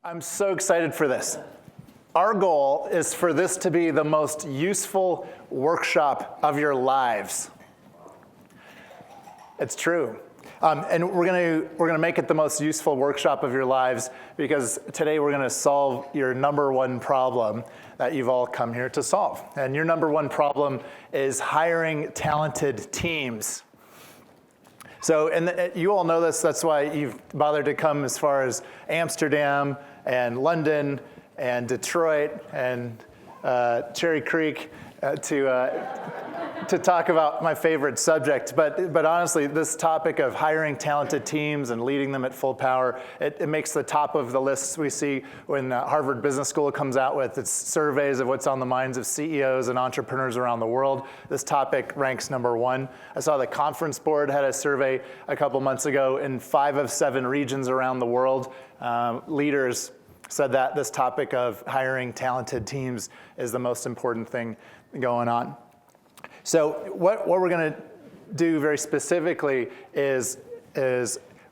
I'm so excited for this. Our goal is for this to be the most useful workshop of your lives. It's true. And we're gonna make it the most useful workshop of your lives because today we're gonna solve your number one problem that you've all come here to solve. And your number one problem is hiring talented teams. So, and you all know this, that's why you've bothered to come as far as Amsterdam and London and Detroit and Cherry Creek to talk about my favorite subject. But honestly, this topic of hiring talented teams and leading them at full power, it makes the top of the lists we see when Harvard Business School comes out with its surveys of what's on the minds of CEOs and entrepreneurs around the world. This topic ranks number one. I saw the Conference Board had a survey a couple months ago in 5 of 7 regions around the world. Leaders said that this topic of hiring talented teams is the most important thing going on. So what we're going to do very specifically is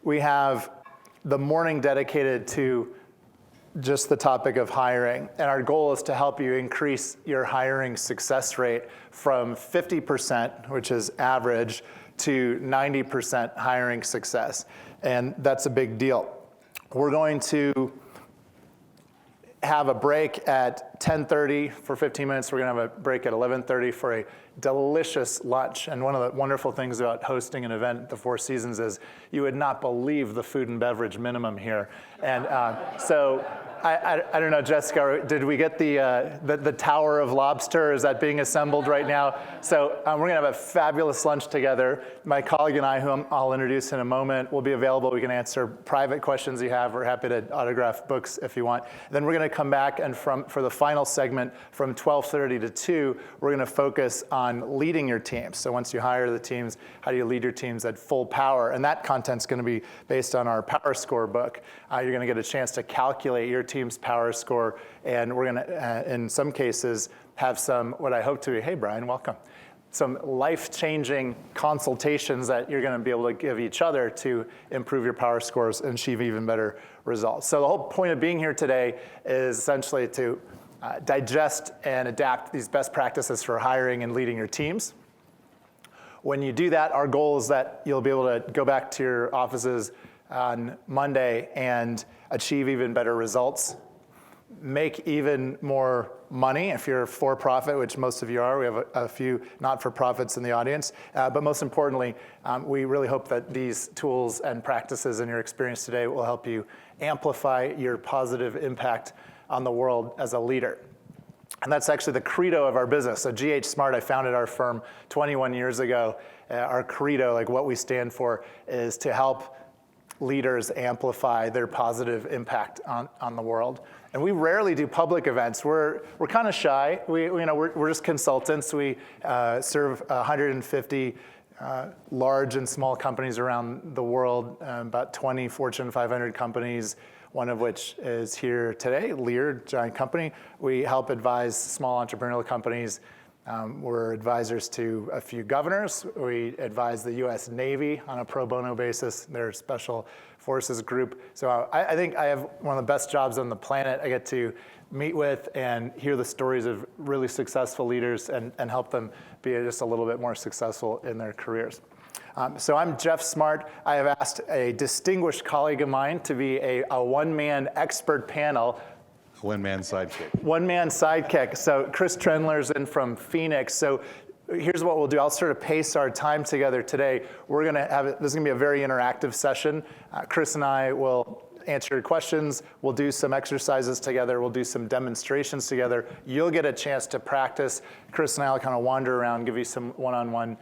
we have the morning dedicated to just the topic of hiring. And our goal is to help you increase your hiring success rate from 50%, which is average, to 90% hiring success. And that's a big deal. We're going to have a break at 10:30 for 15 minutes. We're going to have a break at 11:30 for a delicious lunch. And one of the wonderful things about hosting an event at the Four Seasons is you would not believe the food and beverage minimum here. And so I don't know, Jessica, did we get the Tower of Lobster? Is that being assembled right now? So we're going to have a fabulous lunch together. My colleague and I, who I'll introduce in a moment, will be available. We can answer private questions you have. We're happy to autograph books if you want. Then we're going to come back, and for the final segment, from 12:30 to 2, we're going to focus on leading your teams. So once you hire the teams, how do you lead your teams at full power? And that content's going to be based on our Power Score book. You're going to get a chance to calculate your team's power score, and we're going to, in some cases, have some, what I hope to be, hey Brian, welcome, some life-changing consultations that you're going to be able to give each other to improve your power scores and achieve even better results. So the whole point of being here today is essentially to digest and adapt these best practices for hiring and leading your teams. When you do that, our goal is that you'll be able to go back to your offices on Monday and achieve even better results, make even more money if you're for-profit, which most of you are. We have a few not-for-profits in the audience. But most importantly, we really hope that these tools and practices and your experience today will help you amplify your positive impact on the world as a leader. And that's actually the credo of our business. So GH Smart, I founded our firm 21 years ago. Our credo, like what we stand for, is to help leaders amplify their positive impact on the world. And we rarely do public events. We're kind of shy. We're just consultants. We serve 150 large and small companies around the world, about 20 Fortune 500 companies, one of which is here today, Lear, giant company. We help advise small entrepreneurial companies. We're advisors to a few governors. We advise the US Navy on a pro bono basis, their special forces group. So I think I have one of the best jobs on the planet. I get to meet with and hear the stories of really successful leaders and help them be just a little bit more successful in their careers. So I'm Geoff Smart. I have asked a distinguished colleague of mine to be a one-man expert panel. One-man sidekick. One-man sidekick. So Chris Trendler's in from Phoenix. So here's what we'll do. I'll sort of pace our time together today. We're going to have, this is going to be a very interactive session. Chris and I will answer your questions. We'll do some exercises together. We'll do some demonstrations together. You'll get a chance to practice. Chris and I will kind of wander around, give you some one-on-one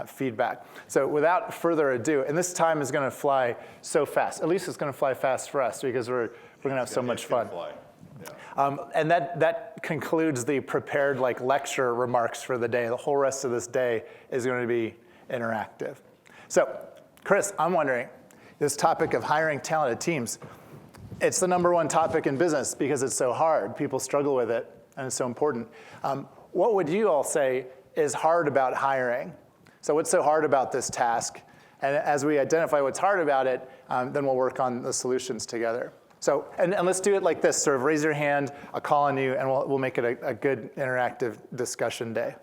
feedback. So without further ado, and this time is going to fly so fast. At least it's going to fly fast for us because we're going to have so much fun. And that concludes the prepared lecture remarks for the day. The whole rest of this day is going to be interactive. So, Chris, I'm wondering, this topic of hiring talented teams, it's the number one topic in business because it's so hard. People struggle with it, and it's so important. What would you all say is hard about hiring? So what's so hard about this task? And as we identify what's hard about it, then we'll work on the solutions together. So, and let's do it like this, sort of raise your hand, I'll call on you, and we'll make it a good interactive discussion day.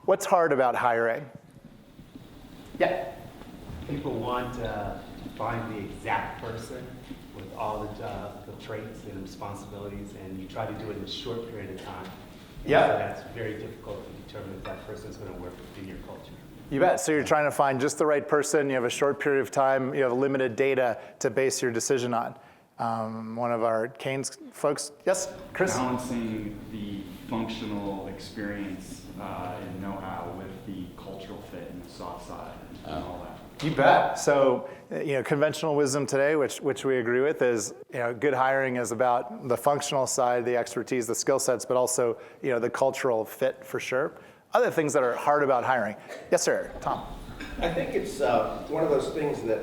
What's hard about hiring? Yeah. People want to find the exact person with all the traits and responsibilities, and you try to do it in a short period of time. Yeah. So that's very difficult to determine if that person is going to work within your culture. You bet. So you're trying to find just the right person. You have a short period of time. You have limited data to base your decision on. One of our Canes folks, yes, Chris? Balancing the functional experience and know-how with the cultural fit and the soft side and all that. You bet. So, conventional wisdom today, which we agree with, is good hiring is about the functional side, the expertise, the skill sets, but also the cultural fit for sure. Other things that are hard about hiring. Yes, sir. Tom. I think it's one of those things that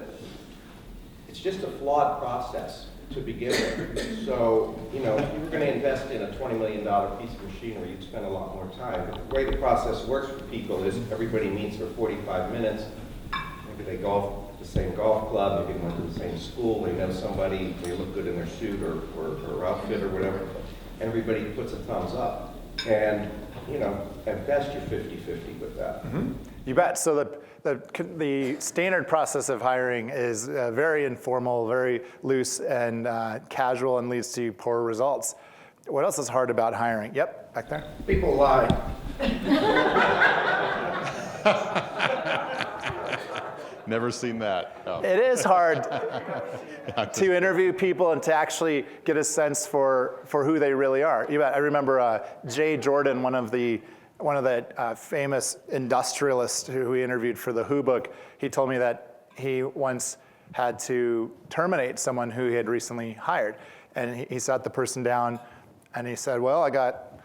it's just a flawed process to begin with. So, if you were going to invest in a $20 million piece of machinery, you'd spend a lot more time. But the way the process works for people is everybody meets for 45 minutes. Maybe they golf at the same golf club, maybe they went to the same school, they know somebody, they look good in their suit or outfit or whatever. Everybody puts a thumbs up. And, at best you're 50-50 with that. Mm-hmm. You bet. So the standard process of hiring is very informal, very loose and casual, and leads to poor results. What else is hard about hiring? Yep, back there. People lie. Never seen that. No. It is hard to interview people and to actually get a sense for who they really are. You bet. I remember Jay Jordan, one of the famous industrialists who we interviewed for the Who book. He told me that he once had to terminate someone who he had recently hired, and he sat the person down, and he said, "Well, I got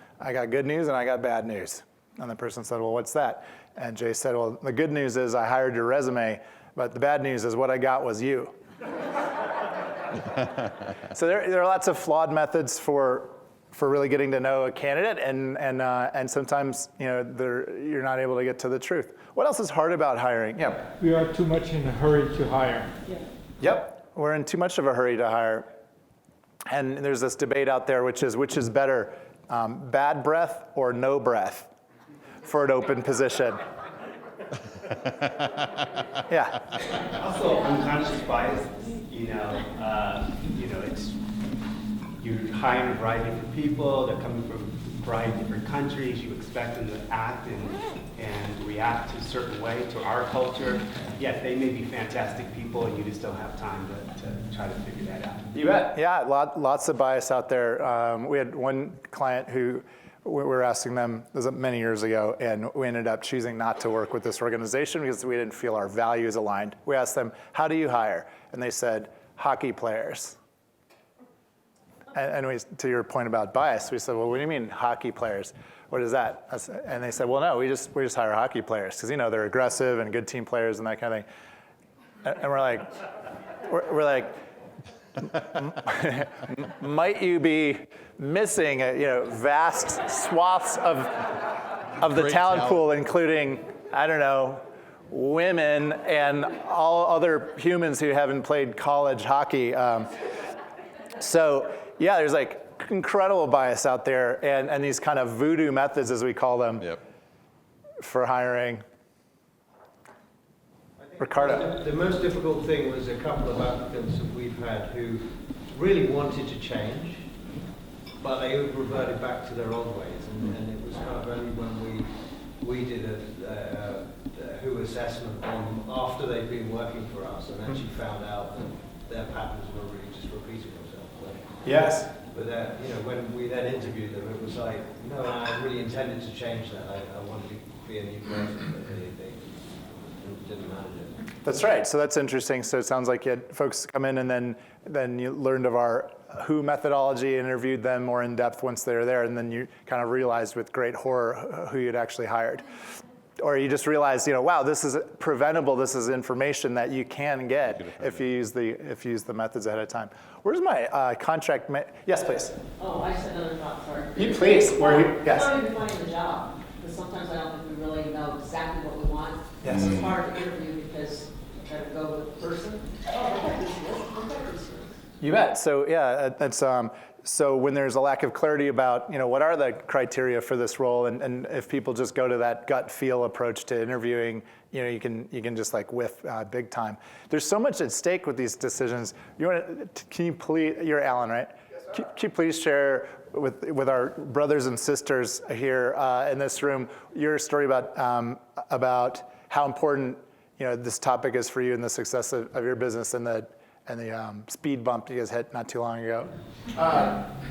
good news and I got bad news." And the person said, "Well, what's that?" And Jay said, "Well, the good news is I hired your resume, but the bad news is what I got was you." So there are lots of flawed methods for really getting to know a candidate, and sometimes you're not able to get to the truth. What else is hard about hiring? Yeah. We are too much in a hurry to hire. Yeah. Yep, we're in too much of a hurry to hire. And there's this debate out there, which is better, bad breath or no breath for an open position? Yeah. Also, unconscious bias. It's you're hiring a variety of different people. They're coming from a variety of different countries. You expect them to act and react a certain way to our culture. Yet they may be fantastic people, and you just don't have time to try to figure that out. You bet. Yeah, lots of bias out there. We had one client who we were asking them, this was many years ago, and we ended up choosing not to work with this organization because we didn't feel our values aligned. We asked them, "How do you hire?" And they said, "Hockey players." And to your point about bias, we said, "Well, what do you mean hockey players? What is that?" And they said, "Well, no, we just hire hockey players because they're aggressive and good team players and that kind of thing." And we're like, might you be missing vast swaths of the Great talent talent. pool, including, I don't know, women and all other humans who haven't played college hockey. So yeah, there's incredible bias out there, and these kind of voodoo methods, as we call them, Yep. for hiring. Ricardo. The most difficult thing was a couple of applicants that we've had who really wanted to change, but they reverted back to their old ways, and it was kind of only when we did a WHO assessment on after they'd been working for us and actually found out that their patterns were really just repeating themselves. Yes. But when we then interviewed them, it was like, no, I really intended to change that. I wanted to be a new person, but they didn't manage it. That's right. So that's interesting. So it sounds like you had folks come in, and then you learned of our WHO methodology, interviewed them more in depth once they were there, and then you kind of realized with great horror who you'd actually hired. Or you just realized, wow, this is preventable. This is information that you can get if you use the methods ahead of time. Where's my contract? Yes, please. Oh, I just had another thought, sorry. You please. Yes. How are you defining the job? Because sometimes I don't think we really know exactly what we want. Yes. It's hard to interview because you try to go with the person. Oh, look at this, look at this. You bet. So yeah, that's so when there's a lack of clarity about what are the criteria for this role, and if people just go to that gut feel approach to interviewing, you can just like whiff big time. There's so much at stake with these decisions. Can you please? You're Alan, right? Yes, sir. Can you please share with our brothers and sisters here in this room your story about how important this topic is for you and the success of your business and the speed bump you guys hit not too long ago?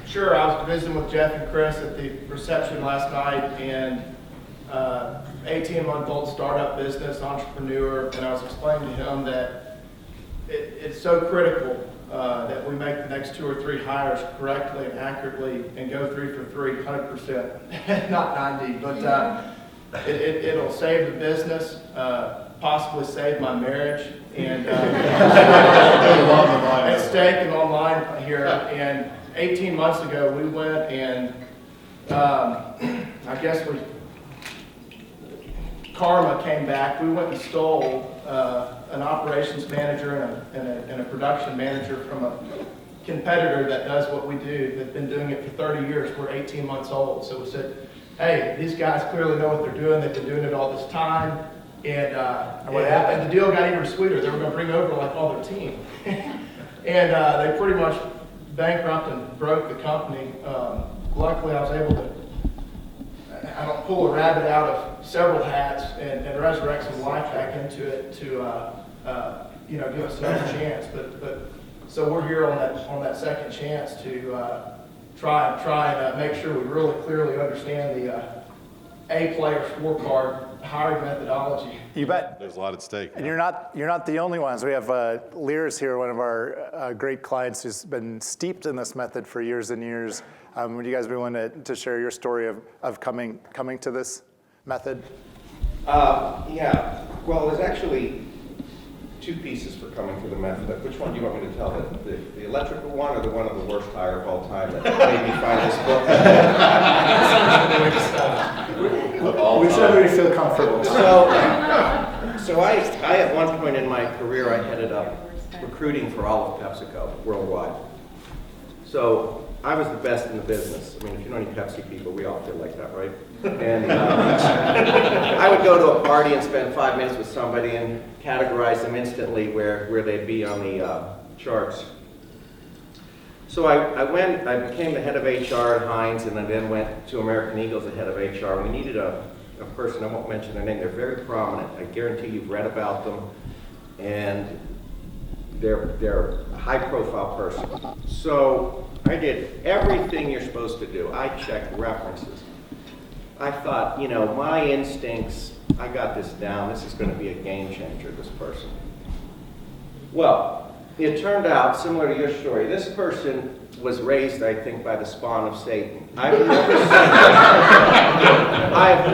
Sure. I was visiting with Geoff and Chris at the reception last night, and 18-month-old startup business entrepreneur, and I was explaining to him that it's so critical that we make the next 2 or 3 hires correctly and accurately and go 3 for 3, 100%, not 90, but it'll save the business, possibly save my marriage, and at stake and online here. And 18 months ago, we went and I guess karma came back. We went and stole an operations manager and a production manager from a competitor that does what we do, that's been doing it for 30 years. We're 18 months old. So we said, hey, these guys clearly know what they're doing. They've been doing it all this time. And what happened? The deal got even sweeter. They were going to bring over like all their team. And they pretty much bankrupted and broke the company. Luckily, I was able to pull a rabbit out of several hats and resurrect some life back into it to give us another chance. But so we're here on that second chance to try and make sure we really clearly understand the A-player scorecard hiring methodology. You bet. There's a lot at stake. And you're not the only ones. We have Lear's here, one of our great clients who's been steeped in this method for years and years. Would you guys be willing to share your story of coming to this method? Yeah. Well, there's actually 2 pieces for coming to the method. Which one do you want me to tell? The electrical one, or the one of the worst hire of all time that made me find this book? Whichever you feel comfortable. So I at one point in my career, I headed up recruiting for all of PepsiCo worldwide. So I was the best in the business. I mean, if you know any Pepsi people, we all feel like that, right? And I would go to a party and spend 5 minutes with somebody and categorize them instantly where they'd be on the charts. So I became the head of HR at Heinz, and I then went to American Eagle as the head of HR. We needed a person, I won't mention their name, they're very prominent. I guarantee you've read about them, and they're a high-profile person. So I did everything you're supposed to do. I checked references. I thought, my instincts, I got this down. This is going to be a game changer, this person. Well, it turned out, similar to your story, this person was raised, I think, by the spawn of Satan. I've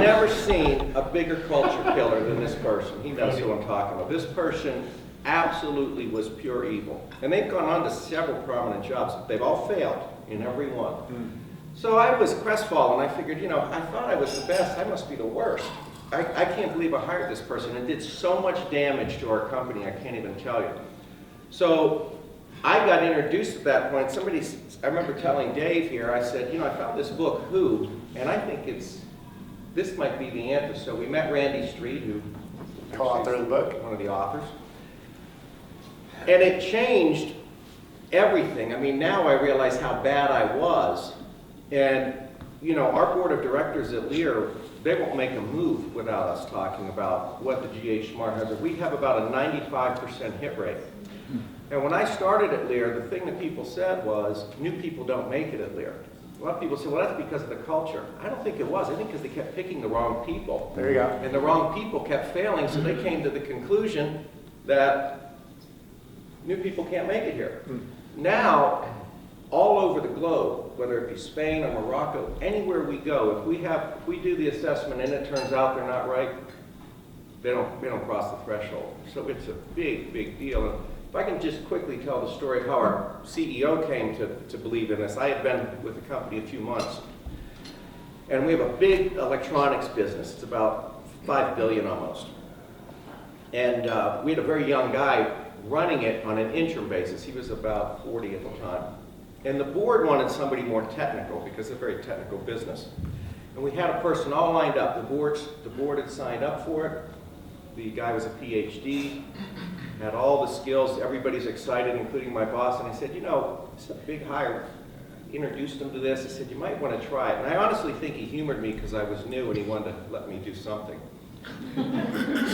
never seen a bigger culture killer than this person. He knows who I'm talking about. This person absolutely was pure evil. And they've gone on to several prominent jobs. They've all failed in every one. So I was crestfallen. I figured, I thought I was the best. I must be the worst. I can't believe I hired this person and did so much damage to our company, I can't even tell you. So I got introduced at that point. I remember telling Dave here, I said, I found this book, Who, and I think this might be the answer. So we met Randy Street, who Co-author of the book. One of the authors. And it changed everything. I mean, now I realize how bad I was. And, our board of directors at Lear, they won't make a move without us talking about what the GH Smart has. We have about a 95% hit rate. And when I started at Lear, the thing that people said was, new people don't make it at Lear. A lot of people say, well, that's because of the culture. I don't think it was. I think because they kept picking the wrong people. There you go. And the wrong people kept failing, so they came to the conclusion that new people can't make it here. Now, all over the globe, whether it be Spain or Morocco, anywhere we go, if we do the assessment and it turns out they're not right, they don't cross the threshold. So it's a big, big deal. And if I can just quickly tell the story of how our CEO came to believe in this. I had been with the company a few months, and we have a big electronics business. It's about $5 billion almost. And we had a very young guy running it on an interim basis. He was about 40 at the time. And the board wanted somebody more technical because it's a very technical business. And we had a person all lined up. The board had signed up for it. The guy was a PhD, had all the skills. Everybody's excited, including my boss. And I said, you know, it's a big hire. Introduced him to this. I said, you might want to try it. And I honestly think he humored me because I was new and he wanted to let me do something.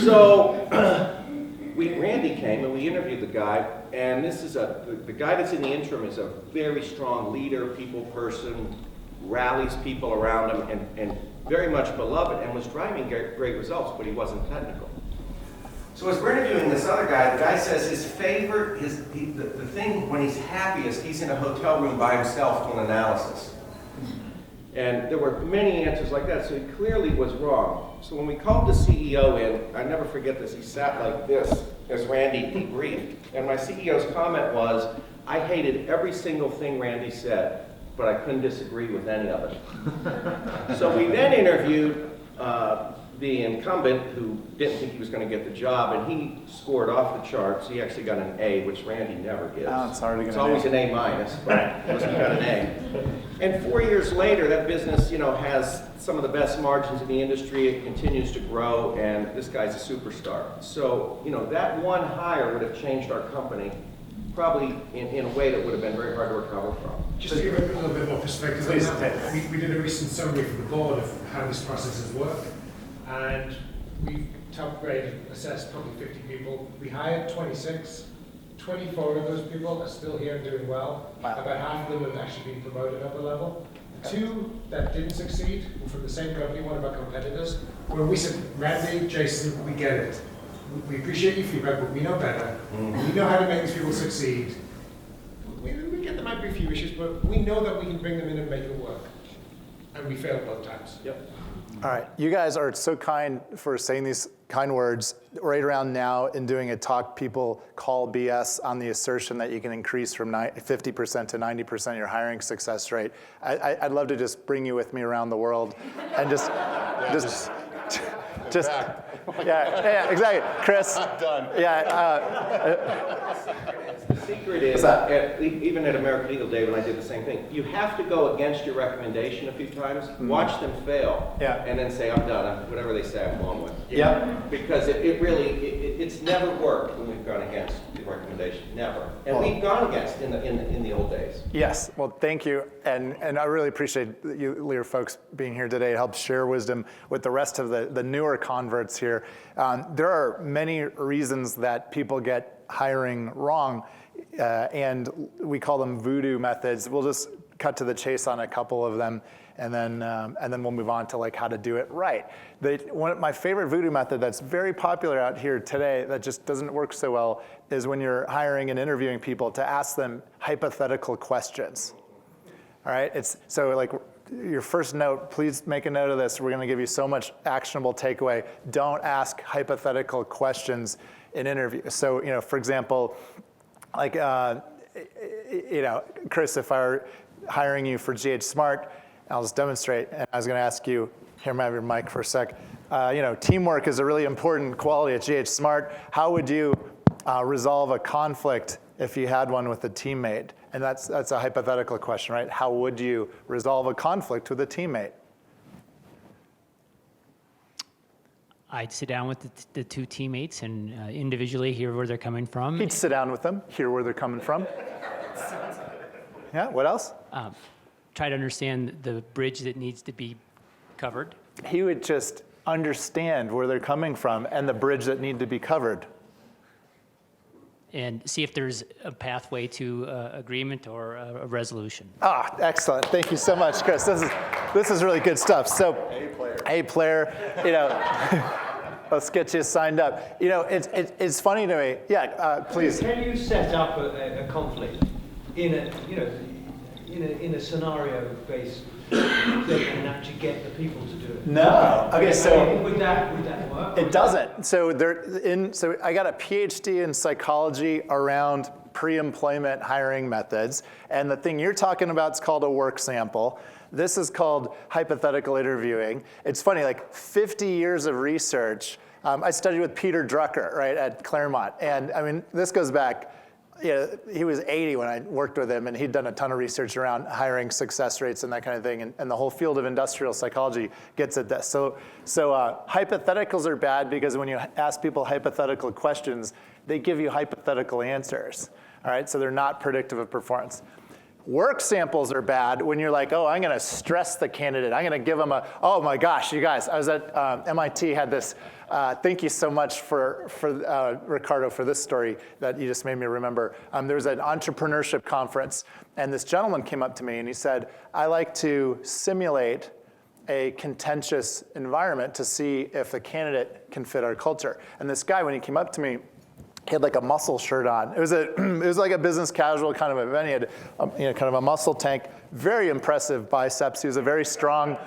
So Randy came and we interviewed the guy. And this is the guy that's in the interim is a very strong leader, people person, rallies people around him, and very much beloved, and was driving great results, but he wasn't technical. So as we're interviewing this other guy, the guy says his favorite, the thing when he's happiest, he's in a hotel room by himself doing analysis. And there were many answers like that, so he clearly was wrong. So when we called the CEO in, I never forget this, he sat like this as Randy debriefed. And my CEO's comment was, I hated every single thing Randy said, but I couldn't disagree with any of it. So we then interviewed the incumbent who didn't think he was going to get the job, and he scored off the charts. He actually got an A, which Randy never gives. Oh, it's hard to get It's an always A. an A minus, but at least he got an A. And 4 years later, that business, you know, has some of the best margins in the industry. It continues to grow, and this guy's a superstar. So, you know, that one hire would have changed our company probably in a way that would have been very hard to recover from. Just to give a little bit more perspective on that, we did a recent summary for the board of how these processes work, and we top grade assessed probably 50 people. We hired 26. 24 of those people are still here and doing well. Wow. About half of them have actually been promoted up a level. Two that didn't succeed were from the same company, one of our competitors, where we said, Randy, Jason, we get it. We appreciate your feedback, but we know better. We know how to make these people succeed. We get there might be a few issues, but we know that we can bring them in and make it work. And we failed both times. Yep. All right, you guys are so kind for saying these kind words. Right around now in doing a talk, people call BS on the assertion that you can increase from 50% to 90% your hiring success rate. I'd love to just bring you with me around the world and just yeah, exactly. Chris. Done. The secret is, even at American Eagle Day, when I did the same thing, you have to go against your recommendation a few times, watch them fail, and then say, I'm done. Whatever they say, I'm going with. Yeah. Because it's never worked when we've gone against the recommendation. Never. And we've gone against in the old days. Yes, well, thank you, and I really appreciate you, Lear folks, being here today to help share wisdom with the rest of the newer converts here. There are many reasons that people get hiring wrong, and we call them voodoo methods. We'll just cut to the chase on a couple of them, and then we'll move on to like how to do it right. My favorite voodoo method that's very popular out here today that just doesn't work so well is when you're hiring and interviewing people to ask them hypothetical questions. All right, it's so like your first note, please make a note of this. We're going to give you so much actionable takeaway. Don't ask hypothetical questions in interviews. So, you know, for example, like, you know, Chris, if I were hiring you for GH Smart, I'll just demonstrate, and I was going to ask you, here, I have your mic for a sec. You know, teamwork is a really important quality at GH Smart. How would you resolve a conflict if you had one with a teammate? And that's a hypothetical question, right? How would you resolve a conflict with a teammate? I'd sit down with the two teammates and individually hear where they're coming from. He'd sit down with them, hear where they're coming from. Yeah, what else? Try to understand the bridge that needs to be covered. He would just understand where they're coming from and the bridge that need to be covered. And see if there's a pathway to agreement or a resolution. Ah, excellent. Thank you so much, Chris. This is really good stuff. So, A player, you know, let's get you signed up. You know, it's funny to me. Yeah, please. Can you set up a conflict in a scenario-based thing and actually get the people to do it? No. Okay, so would that work? it doesn't. So so I got a PhD in psychology around pre-employment hiring methods, and the thing you're talking about is called a work sample. This is called hypothetical interviewing. It's funny, like 50 years of research I studied with Peter Drucker, right, at Claremont. And I mean, this goes back, he was 80 when I worked with him, and he'd done a ton of research around hiring success rates and that kind of thing. And the whole field of industrial psychology gets at this. So hypotheticals are bad because when you ask people hypothetical questions, they give you hypothetical answers. All right, so they're not predictive of performance. Work samples are bad when you're like, oh, I'm going to stress the candidate. I'm going to give them oh my gosh, you guys, I was at MIT, had this, thank you so much for Ricardo for this story that you just made me remember. There was an entrepreneurship conference, and this gentleman came up to me and he said, I like to simulate a contentious environment to see if the candidate can fit our culture. And this guy, when he came up to me, he had like a muscle shirt on. It was like a business casual kind of event. He had kind of a muscle tank, very impressive biceps. He was a very strong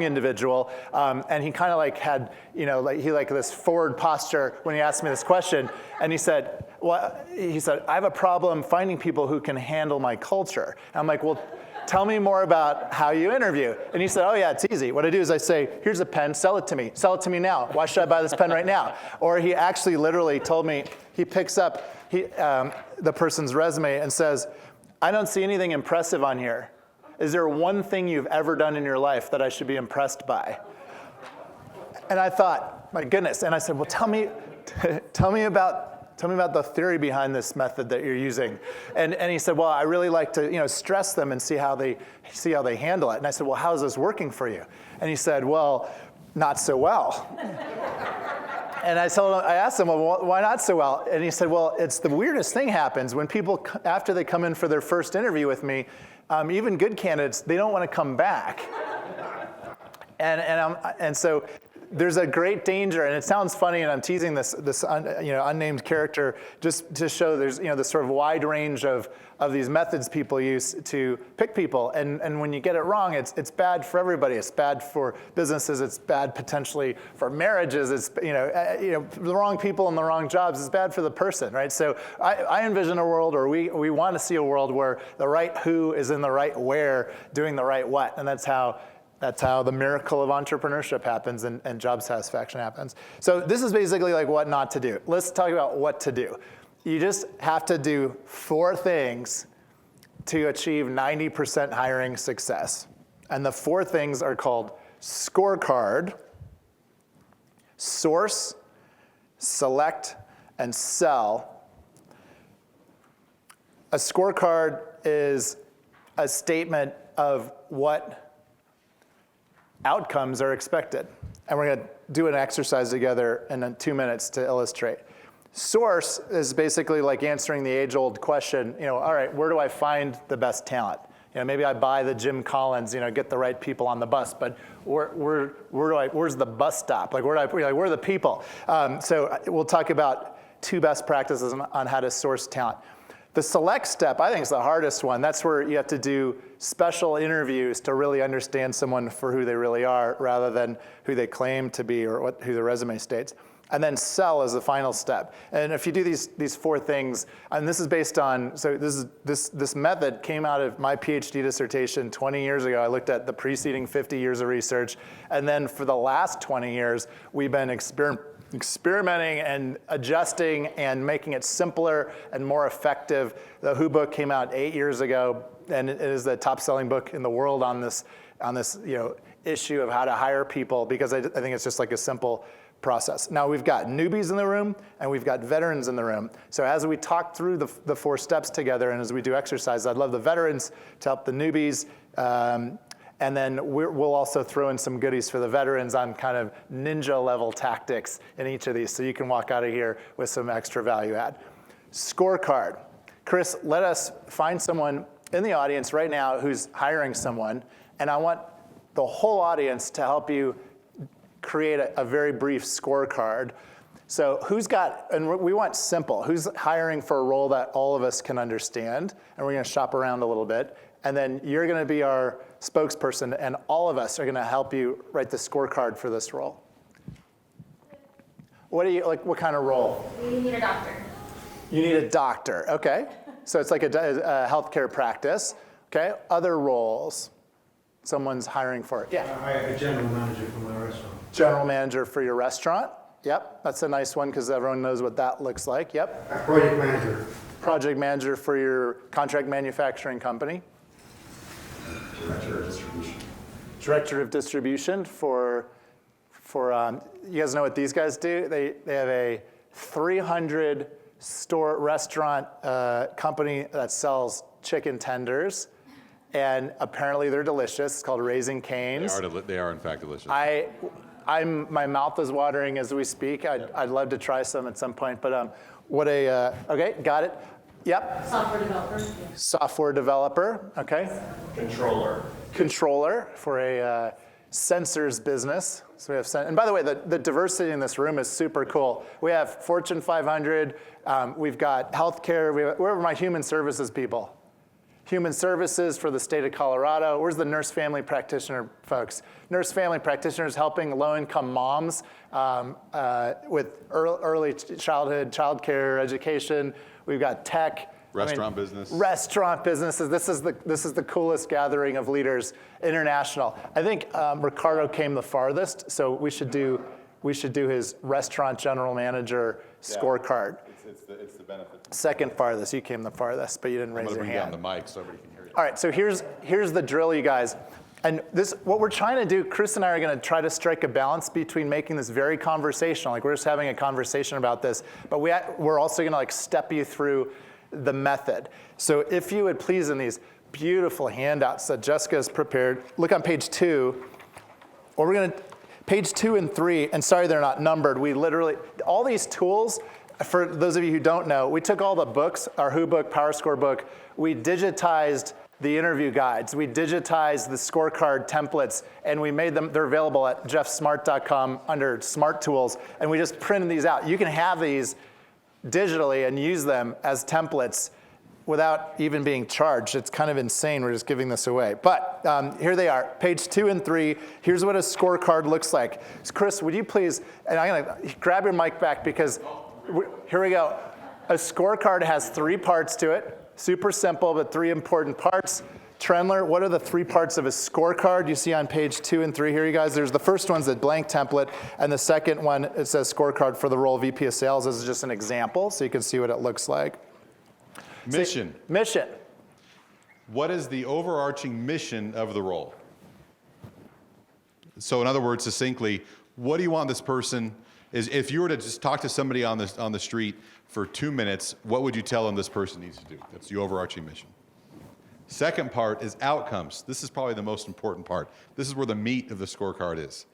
individual. And he kind of like had, like this forward posture when he asked me this question. And he said, I have a problem finding people who can handle my culture. And I'm like, well, tell me more about how you interview. And he said, oh yeah, it's easy. What I do is I say, here's a pen, sell it to me. Sell it to me now. Why should I buy this pen right now? Or he actually literally told me, he picks up the person's resume and says, I don't see anything impressive on here. Is there one thing you've ever done in your life that I should be impressed by? And I thought, my goodness. And I said, well, tell me about the theory behind this method that you're using. And he said, well, I really like to stress them and see how they handle it. And I said, well, how is this working for you? And he said, well, not so well. And I asked him, well, why not so well? And he said, well, it's the weirdest thing happens when people, after they come in for their first interview with me, even good candidates, they don't want to come back. And so there's a great danger, and it sounds funny, and I'm teasing this unnamed character just to show there's this sort of wide range of these methods people use to pick people, and when you get it wrong, it's bad for everybody. It's bad for businesses. It's bad potentially for marriages. It's the wrong people in the wrong jobs. It's bad for the person, right? So I envision a world, or we want to see a world where the right who is in the right where, doing the right what, and that's how the miracle of entrepreneurship happens and job satisfaction happens. So this is basically like what not to do. Let's talk about what to do. You just have to do 4 things to achieve 90% hiring success. And the 4 things are called scorecard, source, select, and sell. A scorecard is a statement of what outcomes are expected. And we're going to do an exercise together in 2 minutes to illustrate. Source is basically like answering the age-old question, all right, where do I find the best talent? Maybe I buy the Jim Collins, get the right people on the bus, but where's the bus stop? Like where are the people? So we'll talk about 2 best practices on how to source talent. The select step, I think, is the hardest one. That's where you have to do special interviews to really understand someone for who they really are rather than who they claim to be or who their resume states. And then sell is the final step. And if you do these 4 things, and this is based on, this method came out of my PhD dissertation 20 years ago. I looked at the preceding 50 years of research. And then for the last 20 years, we've been experimenting and adjusting and making it simpler and more effective. The Who book came out 8 years ago, and it is the top-selling book in the world on this issue of how to hire people, because I think it's just like a simple process. Now we've got newbies in the room and we've got veterans in the room. So as we talk through the 4 steps together and as we do exercise, I'd love the veterans to help the newbies. And then we'll also throw in some goodies for the veterans on kind of ninja level tactics in each of these, so you can walk out of here with some extra value add. Scorecard. Chris, let us find someone in the audience right now who's hiring someone, and I want the whole audience to help you create a very brief scorecard. So and we want simple, who's hiring for a role that all of us can understand, and we're gonna shop around a little bit, and then you're gonna be our spokesperson, and all of us are gonna help you write the scorecard for this role. What kind of role? We need a doctor. You need a doctor, okay. So it's like a healthcare practice, okay. Other roles someone's hiring for, yeah. I'm a general manager for my restaurant. General manager for your restaurant, Yep, that's a nice one because everyone knows what that looks like. Yep. Project manager. Project manager for your contract manufacturing company. Director of distribution. Director of distribution for you guys know what these guys do? They have a 300 store restaurant company that sells chicken tenders, and apparently they're delicious. It's called Raising Cane's. They are in fact delicious. My mouth is watering as we speak. I'd love to try some at some point, but okay, got it. Yep. Software developer. Yeah. Software developer, okay. Controller for a sensors business. So we have, and by the way, the diversity in this room is super cool. We have Fortune 500, we've got healthcare, where are my human services people? Human services for the state of Colorado. Where's the nurse family practitioner folks? Nurse family practitioners helping low-income moms with early childhood, childcare, education. We've got tech. Restaurant business. Restaurant businesses. This is the coolest gathering of leaders international. I think Ricardo came the farthest, so we should do his restaurant general manager scorecard. It's the benefit. Second farthest. You came the farthest, but you didn't raise your hand. I'm gonna bring down the mic so everybody can hear you. All right, so here's the drill, you guys. And what we're trying to do, Chris and I are going to try to strike a balance between making this very conversational, like we're just having a conversation about this, but we're also going to like step you through the method. So if you would please, in these beautiful handouts that Jessica's prepared, look on page 2, or we're going to, page 2 and 3, and sorry they're not numbered, we literally, all these tools, for those of you who don't know, we took all the books, our Who book, PowerScore book, we digitized the interview guides, we digitized the scorecard templates, and we made them, they're available at jeffsmart.com under Smart Tools, and we just printed these out. You can have these digitally and use them as templates without even being charged. It's kind of insane, we're just giving this away. But here they are, page 2 and 3. Here's what a scorecard looks like. So Chris, would you please, and I'm gonna grab your mic back because, here we go. A scorecard has 3 parts to it. Super simple, but 3 important parts. Trendler, what are the 3 parts of a scorecard? You see on page 2 and 3 here, you guys. There's the first one's a blank template, and the second one, it says scorecard for the role of VP of Sales. This is just an example, so you can see what it looks like. Mission. So, mission. What is the overarching mission of the role? So in other words, succinctly, what do you want this person, if you were to just talk to somebody on the street for 2 minutes, what would you tell them this person needs to do? That's the overarching mission. Second part is outcomes. This is probably the most important part. This is where the meat of the scorecard is,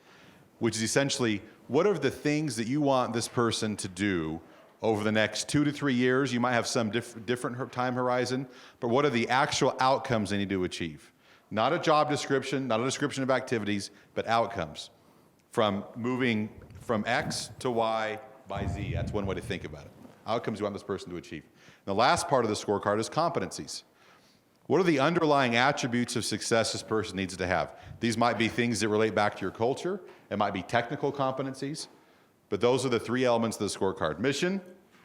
which is essentially, what are the things that you want this person to do over the next 2 to 3 years? You might have some different time horizon, but what are the actual outcomes they need to achieve? Not a job description, not a description of activities, but outcomes. From moving from X to Y by Z. That's one way to think about it. Outcomes you want this person to achieve. And the last part of the scorecard is competencies. What are the underlying attributes of success this person needs to have? These might be things that relate back to your culture. It might be technical competencies. But those are the 3 elements of the scorecard: mission,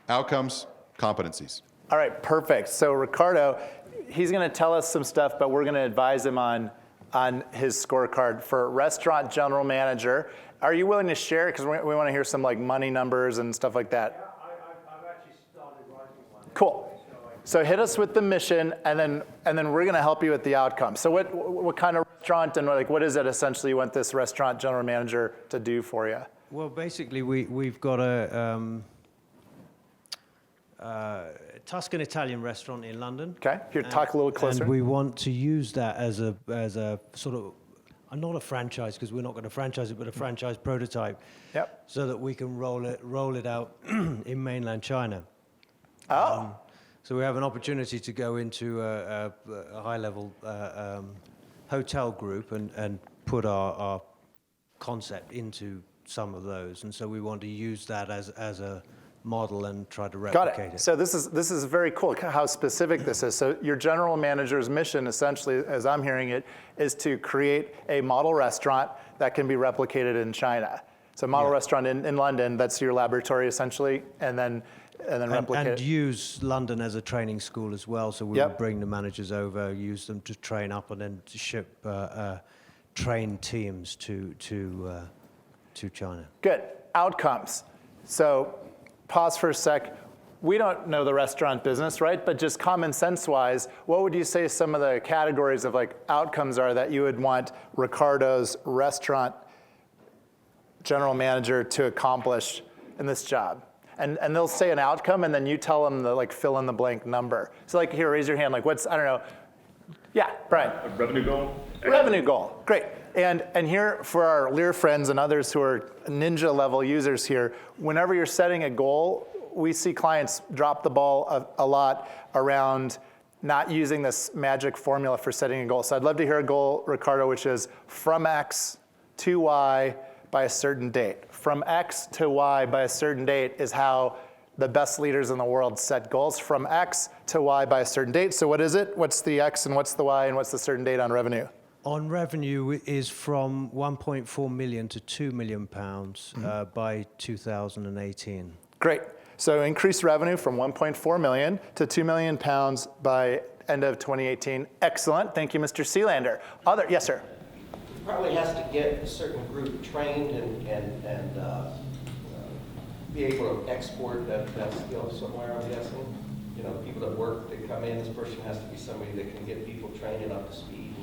outcomes, competencies. All right, perfect. So Ricardo, he's going to tell us some stuff, but we're going to advise him on his scorecard for restaurant general manager. Are you willing to share? Because we want to hear some like money numbers and stuff like that. Yeah, I've actually started writing one. Cool. So hit us with the mission, and then we're going to help you with the outcome. So what kind of restaurant and what is it essentially you want this restaurant general manager to do for you? Well, basically, we've got a Tuscan Italian restaurant in London. Okay, here, talk a little closer. And we want to use that as a sort of, not a franchise because we're not going to franchise it, but a franchise prototype. Yep. So that we can roll it out in mainland China. Oh. So we have an opportunity to go into a high-level hotel group and put our concept into some of those, and so we want to use that as a model and try to replicate Got it. So this is very cool how specific this is. So your general manager's mission, essentially, as I'm hearing it, is to create a model restaurant that can be replicated in China. So model restaurant in London, that's your laboratory essentially, and then replicate and use London as a training school as well. So we would bring the managers over, use them to train up, and then to ship trained teams to China. Good. Outcomes. So pause for a sec. We don't know the restaurant business, right? But just common sense wise, what would you say some of the categories of like outcomes are that you would want Ricardo's restaurant general manager to accomplish in this job? And they'll say an outcome, and then you tell them the like fill in the blank number. So like here, raise your hand. Like what's, I don't know. Yeah, Brian. A revenue goal? Revenue goal, great. And here for our Lear friends and others who are ninja level users here, whenever you're setting a goal, we see clients drop the ball a lot around not using this magic formula for setting a goal. So I'd love to hear a goal, Ricardo, which is from X to Y by a certain date. From X to Y by a certain date is how the best leaders in the world set goals. From X to Y by a certain date. So what is it? What's the X and what's the Y and what's the certain date on revenue? On revenue is from 1.4 million to 2 million pounds by 2018. Great. So increased revenue from 1.4 million to 2 million pounds by end of 2018. Excellent. Thank you, Mr. Sealander. Yes, sir. Probably has to get a certain group trained and be able to export that skill somewhere, I'm guessing. You know, people that work, that come in, this person has to be somebody that can get people trained and up to speed.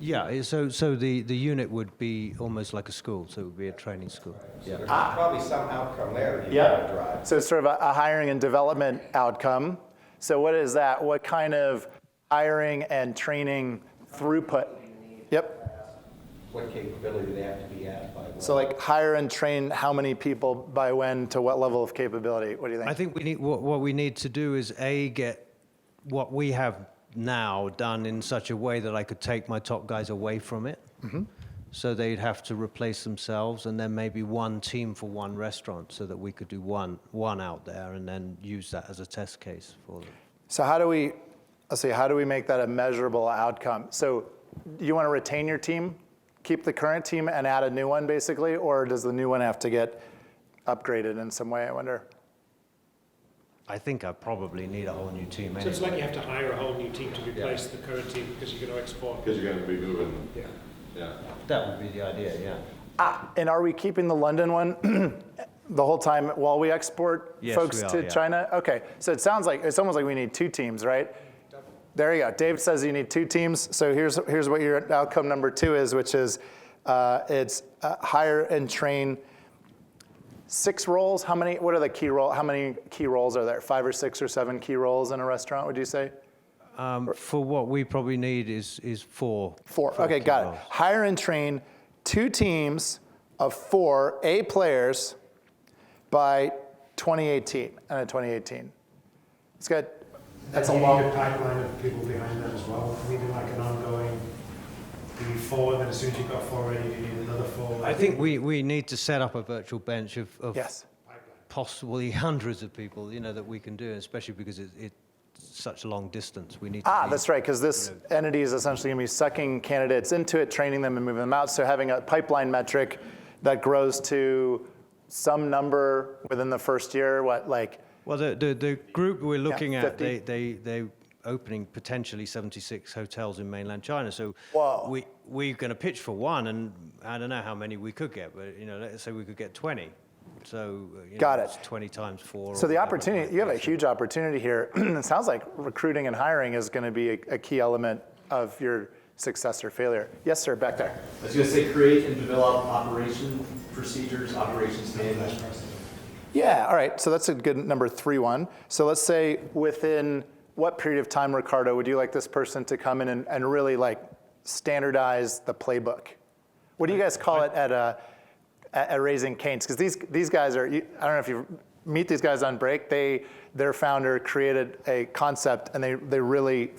Yeah, so the unit would be almost like a school, so it would be a training school. So there's probably some outcome there that you gotta drive. So it's sort of a hiring and development outcome. So what is that? What kind of hiring and training throughput? Yep. What capability do they have to be at by when? So like hire and train how many people by when to what level of capability? What do you think? I think we need what we need to do is get what we have now done in such a way that I could take my top guys away from it. Mm-hmm. So they'd have to replace themselves, and then maybe one team for one restaurant, so that we could do one out there and then use that as a test case for them. So how do we make that a measurable outcome? So you want to retain your team, keep the current team and add a new one basically, or does the new one have to get upgraded in some way, I wonder? I think I probably need a whole new team anyway. So it's like you have to hire a whole new team to replace the current team because you're going to export. Because you're going to be moving. Yeah. That would be the idea, yeah. And are we keeping the London one the whole time while we export folks we are, to China? Okay, so it's almost like we need two teams, right? There you go. Dave says you need two teams. So here's what your outcome number 2 is, which is it's hire and train 6 roles. What are the key roles? How many key roles are there? 5 or 6 or 7 key roles in a restaurant, would you say? For what we probably need is 4. 4. Okay, got it. roles. Hire and train 2 teams of 4 A players by 2018. It's good. That's a You long. need a pipeline of people behind them as well. You need like an ongoing. You need 4, and then as soon as you've got 4 ready, you need another 4. I think we need to set up a virtual bench of Yes. possibly hundreds of people, that we can do, especially because it's such a long distance. We need to That's right, because this entity is essentially going to be sucking candidates into it, training them and moving them out. So having a pipeline metric that grows to some number within the first year, Well, the group we're looking at, 50. they opening potentially 76 hotels in mainland China. So Whoa. we're going to pitch for one, and I don't know how many we could get, but let's say we could get 20. So Got it. It's 20 times 4. So the opportunity, you have a huge opportunity here. It sounds like recruiting and hiring is going to be a key element of your success or failure. Yes, sir, back there. I was going to say create and develop operation procedures, operations management. Yeah, all right, so that's a good number 3 one. So let's say within what period of time, Ricardo, would you like this person to come in and really standardize the playbook? What do you guys call it at Raising Cane's? Because these guys are, I don't know if you meet these guys on break, their founder created a concept and they really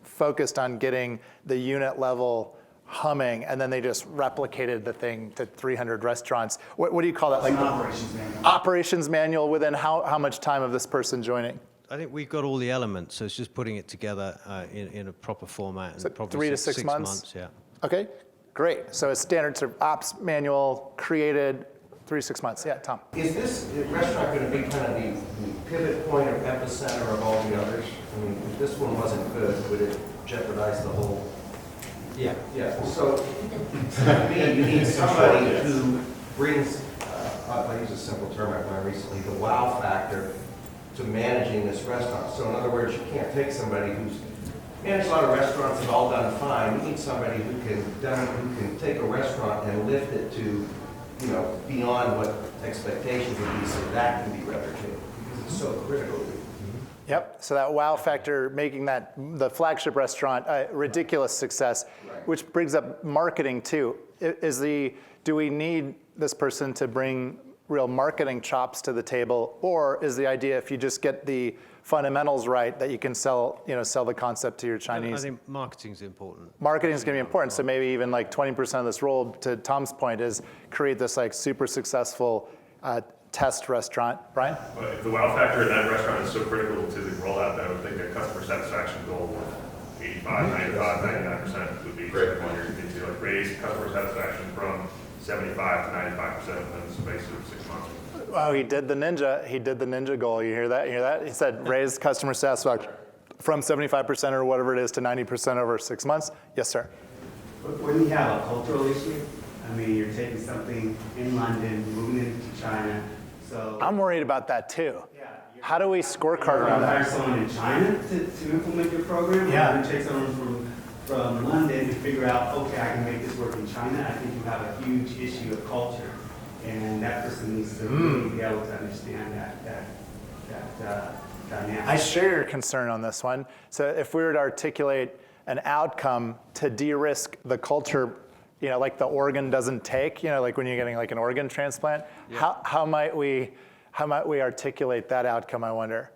focused on getting the unit level humming, and then they just replicated the thing to 300 restaurants. What do you call that? Like an operations manual. Operations manual within how much time of this person joining? I think we've got all the elements, so it's just putting it together in a proper format. And So probably 3 to 6 6 months? Yeah. Okay, great. So a standard sort of ops manual created 3 to 6 months. Yeah, Tom. Is this restaurant going to be kind of the pivot point or epicenter of all the others? I mean, if this one wasn't good, would it jeopardize the whole? Yeah. So to me, you need somebody who brings I'll use a simple term I've learned recently, the wow factor to managing this restaurant. So in other words, you can't take somebody who's managed a lot of restaurants and all done fine. You need somebody who can take a restaurant and lift it to, beyond what expectations would be, so that can be replicated, because it's so critical. Yep, so that wow factor, making that the flagship restaurant a ridiculous success, which brings up marketing too. Do we need this person to bring real marketing chops to the table, or is the idea if you just get the fundamentals right that you can sell the concept to your Chinese? I think marketing's important. Marketing is going to be important, so maybe even like 20% of this role, to Tom's point, is create this like super successful test restaurant. Brian? But if the wow factor in that restaurant is so critical to the rollout, that I would think a customer satisfaction goal of 85, 95, 99% would be great when you're to like raise customer satisfaction from 75 to 95% within the space of 6 months. Wow, he did the ninja goal. You hear that? He said raise customer satisfaction from 75% or whatever it is to 90% over 6 months. Yes, sir. When you have a cultural issue, I mean, you're taking something in London, moving it into China, so. I'm worried about that too. How do we scorecard around hire that? someone in China to implement your program? Yeah. Or you take someone from London to figure out, okay, I can make this work in China. I think you have a huge issue of culture. And that person needs to really be able to understand that dynamic. I share your concern on this one. So if we were to articulate an outcome to de-risk the culture, like the organ doesn't take, like when you're getting like an organ transplant, how might we articulate that outcome, I wonder?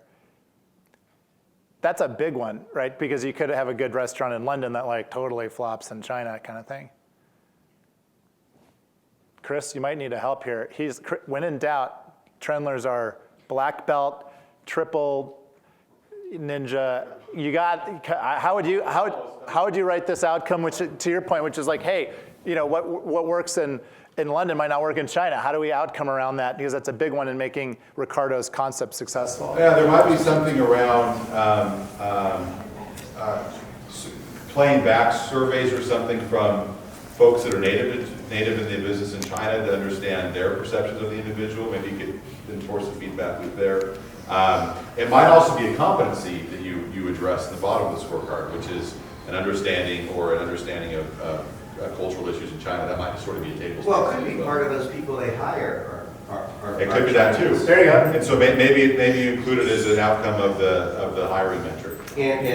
That's a big one, right? Because you could have a good restaurant in London that like totally flops in China kind of thing. Chris, you might need a help here. When in doubt, Trendlers are black belt, triple ninja. How would you write this outcome, which to your point, which is like, hey, what works in London might not work in China. How do we outcome around that? Because that's a big one in making Ricardo's concept successful. Yeah, there might be something around playing back surveys or something from folks that are native in the business in China to understand their perceptions of the individual. Maybe you could enforce a feedback loop there. It might also be a competency that you address in the bottom of the scorecard, which is an understanding of cultural issues in China. That might sort of be a table. Well, it could be part of those people they hire are it could be that too. There you go. And so maybe you include it as an outcome of the hiring metric. And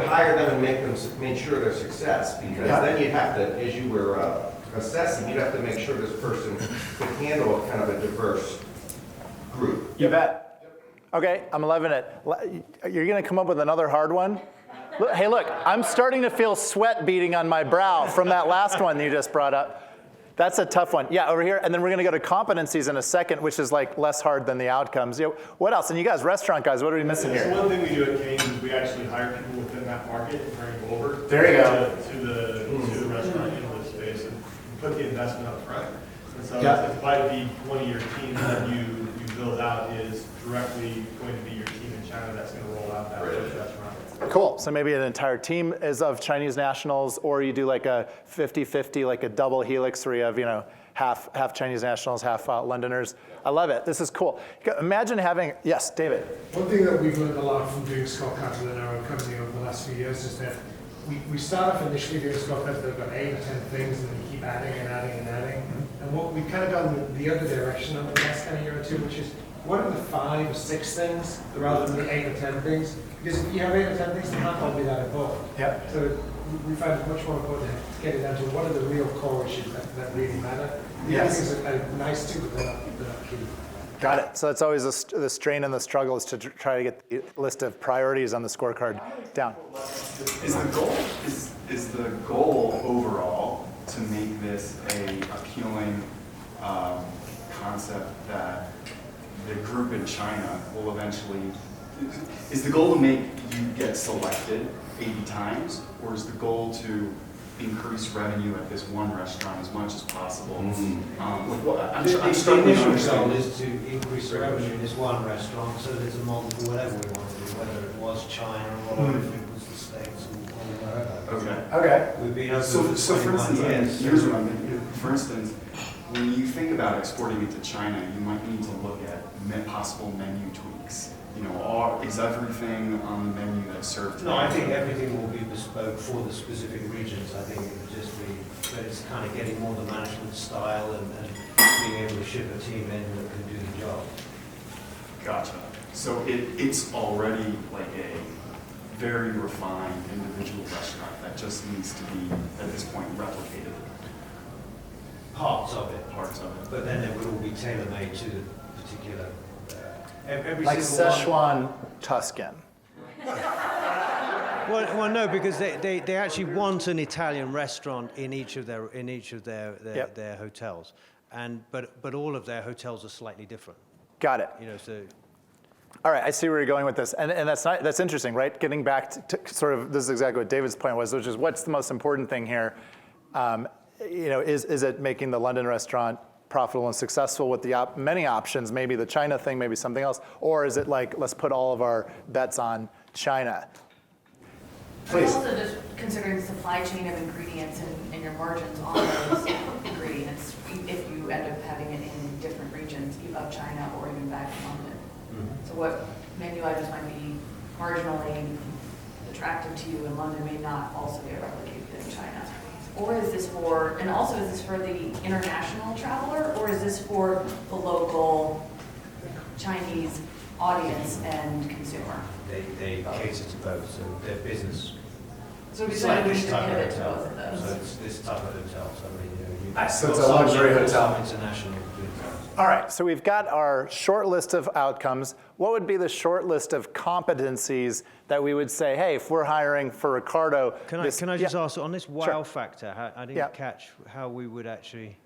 hire them and make sure their success, because then you'd have to, as you were assessing, you'd have to make sure this person could handle kind of a diverse group. You bet. Okay, I'm loving it. You're going to come up with another hard one? Hey, look, I'm starting to feel sweat beading on my brow from that last one you just brought up. That's a tough one. Yeah, over here. And then we're going to go to competencies in a second, which is like less hard than the outcomes. What else? And you guys, restaurant guys, what are we missing here? So one thing we do at Cane's is we actually hire people within that market and bring them over there you go. to the restaurant in the space and put the investment up front. And so it might be one of your teams that you build out is directly going to be your team in China that's going to roll out that restaurant. Cool. So maybe an entire team is of Chinese nationals, or you do like a 50-50, like a double helix where you have, half Chinese nationals, half Londoners. I love it. This is cool. Imagine having, yes, David. One thing that we've learned a lot from doing scorecards in our company over the last few years is that we start off initially doing scorecards that have got 8 or 10 things, and we keep adding and adding and adding. And what we've kind of gone the other direction over the last kind of year or two, which is what are the 5 or 6 things rather than the 8 or 10 things? Because if you have 8 or 10 things, they can't all be that important. Yep. So we find it much more important to get it down to what are the real core issues that really matter. The other things are nice too, but they're not key. Got it. So it's always the strain and the struggle is to try to get the list of priorities on the scorecard down. Is the goal overall to make this a appealing concept that the group in China will eventually, is the goal to make you get selected 80 times, or is the goal to increase revenue at this one restaurant as much as possible? The initial goal is to increase the revenue in this one restaurant so that it's a multiple whatever we want to do, whether it was China or if it was the States or wherever. Okay. Okay. We've been over so for 21 instance, years. here's what I'm thinking. For instance, when you think about exporting it to China, you might need to look at possible menu tweaks. You know, is everything on the menu that's served today? No, I think everything will be bespoke for the specific regions. I think it would just be, but it's kind of getting more the management style and being able to ship a team in that can do the job. Gotcha. So it's already like a very refined individual restaurant that just needs to be, at this point, replicated. Parts of it. Parts of it. But then it would all be tailor-made to the particular, every Like single Szechuan Tuscan. Well, no, because they actually want an Italian restaurant in each of their Yep. their hotels, but all of their hotels are slightly different. Got it. You know, so All right, I see where you're going with this, and that's interesting, right? Getting back to sort of, this is exactly what David's point was, which is what's the most important thing here? You know, is it making the London restaurant profitable and successful with the many options, maybe the China thing, maybe something else, or is it like, let's put all of our bets on China? Please. I'm also just considering the supply chain of ingredients and your margins on those ingredients if you end up having it in different regions of China or even back in London. So what menu items might be marginally attractive to you in London may not also get replicated in China. Or is this for, and also is this for the international traveler, or is this for the local Chinese audience and consumer? they cater to both, so their business. So we It's decided like we this should type of pivot to hotel. both of those. So it's this type of hotel. So I mean, you know, So it's a luxury hotel. Some international hotels. All right, so we've got our short list of outcomes. What would be the short list of competencies that we would say, hey, if we're hiring for Ricardo? Can I just ask, on this wow Sure. factor, I didn't catch how we would actually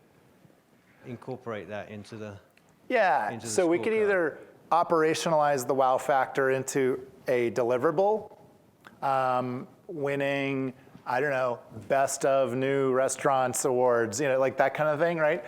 incorporate that into the... Yeah, into the so we could scorecard. either operationalize the wow factor into a deliverable, winning, I don't know, best of new restaurants awards, you know, like that kind of thing, right?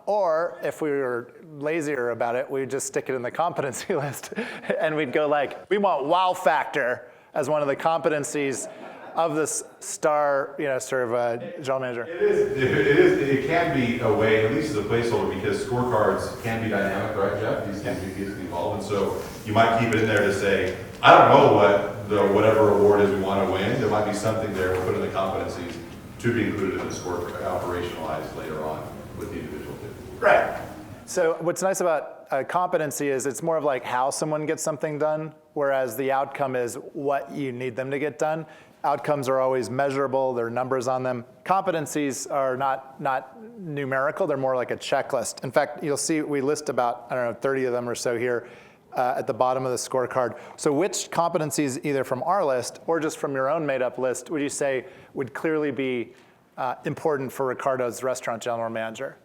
Or if we were lazier about it, we'd just stick it in the competency list and we'd go like, we want wow factor as one of the competencies of this star, you know, sort of general manager. It can be a way, at least as a placeholder, because scorecards can be dynamic, right, Jeff? These can be evolved, and so you might keep it in there to say, I don't know what whatever award is we want to win. There might be something there we'll put in the competencies to be included in the scorecard, operationalized later on with the individual too. Right. So what's nice about competency is it's more of like how someone gets something done, whereas the outcome is what you need them to get done. Outcomes are always measurable, there are numbers on them. Competencies are not numerical, they're more like a checklist. In fact, you'll see we list about, I don't know, 30 of them or so here at the bottom of the scorecard. So which competencies, either from our list or just from your own made-up list, would you say would clearly be important for Ricardo's restaurant general manager?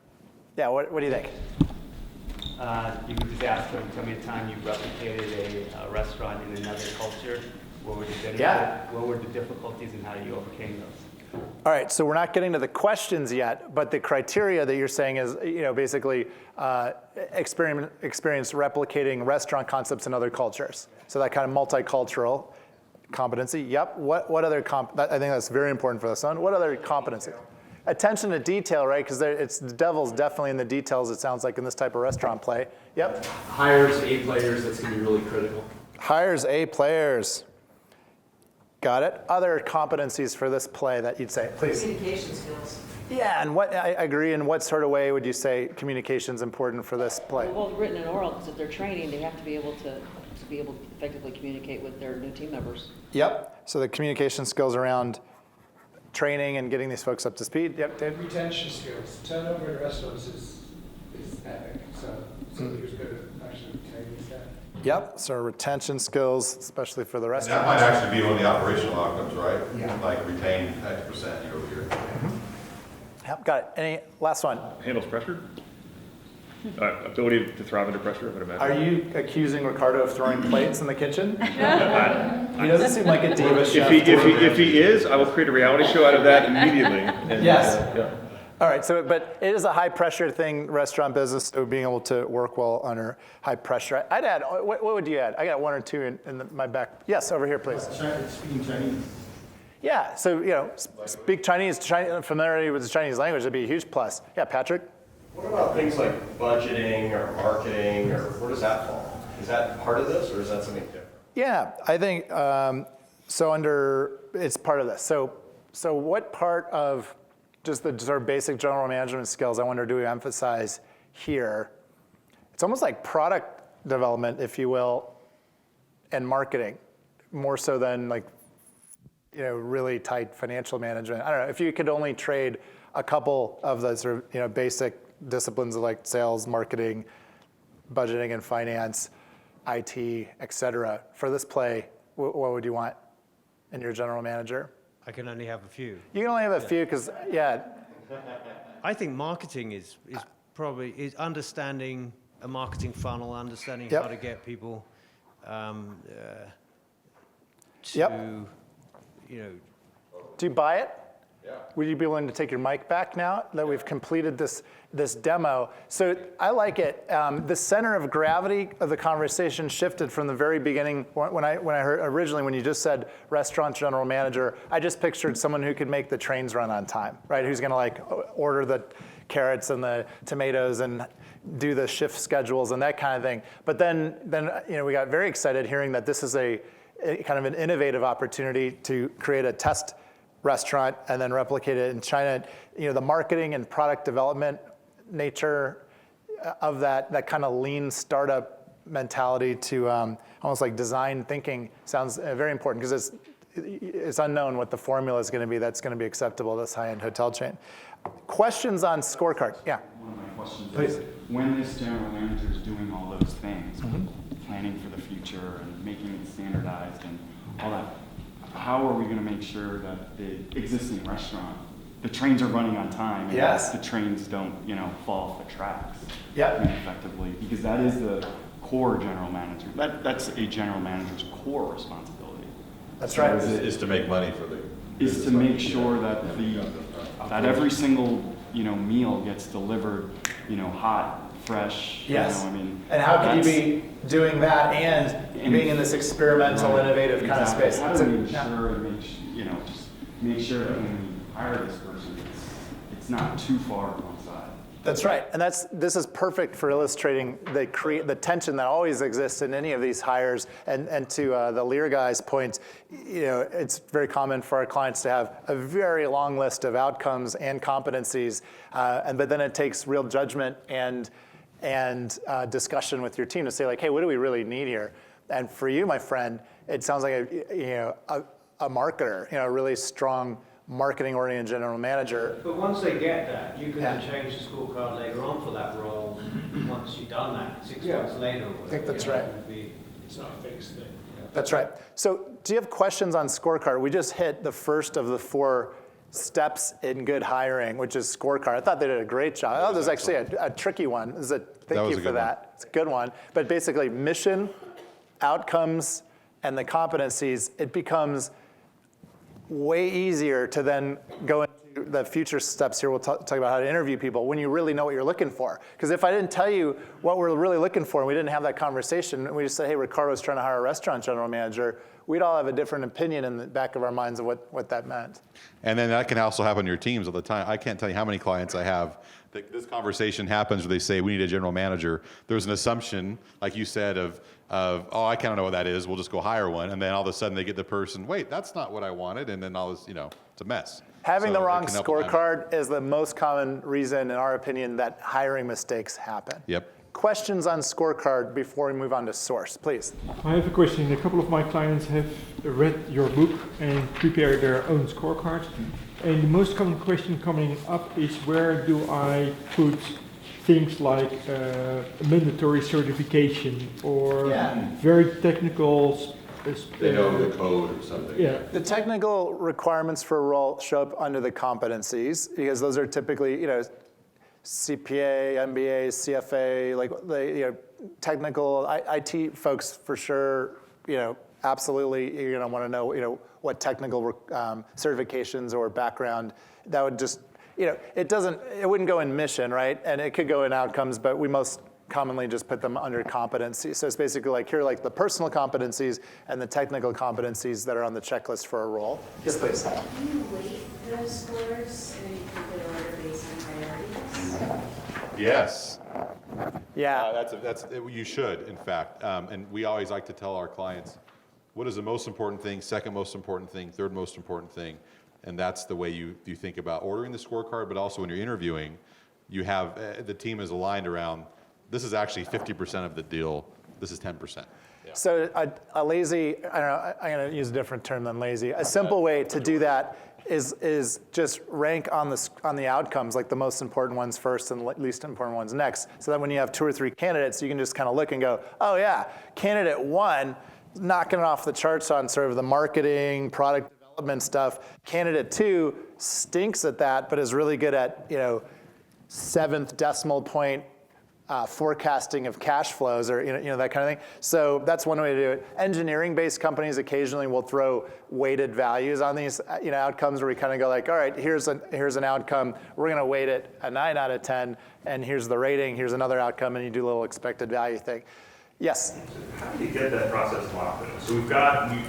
Yeah, what do you think? You could just ask them, tell me a time you replicated a restaurant in another culture. What were the benefits? Yeah. What were the difficulties and how you overcame those? All right, so we're not getting to the questions yet, but the criteria that you're saying is, you know, basically experience replicating restaurant concepts in other cultures. So that kind of multicultural competency. Yep. What other I think that's very important for this one. What other competencies? Attention to detail, right? Because the devil's definitely in the details. It sounds like in this type of restaurant play. Yep. Hires A players, that's going to be really critical. Hires A players. Got it. Other competencies for this play that you'd say, please. Communication skills. Yeah, and I agree. In what sort of way would you say communication's important for this play? Well, written and oral, because if they're training, they have to be able to effectively communicate with their new team members. Yep. So the communication skills around training and getting these folks up to speed. Yep, Dave. Retention skills. Turnover in restaurants is epic. So somebody who's good at actually retaining staff. Yep. So retention skills, especially for the And restaurant. that might actually be one of the operational outcomes, right? Yeah. Like retain X% year over year. Yep. Got it. Any last one? Handles pressure. Ability to thrive under pressure, I would imagine. Are you accusing Ricardo of throwing plates in the kitchen? He doesn't seem like a diva chef. If he is, I will create a reality show out of that immediately. And, Yes. Yeah. All right, so, but it is a high pressure thing, restaurant business, so being able to work well under high pressure. I'd add, what would you add? I got one or two in my back. Yes, over here, please. Speaking Chinese. Yeah, so, you know, speak Chinese, familiarity with the Chinese language would be a huge plus. Yeah, Patrick? What about things like budgeting or marketing, or where does that fall? Is that part of this, or is that something different? Yeah, I think it's part of this. So what part of just the sort of basic general management skills I wonder do we emphasize here? It's almost like product development, if you will, and marketing, more so than like, really tight financial management. I don't know, if you could only trade a couple of the sort of, basic disciplines of like sales, marketing, budgeting and finance, IT, et cetera, for this play, what would you want in your general manager? I can only have a few. You can only have a few because, I think marketing is probably understanding a marketing funnel, understanding Yep. how to get people to, Yep. you know. Do you buy it? Yeah. Would you be willing to take your mic back now that we've completed this demo? So I like it. The center of gravity of the conversation shifted from the very beginning. When I heard originally when you just said restaurant general manager, I just pictured someone who could make the trains run on time, right? Who's going to like order the carrots and the tomatoes and do the shift schedules and that kind of thing. But then we got very excited hearing that this is a kind of an innovative opportunity to create a test restaurant and then replicate it in China. The marketing and product development nature of that kind of lean startup mentality to almost like design thinking sounds very important because it's unknown what the formula is going to be that's going to be acceptable to this high-end hotel chain. Questions on scorecard? Yeah. One of my questions Please. is, when this general manager is doing all those things, planning for the future and making it standardized and all that, how are we going to make sure that the existing restaurant, the trains are running on time and Yes. the trains don't, fall off the tracks Yep. effectively? Because that is the core general manager. That's a general manager's core responsibility. That's right. Is to make money for the. Is to make sure that that every single meal gets delivered, hot, fresh. Yes. And how could you be doing that and being in this experimental, innovative kind of space? How do we ensure and just make sure that when we hire this person, it's not too far on one side? That's right, and this is perfect for illustrating the tension that always exists in any of these hires. And to the Lear guy's point, it's very common for our clients to have a very long list of outcomes and competencies, but then it takes real judgment and discussion with your team to say like, hey, what do we really need here? And for you, my friend, it sounds like a marketer, a really strong marketing-oriented general manager. But once they get that, you can then change the scorecard later on for that role. Once you've done that, 6 months later. I think that's right. It's not a fixed thing. That's right. So do you have questions on scorecard? We just hit the first of the 4 steps in good hiring, which is scorecard. I thought they did a great job. I thought this was actually a tricky one. Thank you for that. It's a good one. But basically, mission, outcomes, and the competencies, it becomes way easier to then go into the future steps here. We'll talk about how to interview people when you really know what you're looking for. Because if I didn't tell you what we're really looking for and we didn't have that conversation, and we just said, hey, Ricardo's trying to hire a restaurant general manager, we'd all have a different opinion in the back of our minds of what that meant. And then that can also happen in your teams all the time. I can't tell you how many clients I have that this conversation happens where they say, we need a general manager. There's an assumption, like you said, of oh, I kind of know what that is. We'll just go hire one. And then all of a sudden they get the person, wait, that's not what I wanted. And then all this, it's a mess. Having the So wrong it can help with that. scorecard is the most common reason, in our opinion, that hiring mistakes happen. Yep. Questions on scorecard before we move on to source, please. I have a question. A couple of my clients have read your book and prepared their own scorecard. And the most common question coming up is, where do I put things like mandatory certification or very technical They know the code or something. Yeah. The technical requirements for a role show up under the competencies because those are typically, CPA, MBA, CFA, technical IT folks for sure, absolutely you're going to want to know, what technical certifications or background that would just, it wouldn't go in mission, right? And it could go in outcomes, but we most commonly just put them under competency. So it's basically here are the personal competencies and the technical competencies that are on the checklist for a role. Yes, please. Can you weight those scores and you put the order based on priorities? Yes. Yeah. You should, in fact. And we always like to tell our clients, what is the most important thing, second most important thing, third most important thing? And that's the way you think about ordering the scorecard, but also when you're interviewing, you have, the team is aligned around, this is actually 50% of the deal, this is 10%. So a lazy, I don't know, I'm going to use a different term than lazy. A simple way to do that is just rank on the outcomes, like the most important ones first and least important ones next. So that when you have 2 or 3 candidates, you can just kind of look and go, oh yeah, candidate 1, knocking it off the charts on sort of the marketing, product development stuff. Candidate 2 stinks at that, but is really good at 7th decimal point forecasting of cash flows, or that kind of thing. So that's one way to do it. Engineering-based companies occasionally will throw weighted values on these outcomes, where we kind of go like, all right, here's an outcome. We're going to weight it a 9 out of 10, and here's the rating. Here's another outcome, and you do a little expected value thing. Yes? How do you get that process locked in? So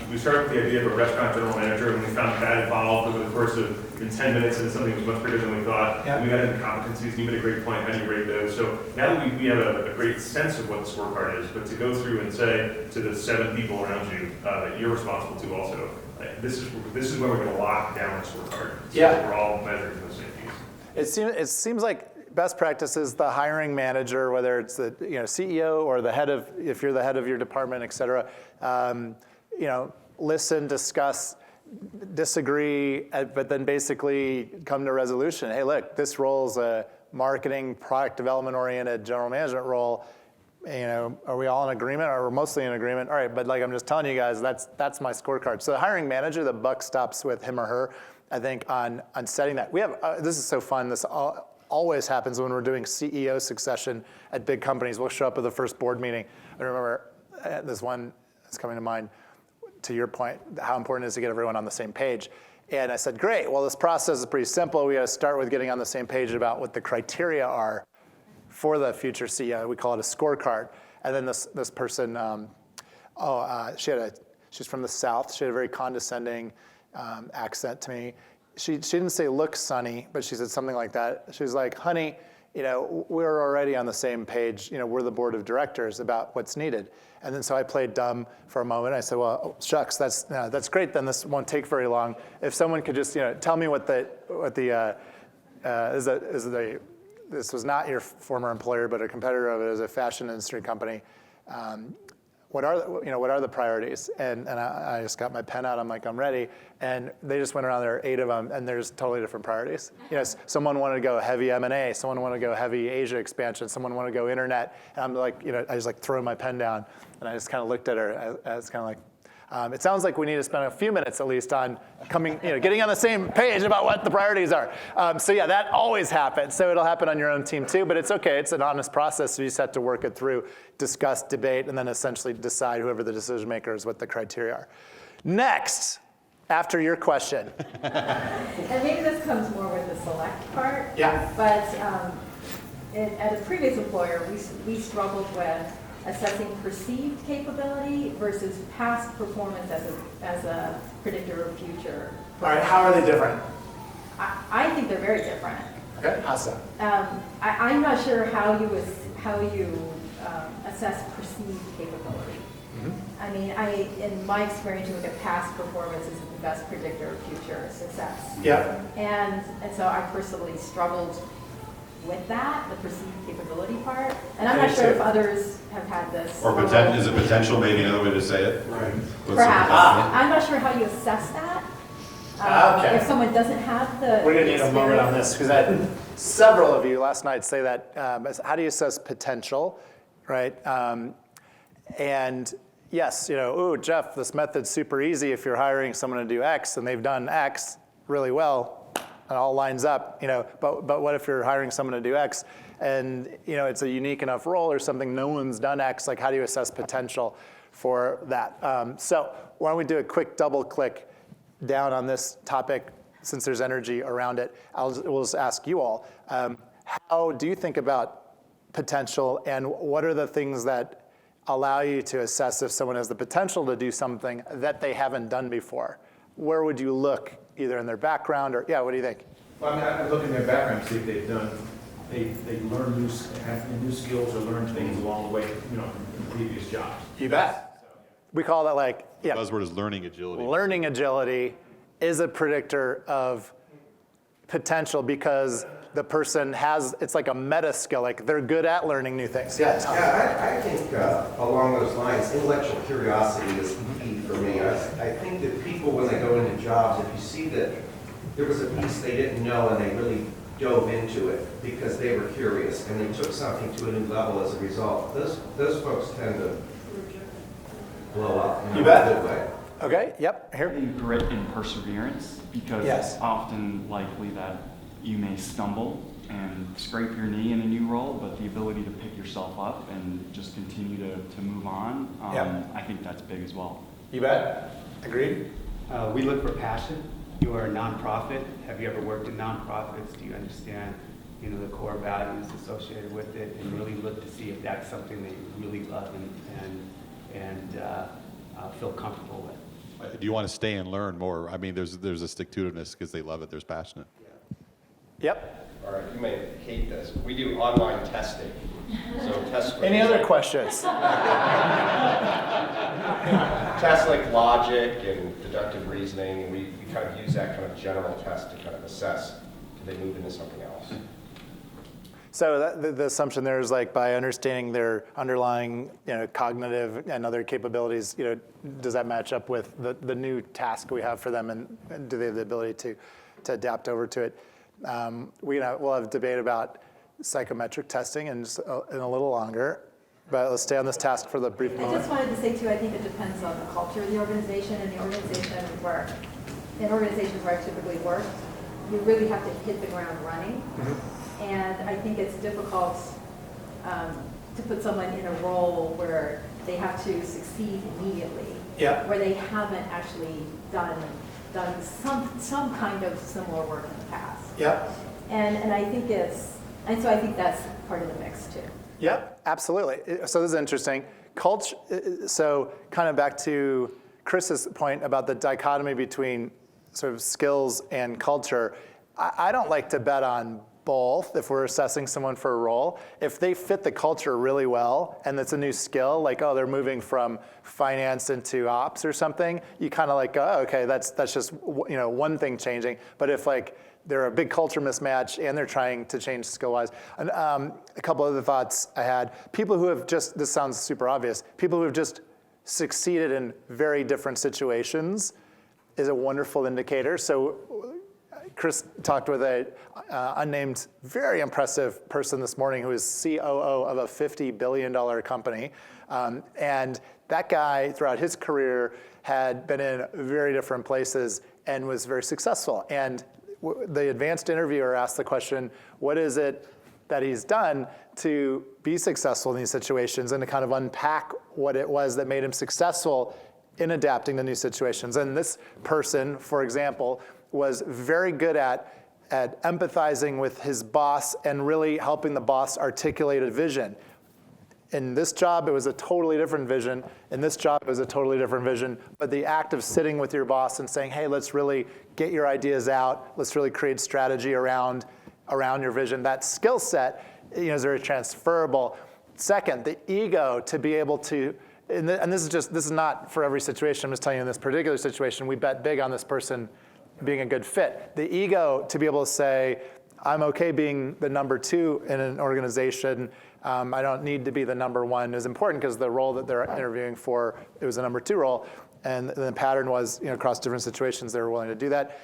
we started with the idea of a restaurant general manager, and we found that evolved over the course of 10 minutes into something that was much bigger than we thought. Yeah. And we got into competencies, and you made a great point, how do you rate those? So now that we have a great sense of what the scorecard is, but to go through and say to the 7 people around you that you're responsible to also, this is when we're going to lock down the scorecard. So Yeah. we're all measuring the same piece. It seems like best practice is the hiring manager, whether it's the CEO or the head of, if you're the head of your department, et cetera, listen, discuss, disagree, but then basically come to a resolution. Hey, look, this role is a marketing, product development oriented general management role. Are we all in agreement, or we're mostly in agreement? All right, but like I'm just telling you guys, that's my scorecard. So the hiring manager, the buck stops with him or her, I think, on setting that. We have, this is so fun, this always happens when we're doing CEO succession at big companies. We'll show up at the first board meeting. I remember this one that's coming to mind, to your point, how important it is to get everyone on the same page. And I said, great, well, this process is pretty simple. We got to start with getting on the same page about what the criteria are for the future CEO. We call it a scorecard. And then this person, she's from the South. She had a very condescending accent to me. She didn't say, look, Sonny, but she said something like that. She was like, honey, we're already on the same page. We're the board of directors about what's needed. And then so I played dumb for a moment. I said, well, shucks, that's great. Then this won't take very long. If someone could just, tell me this was not your former employer, but a competitor of it, is a fashion industry company. What are the priorities? And I just got my pen out. I'm like, I'm ready. And they just went around. There are 8 of them, and there's totally different priorities. Someone wanted to go heavy M&A. Someone wanted to go heavy Asia expansion. Someone wanted to go internet. And I'm like, I just like throw my pen down, and I just kind of looked at her. I was kind of like, it sounds like we need to spend a few minutes at least on getting on the same page about what the priorities are. So yeah, that always happens. So it'll happen on your own team too, but it's okay. It's an honest process. So you just have to work it through, discuss, debate, and then essentially decide, whoever the decision maker is, what the criteria are. Next, after your question. And maybe this comes more with the select part. Yeah. But at a previous employer, we struggled with assessing perceived capability versus past performance as a predictor of future. All right, how are they different? I think they're very different. Okay, how so? I'm not sure how you assess perceived capability. Mm-hmm. I mean, in my experience, you look at past performance as the best predictor of future success. Yeah. And so I personally struggled with that, the perceived capability part. And I'm not sure if others have had this. Or is it potential maybe another way to say it? Right. Perhaps. I'm not sure how you assess that. Okay. If someone doesn't have the We're going to need a moment on this, because I had several of you last night say that, how do you assess potential, right? And yes, ooh, Geoff, this method's super easy if you're hiring someone to do X and they've done X really well. It all lines up, but what if you're hiring someone to do X and, it's a unique enough role or something, no one's done X, like how do you assess potential for that? So why don't we do a quick double click down on this topic, since there's energy around it. We'll just ask you all, how do you think about potential, and what are the things that allow you to assess if someone has the potential to do something that they haven't done before? Where would you look, either in their background or, what do you think? Well, I look in their background to see if they've done they learn have new skills or learn things along the way, from previous jobs. You bet. We call that The buzzword is learning agility. learning agility is a predictor of potential because the person has, it's like a meta skill, like they're good at learning new things. Yeah, I think along those lines, intellectual curiosity is key for me. I think that people, when they go into jobs, if you see that there was a piece they didn't know and they really dove into it because they were curious and they took something to a new level as a result, those folks tend to blow up in a good way. Okay, yep, here. Grit and perseverance, because Yes. it's often likely that you may stumble and scrape your knee in a new role, but the ability to pick yourself up and just continue to move on, I think that's big as well. You bet. Agreed? We look for passion. You are a nonprofit. Have you ever worked in nonprofits? Do you understand, the core values associated with it, and really look to see if that's something that you really love and feel comfortable with? Do you want to stay and learn more? I mean, there's a stick-to-itiveness because they love it. There's passionate. Yep. All right, you may hate this. We do online testing. So tests for Any other questions? tests like logic and deductive reasoning. We kind of use that kind of general test to kind of assess, do they move into something else? So the assumption there is like by understanding their underlying, cognitive and other capabilities, does that match up with the new task we have for them, and do they have the ability to adapt over to it? We'll have debate about psychometric testing in a little longer, but let's stay on this task for the brief moment. I just wanted to say too, I think it depends on the culture of the organization, and in organizations where I typically work, you really have to hit the ground running. Mm-hmm. And I think it's difficult to put someone in a role where they have to succeed immediately, where they haven't actually done some kind of similar work in the past. Yep. And I think so I think that's part of the mix too. Yep, absolutely. So this is interesting. Culture. So kind of back to Chris's point about the dichotomy between sort of skills and culture. I don't like to bet on both if we're assessing someone for a role. If they fit the culture really well and it's a new skill, like, they're moving from finance into ops or something, you kind of like, okay, that's just one thing changing. But if they're a big culture mismatch and they're trying to change skill-wise. And a couple other thoughts I had. People who have this sounds super obvious, people who have just succeeded in very different situations is a wonderful indicator. So Chris talked with a unnamed, very impressive person this morning who is COO of a $50 billion company. And that guy, throughout his career, had been in very different places and was very successful. And the advanced interviewer asked the question, what is it that he's done to be successful in these situations, and to kind of unpack what it was that made him successful in adapting to new situations. And this person, for example, was very good at empathizing with his boss and really helping the boss articulate a vision. In this job, it was a totally different vision. In this job, it was a totally different vision. But the act of sitting with your boss and saying, hey, let's really get your ideas out. Let's really create strategy around your vision. That skill set is very transferable. Second, the ego to be able to, and this is not for every situation. I'm just telling you in this particular situation, we bet big on this person being a good fit. The ego to be able to say, I'm okay being the number two in an organization. I don't need to be the number one is important because the role that they're interviewing for, it was a number two role. And the pattern was, across different situations, they were willing to do that.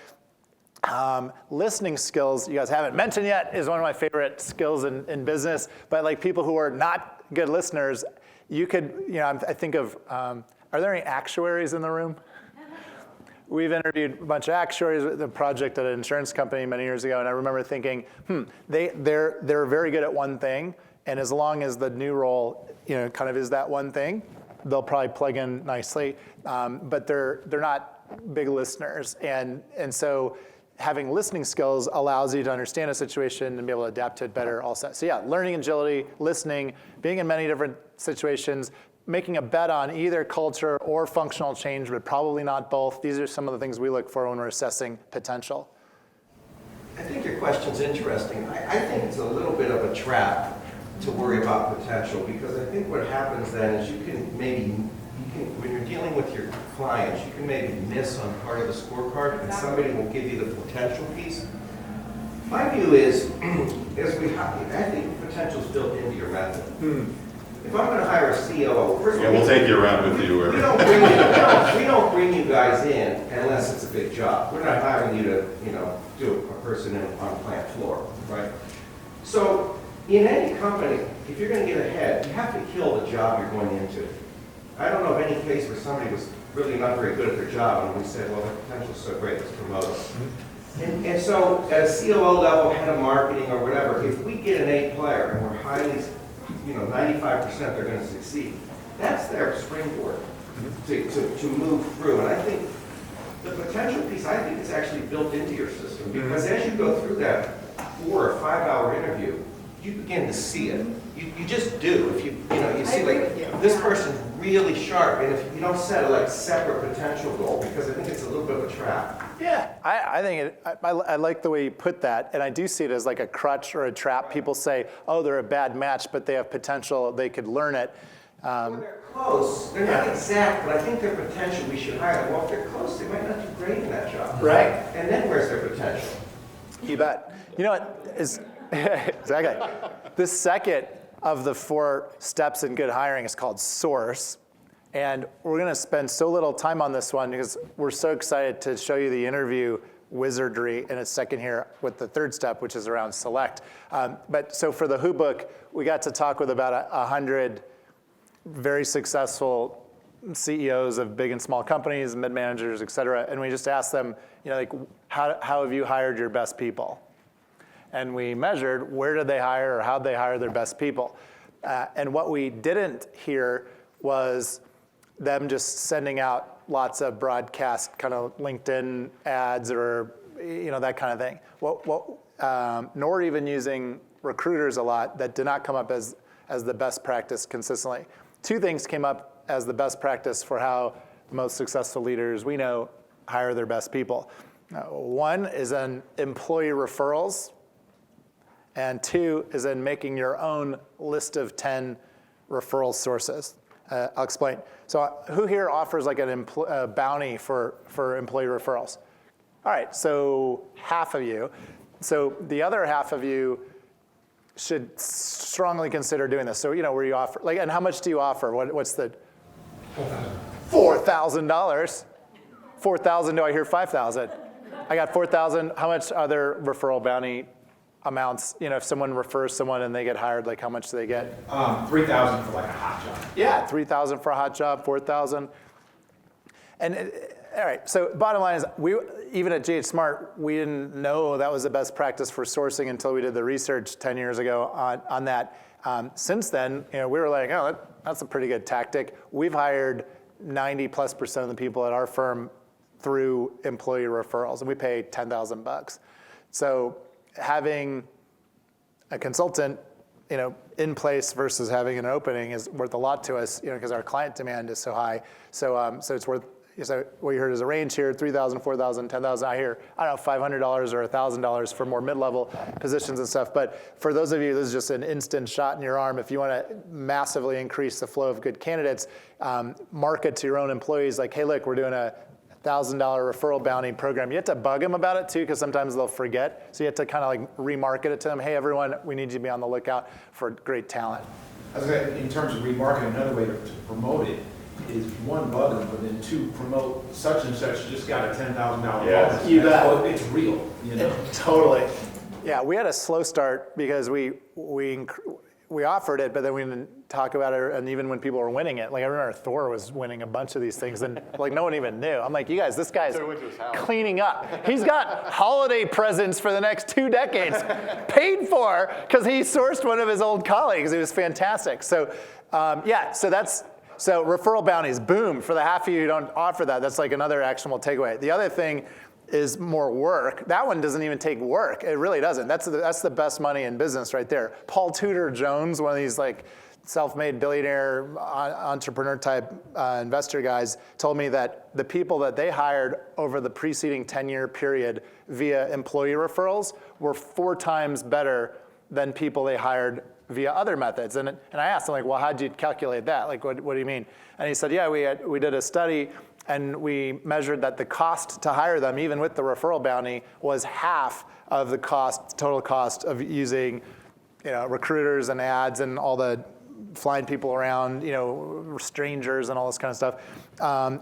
Listening skills, you guys haven't mentioned yet, is one of my favorite skills in business. But people who are not good listeners, you could, I think of, are there any actuaries in the room? We've interviewed a bunch of actuaries with a project at an insurance company many years ago, and I remember thinking, they're very good at one thing, and as long as the new role, kind of is that one thing, they'll probably plug in nicely. But they're not big listeners, and so having listening skills allows you to understand a situation and be able to adapt to it better also. So yeah, learning agility, listening, being in many different situations, making a bet on either culture or functional change, but probably not both. These are some of the things we look for when we're assessing potential. I think a your question's interesting. I think it's a little bit of a trap to worry about potential, because I think what happens then is when you're dealing with your clients, you can maybe miss on part of the scorecard, and somebody will give you the potential piece. My view is, I think potential is built into your method. If I'm going to hire a COO, first of all, we'll take you around with you. we don't bring you guys in unless it's a big job. We're not hiring you to, do a person on plant floor, right? So in any company, if you're going to get ahead, you have to kill the job you're going into. I don't know of any case where somebody was really not very good at their job, and we said, well, the potential's so great, let's promote them. And so at a COO level, head of marketing or whatever, if we get an A player and we're highly, 95% they're going to succeed, that's their springboard to move through. And I think the potential piece, I think, is actually built into your system, because as you go through that 4 or 5 hour interview, you begin to see it. You just do. If you see like this person's really sharp, and if you don't set a like separate potential goal, because I think it's a little bit of a trap. Yeah, I think I like the way you put that, and I do see it as like a crutch or a trap. People say, oh, they're a bad match, but they have potential, they could learn it. Well, they're close. They're not exact, but I think their potential, we should hire them. Well, if they're close, they might not do great in that job. Right. And then where's their potential? You bet. You know what is exactly the second of the 4 steps in good hiring is called source. And we're going to spend so little time on this one because we're so excited to show you the interview wizardry in a second here with the 3rd step, which is around select. But so for the Who book, we got to talk with about 100 very successful CEOs of big and small companies, mid-managers, et cetera. And we just asked them, how have you hired your best people? And we measured where did they hire or how did they hire their best people. And what we didn't hear was them just sending out lots of broadcast kind of LinkedIn ads or that kind of thing. Nor even using recruiters a lot that did not come up as the best practice consistently. 2 things came up as the best practice for how the most successful leaders we know hire their best people. One is in employee referrals, and 2 is in making your own list of 10 referral sources. I'll explain. So who here offers like a bounty for employee referrals? All right, so half of you. So the other half of you should strongly consider doing this. So where you offer, like, and how much do you offer? What's the? $4,000. 4,000, do I hear 5,000? I got 4,000. How much are their referral bounty amounts? If someone refers someone and they get hired, like how much do they get? 3,000 for like a hot job. Yeah, 3,000 for a hot job, 4,000. And all right, so bottom line is, even at GH Smart, we didn't know that was the best practice for sourcing until we did the research 10 years ago on that. Since then, we were like, oh, that's a pretty good tactic. We've hired 90+% of the people at our firm through employee referrals, and we pay $10,000. So having a consultant, in place versus having an opening is worth a lot to us, because our client demand is so high. So it's worth. So what you heard is a range here: $3,000, $4,000, $10,000. I hear, $500 or $1,000 for more mid-level positions and stuff. But for those of you, this is just an instant shot in your arm. If you want to massively increase the flow of good candidates, market to your own employees like, hey, look, we're doing a $1,000 referral bounty program. You have to bug them about it too, because sometimes they'll forget. So you have to kind of like remarket it to them. Hey, everyone, we need you to be on the lookout for great talent. In terms of remarketing, another way to promote it is 1, bug them, but then 2, promote such and such just got a $10,000 bonus. You bet. Oh, it's real. Totally. Yeah, we had a slow start because we offered it, but then we didn't talk about it. And even when people were winning it, like I remember Thor was winning a bunch of these things, and like no one even knew. I'm like, you guys, this guy's cleaning up. He's got holiday presents for the next 2 decades, paid for because he sourced one of his old colleagues. It was fantastic. So So referral bounties, boom. For the half of you who don't offer that, that's like another actionable takeaway. The other thing is more work. That one doesn't even take work. It really doesn't. That's the best money in business right there. Paul Tudor Jones, one of these like self-made billionaire, entrepreneur type investor guys told me that the people that they hired over the preceding 10-year period via employee referrals were 4 times better than people they hired via other methods. And I asked him, like, well, how'd you calculate that? Like, what do you mean? And he said, yeah, we did a study and we measured that the cost to hire them, even with the referral bounty, was half of the total cost of using, recruiters and ads and all the flying people around, strangers and all this kind of stuff.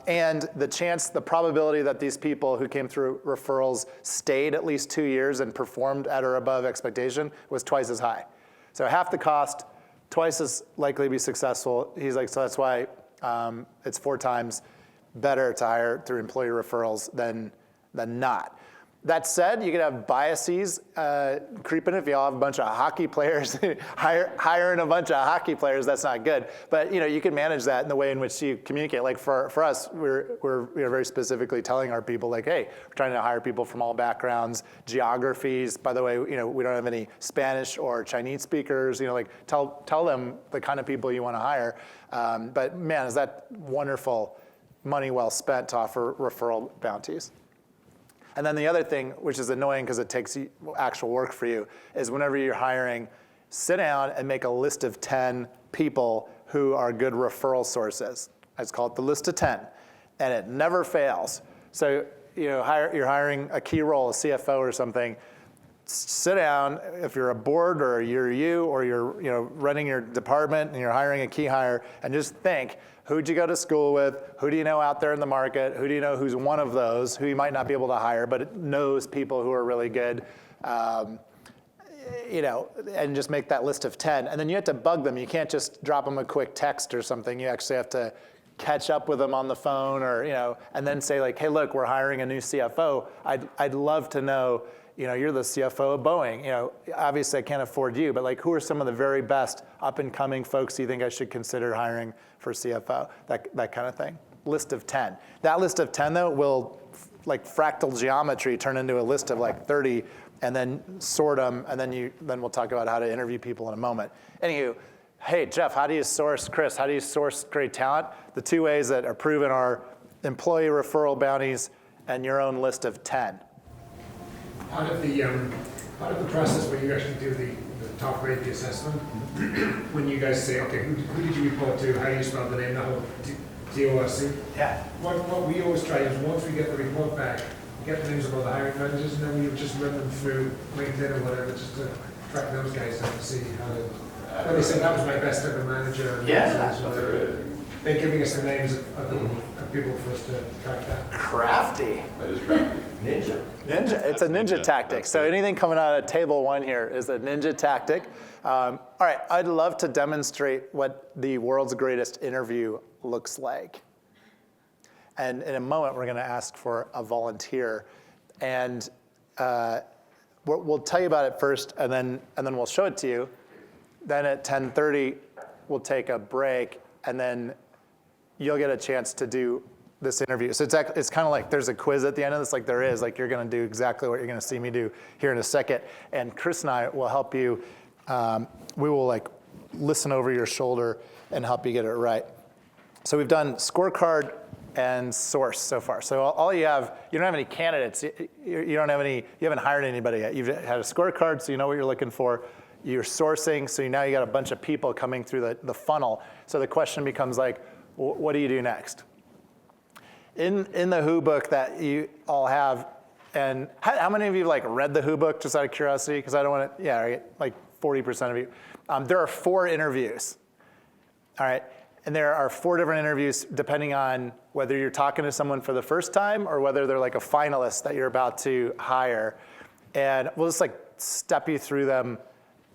And the probability that these people who came through referrals stayed at least 2 years and performed at or above expectation was twice as high. So half the cost, twice as likely to be successful. He's like, so that's why it's 4 times better to hire through employee referrals than not. That said, you could have biases creeping if you all have a bunch of hockey players, hiring a bunch of hockey players, that's not good. But you can manage that in the way in which you communicate. Like for us, we're very specifically telling our people, like, hey, we're trying to hire people from all backgrounds, geographies. By the way, we don't have any Spanish or Chinese speakers. Like tell them the kind of people you want to hire. But man, is that wonderful money well spent to offer referral bounties. And then the other thing, which is annoying because it takes actual work for you, is whenever you're hiring, sit down and make a list of 10 people who are good referral sources. It's called the list of 10, and it never fails. So you're hiring a key role, a CFO or something. Sit down, if you're a board or you're running your department and you're hiring a key hire, and just think, who'd you go to school with? Who do you know out there in the market? Who do you know who's one of those who you might not be able to hire, but it knows people who are really good? And just make that list of 10. And then you have to bug them. You can't just drop them a quick text or something. You actually have to catch up with them on the phone and then say, like, hey, look, we're hiring a new CFO. I'd love to know, you're the CFO of Boeing. Obviously I can't afford you, but like, who are some of the very best up and coming folks you think I should consider hiring for CFO? That kind of thing. List of 10. That list of 10 though will, like fractal geometry, turn into a list of like 30, and then sort them, and then we'll talk about how to interview people in a moment. Anywho, hey Geoff, Chris, how do you source great talent? The 2 ways that are proven are employee referral bounties and your own list of 10. Part of the process when you actually do the top rate, the assessment, when you guys say, okay, who did you report to, how do you spell the name, the whole DORC? Yeah. What we always try is once we get the report back, we get the names of all the hiring managers, and then we just run them through LinkedIn or whatever, just to track those guys down to see how when they say that was my best ever manager. They're giving us the names of people for us to track that. Crafty. That is crafty. Ninja. It's a ninja tactic. So anything coming out of table 1 here is a ninja tactic. All right, I'd love to demonstrate what the world's greatest interview looks like. And in a moment, we're going to ask for a volunteer. And we'll tell you about it first, and then we'll show it to you. Then at 10:30, we'll take a break, and then you'll get a chance to do this interview. So it's kind of like there's a quiz at the end of this, like there is, like you're going to do exactly what you're going to see me do here in a second. And Chris and I will help you. We will like listen over your shoulder and help you get it right. So we've done scorecard and source so far. So all you don't have any candidates. You haven't hired anybody yet. You've had a scorecard, so you know what you're looking for. You're sourcing, so now you got a bunch of people coming through the funnel. So the question becomes like, what do you do next? In the Who book that you all have, and how many of you like read the Who book, just out of curiosity? Because I don't want to, like 40% of you. There are 4 interviews, all right? And there are 4 different interviews depending on whether you're talking to someone for the first time or whether they're like a finalist that you're about to hire. And we'll just like step you through them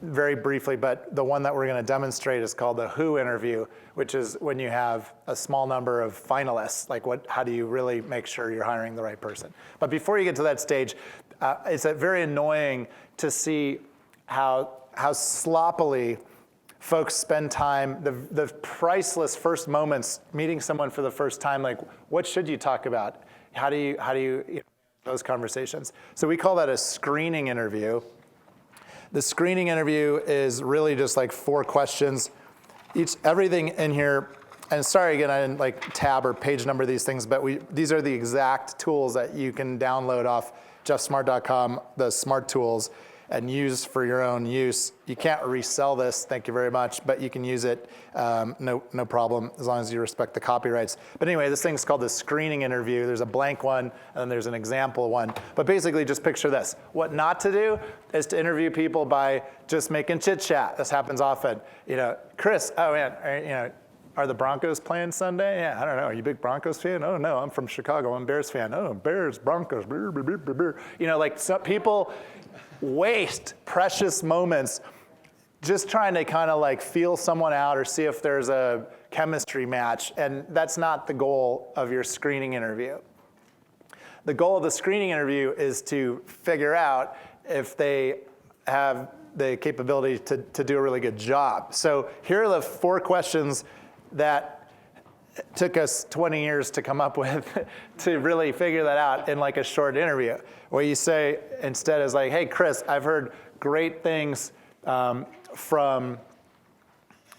very briefly, but the one that we're going to demonstrate is called the Who interview, which is when you have a small number of finalists. Like, how do you really make sure you're hiring the right person? But before you get to that stage, it's very annoying to see how sloppily folks spend time, the priceless first moments meeting someone for the first time. Like, what should you talk about? How do you those conversations? So we call that a screening interview. The screening interview is really just like 4 questions. everything in here, and sorry again, I didn't like tab or page number these things, but these are the exact tools that you can download off geoffsmart.com, the smart tools, and use for your own use. You can't resell this, thank you very much, but you can use it, no problem, as long as you respect the copyrights. But anyway, this thing's called the screening interview. There's a blank one, and then there's an example one. But basically, just picture this. What not to do is to interview people by just making chit chat. This happens often. Chris, oh man, are the Broncos playing Sunday? Yeah, I don't know. Are you a big Broncos fan? Oh no, I'm from Chicago. I'm a Bears fan. Oh, Bears, Broncos. Brr, brr, brr, brr. Like some people waste precious moments just trying to kind of like feel someone out or see if there's a chemistry match, and that's not the goal of your screening interview. The goal of the screening interview is to figure out if they have the capability to do a really good job. So here are the 4 questions that took us 20 years to come up with to really figure that out in like a short interview. What you say instead is like, hey, Chris, I've heard great things from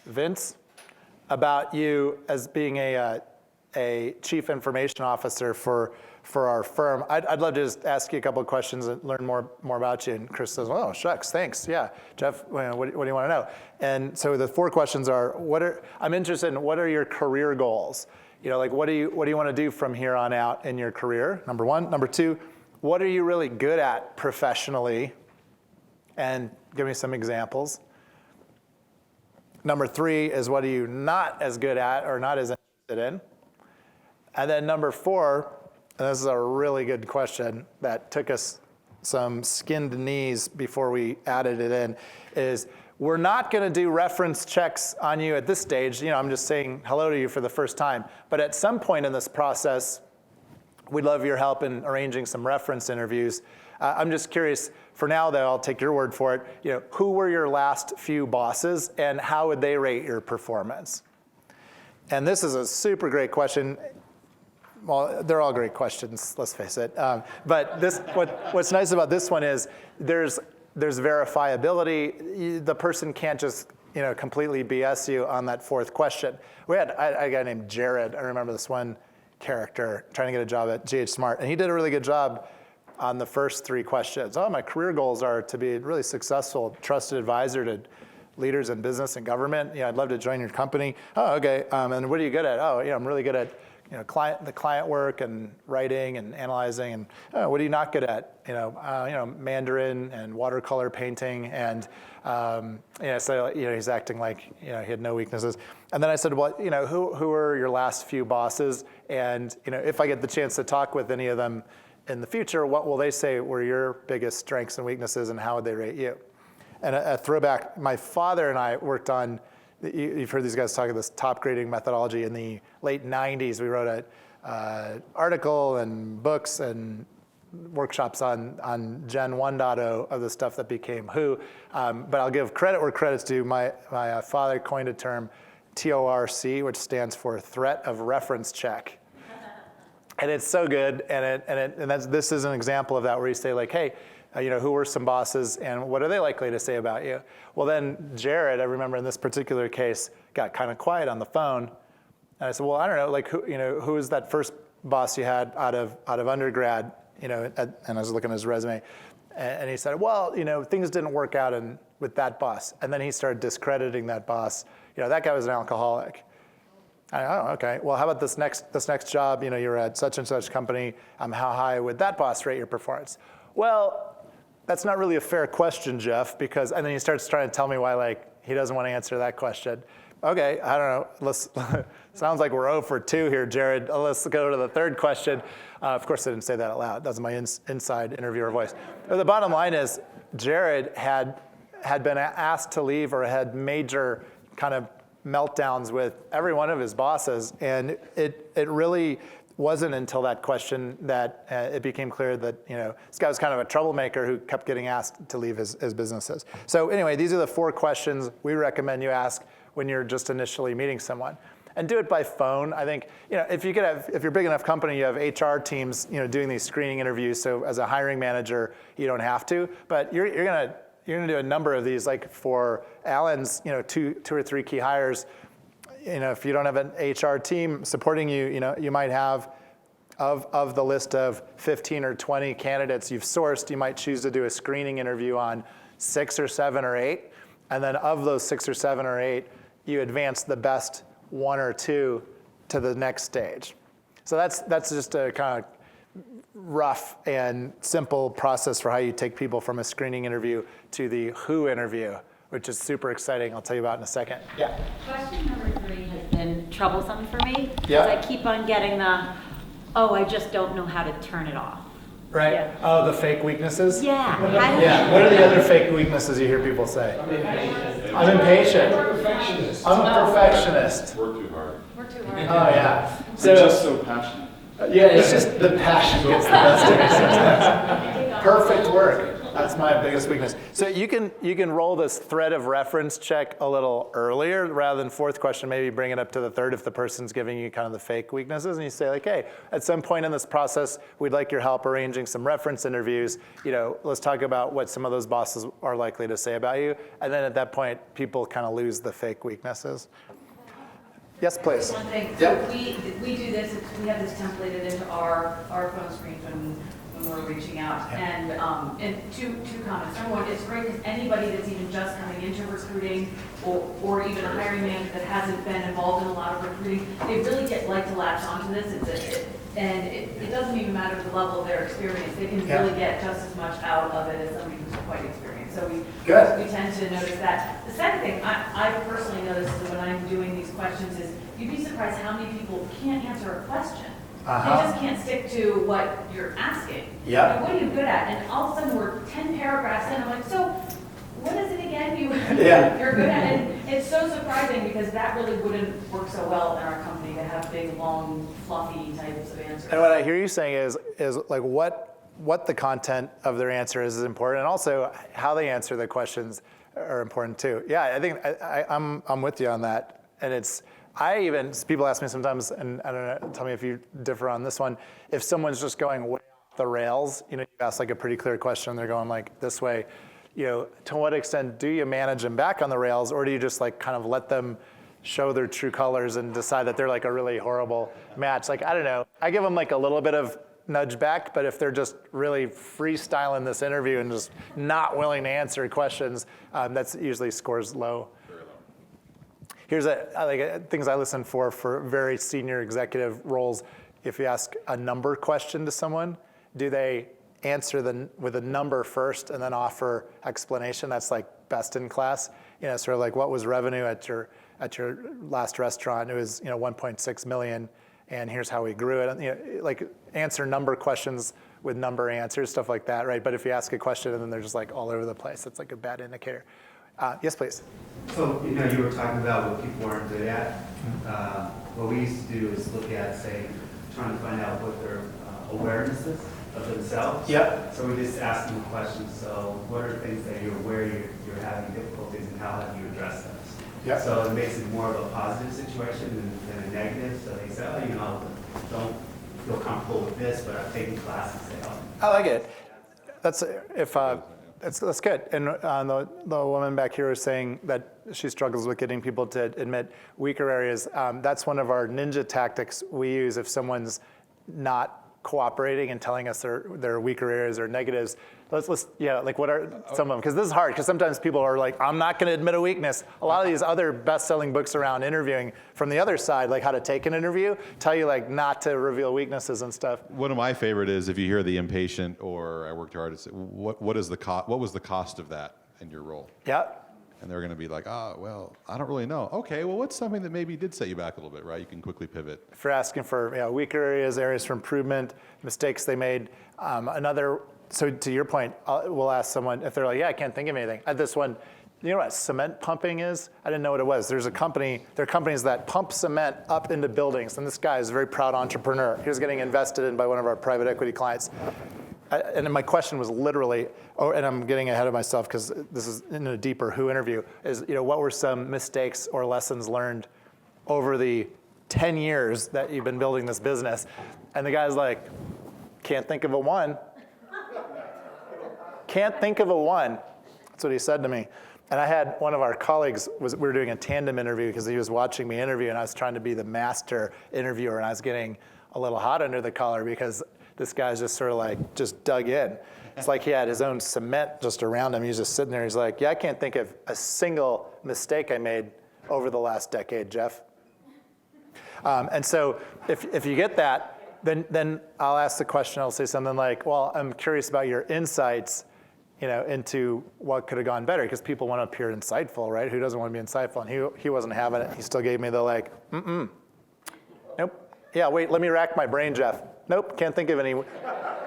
Vince about you as being a chief information officer for our firm. I'd love to just ask you a couple of questions and learn more about you. And Chris says, oh, shucks, thanks. Yeah, Geoff, what do you want to know? And so the 4 questions are, I'm interested in what are your career goals? Like what do you want to do from here on out in your career? Number 1. Number 2, what are you really good at professionally? And give me some examples. Number 3 is what are you not as good at or not as interested in? And then number 4, and this is a really good question that took us some skinned knees before we added it in, is we're not going to do reference checks on you at this stage. I'm just saying hello to you for the first time. But at some point in this process, we'd love your help in arranging some reference interviews. I'm just curious, for now though, I'll take your word for it, who were your last few bosses and how would they rate your performance? And this is a super great question. Well, they're all great questions, let's face it. But what's nice about this one is there's verifiability. The person can't just completely BS you on that 4th question. We had a guy named Jared. I remember this one character trying to get a job at GH Smart, and he did a really good job on the first 3 questions. Oh, my career goals are to be a really successful, trusted advisor to leaders in business and government. I'd love to join your company. Oh, okay. And what are you good at? Oh, I'm really good at client work and writing and analyzing. And what are you not good at? Mandarin and watercolor painting. And so he's acting like he had no weaknesses. And then I said, well, who are your last few bosses? And if I get the chance to talk with any of them in the future, what will they say were your biggest strengths and weaknesses, and how would they rate you? And a throwback, my father and I worked on, you've heard these guys talk about this top grading methodology. In the late 90s, we wrote an article and books and workshops on Gen 1.0 of the stuff that became Who. But I'll give credit where credit's due. My father coined a term, TORC, which stands for Threat of Reference Check. And it's so good, this is an example of that, where you say like, hey, who were some bosses and what are they likely to say about you? Well, then Jared, I remember in this particular case, got kind of quiet on the phone. And I said, well, I don't know, like who was that first boss you had out of undergrad? And I was looking at his resume, and he said, well, things didn't work out with that boss. And then he started discrediting that boss. That guy was an alcoholic. Oh, okay. Well, how about this next job? You're at such and such company. How high would that boss rate your performance? Well, that's not really a fair question, Geoff, because, and then he starts trying to tell me why he doesn't want to answer that question. Okay, I don't know. Sounds like we're 0 for 2 here, Jared. Let's go to the 3rd question. Of course, I didn't say that out loud. That's my inside interviewer voice. But the bottom line is, Jared had been asked to leave or had major kind of meltdowns with every one of his bosses, and it really wasn't until that question that it became clear that this guy was kind of a troublemaker who kept getting asked to leave his businesses. So anyway, these are the 4 questions we recommend you ask when you're just initially meeting someone. And do it by phone. I think if you're a big enough company, you have HR teams doing these screening interviews. So as a hiring manager, you don't have to, but you're you're going to do a number of these. Like for Alan's, two or three key hires. If you don't have an HR team supporting you, you might have of the list of 15 or 20 candidates you've sourced, you might choose to do a screening interview on 6 or 7 or 8, and then of those 6 or 7 or 8, you advance the best 1 or 2 to the next stage. So that's just a kind of rough and simple process for how you take people from a screening interview to the who interview, which is super exciting. I'll tell you about in a second. Yeah. Question number 3 has been troublesome for me. Yeah. Because I keep on getting I just don't know how to turn it off. Right? Yeah. Oh, the fake weaknesses? Yeah. Yeah. What are the other fake weaknesses you hear people say? I'm impatient. I'm a perfectionist. Work too hard. Oh, yeah. They're just so passionate. Yeah, it's just the passion gets the best of me sometimes. Perfect work. That's my biggest weakness. So you can roll this thread of reference check a little earlier rather than fourth question, maybe bring it up to the third if the person's giving you kind of the fake weaknesses, and you say like, hey, at some point in this process, we'd like your help arranging some reference interviews. Let's talk about what some of those bosses are likely to say about you. And then at that point, people kind of lose the fake weaknesses. Yes, please. One thing, Yep. so we do this, we have this templated into our phone screens when we're reaching out. And two comments. Number one, it's great because anybody that's even just coming into recruiting or even a hiring manager that hasn't been involved in a lot of recruiting, they really like to latch onto this. And it doesn't even matter the level of their experience. They can really get just as much out of it as somebody who's quite experienced. So we tend to notice that. The second thing I personally notice when I'm doing these questions is you'd be surprised how many people can't answer a question. They just can't stick to what you're asking. Yeah. Like, what are you good at? And all of a sudden we're 10 paragraphs in. I'm like, so what is it again you're good at? And it's so surprising because that really wouldn't work so well in our company to have big, long, fluffy types of answers. And what I hear you saying is like what the content of their answer is important, and also how they answer the questions are important too. Yeah, I think I'm with you on that, and people ask me sometimes, and I don't know, tell me if you differ on this one. If someone's just going way off the rails, you ask like a pretty clear question, they're going like this way, to what extent do you manage them back on the rails, or do you just like kind of let them show their true colors and decide that they're like a really horrible match? Like, I don't know, I give them like a little bit of nudge back, but if they're just really freestyling this interview and just not willing to answer questions, that's usually scores low. Here's things I listen for very senior executive roles. If you ask a number question to someone, do they answer with a number first and then offer explanation? That's like best in class. Sort of like what was revenue at your last restaurant? It was 1.6 million, and here's how we grew it. Like answer number questions with number answers, stuff like that, right? But if you ask a question and then they're just like all over the place, it's like a bad indicator. Yes, please. So, you were talking about what people aren't good at. What we used to do is look at, say, trying to find out what their awareness is of themselves. Yep. So we just ask them questions. So what are things that you're aware you're having difficulties and how have you addressed those? Yep. So it makes it more of a positive situation than a negative. So they say, don't feel comfortable with this, but I've taken classes to help. I like it. That's good. And the woman back here was saying that she struggles with getting people to admit weaker areas. That's one of our ninja tactics we use if someone's not cooperating and telling us their weaker areas or negatives. What are some of them? Because this is hard, because sometimes people are like, I'm not going to admit a weakness. A lot of these other best-selling books around interviewing from the other side, like how to take an interview, tell you like not to reveal weaknesses and stuff. One of my favorite is if you hear the impatient or I worked hard, what was the cost of that in your role? Yeah. And they're going to be like, well, I don't really know. Okay, well, what's something that maybe did set you back a little bit, right? You can quickly pivot. If you're asking for weaker areas for improvement, mistakes they made. So to your point, we'll ask someone if they're like, I can't think of anything. At this one, you know what cement pumping is? I didn't know what it was. There are companies that pump cement up into buildings, and this guy is a very proud entrepreneur. He was getting invested in by one of our private equity clients. And my question was literally, and I'm getting ahead of myself because this is in a deeper who interview, is what were some mistakes or lessons learned over the 10 years that you've been building this business? And the guy's like, can't think of a one. Can't think of a one. That's what he said to me. And I had one of our colleagues, we were doing a tandem interview because he was watching me interview, and I was trying to be the master interviewer, and I was getting a little hot under the collar because this guy's just sort of like, just dug in. It's like he had his own cement just around him. He's just sitting there. He's like, yeah, I can't think of a single mistake I made over the last decade, Geoff. And so if you get that, then I'll ask the question. I'll say something like, well, I'm curious about your insights, into what could have gone better, because people want to appear insightful, right? Who doesn't want to be insightful? And he wasn't having it. He still gave me the like, nope. Yeah, wait, let me rack my brain, Geoff. Nope, can't think of any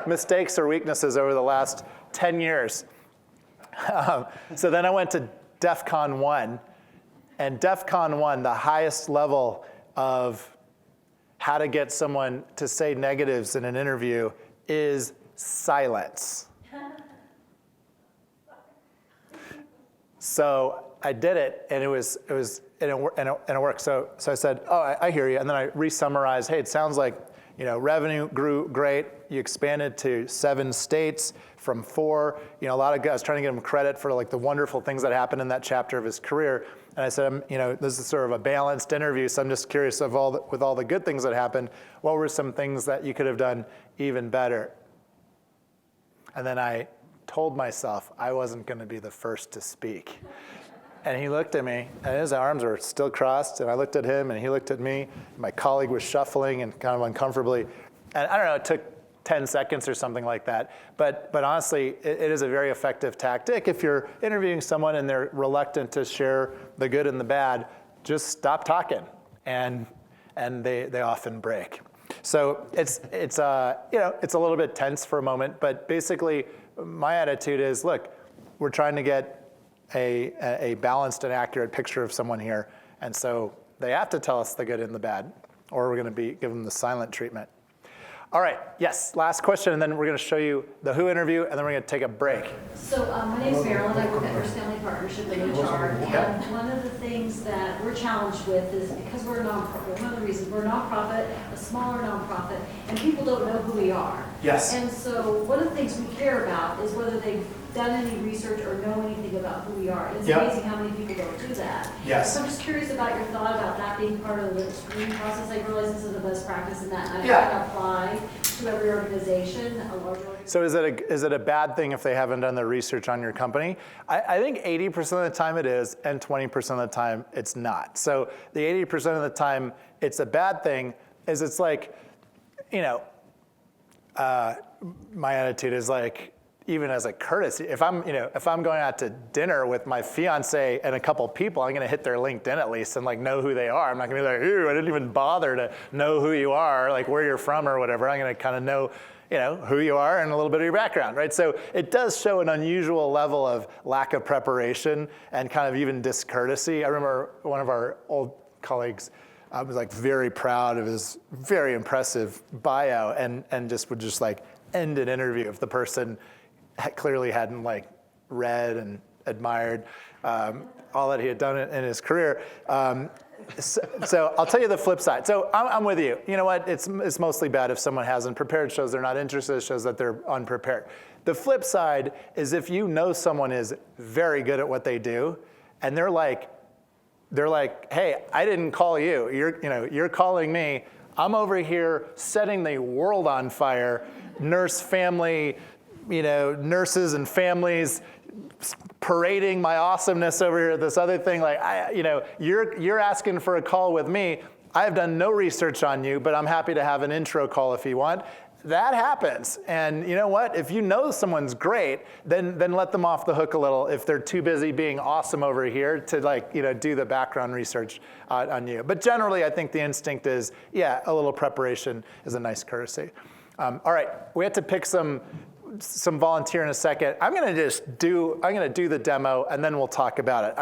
mistakes or weaknesses over the last 10 years. So then I went to DEF CON 1, and DEF CON 1, the highest level of how to get someone to say negatives in an interview is silence. So I did it, and it worked. So I said, oh, I hear you. And then I re-summarized, hey, it sounds like, revenue grew great. You expanded to 7 states from 4. A lot of guys trying to get him credit for like the wonderful things that happened in that chapter of his career. And I said, this is sort of a balanced interview, so I'm just curious with all the good things that happened, what were some things that you could have done even better? And then I told myself I wasn't going to be the first to speak. And he looked at me, and his arms were still crossed, and I looked at him, and he looked at me. My colleague was shuffling and kind of uncomfortably. And I don't know, it took 10 seconds or something like that. But honestly, it is a very effective tactic. If you're interviewing someone and they're reluctant to share the good and the bad, just stop talking, and they often break. So it's a little bit tense for a moment, but basically my attitude is, look, we're trying to get a balanced and accurate picture of someone here, and so they have to tell us the good and the bad, or we're going to give them the silent treatment. All right, yes, last question, and then we're going to show you the WHO interview, and then we're going to take a break. So my name is Marilyn. I work at Nurse Family Partnership in HR, and one of the things that we're challenged with is because we're a nonprofit. One of the reasons we're a nonprofit, a smaller nonprofit, and people don't know who we are. Yes. And so one of the things we care about is whether they've done any research or know anything about who we are. It's amazing how many people don't do that. Yes. So I'm just curious about your thought about that being part of the screening process. I realize this is a best practice in that, and I can apply to every organization, a large organization. So is it a bad thing if they haven't done the research on your company? I think 80% of the time it is, and 20% of the time it's not. So the 80% of the time it's a bad thing is it's like, my attitude is like, even as a courtesy, if I'm going out to dinner with my fiance and a couple people, I'm going to hit their LinkedIn at least and like know who they are. I'm not going to be like, ooh, I didn't even bother to know who you are, like where you're from or whatever. I'm going to kind of know, who you are and a little bit of your background, right? So it does show an unusual level of lack of preparation and kind of even discourtesy. I remember one of our old colleagues was like very proud of his very impressive bio and just would just like end an interview if the person clearly hadn't like read and admired all that he had done in his career. So I'll tell you the flip side. So I'm with you. You know what? It's mostly bad if someone hasn't prepared. Shows they're not interested. Shows that they're unprepared. The flip side is if you know someone is very good at what they do, and they're like, hey, I didn't call you. You're calling me. I'm over here setting the world on fire. Nurses and families parading my awesomeness over here. This other thing, like, you're asking for a call with me. I have done no research on you, but I'm happy to have an intro call if you want. That happens. And you know what? If you know someone's great, then let them off the hook a little if they're too busy being awesome over here to do the background research on you. But generally, I think the instinct is, a little preparation is a nice courtesy. All right, we have to pick some volunteer in a second. I'm going to do the demo, and then we'll talk about it.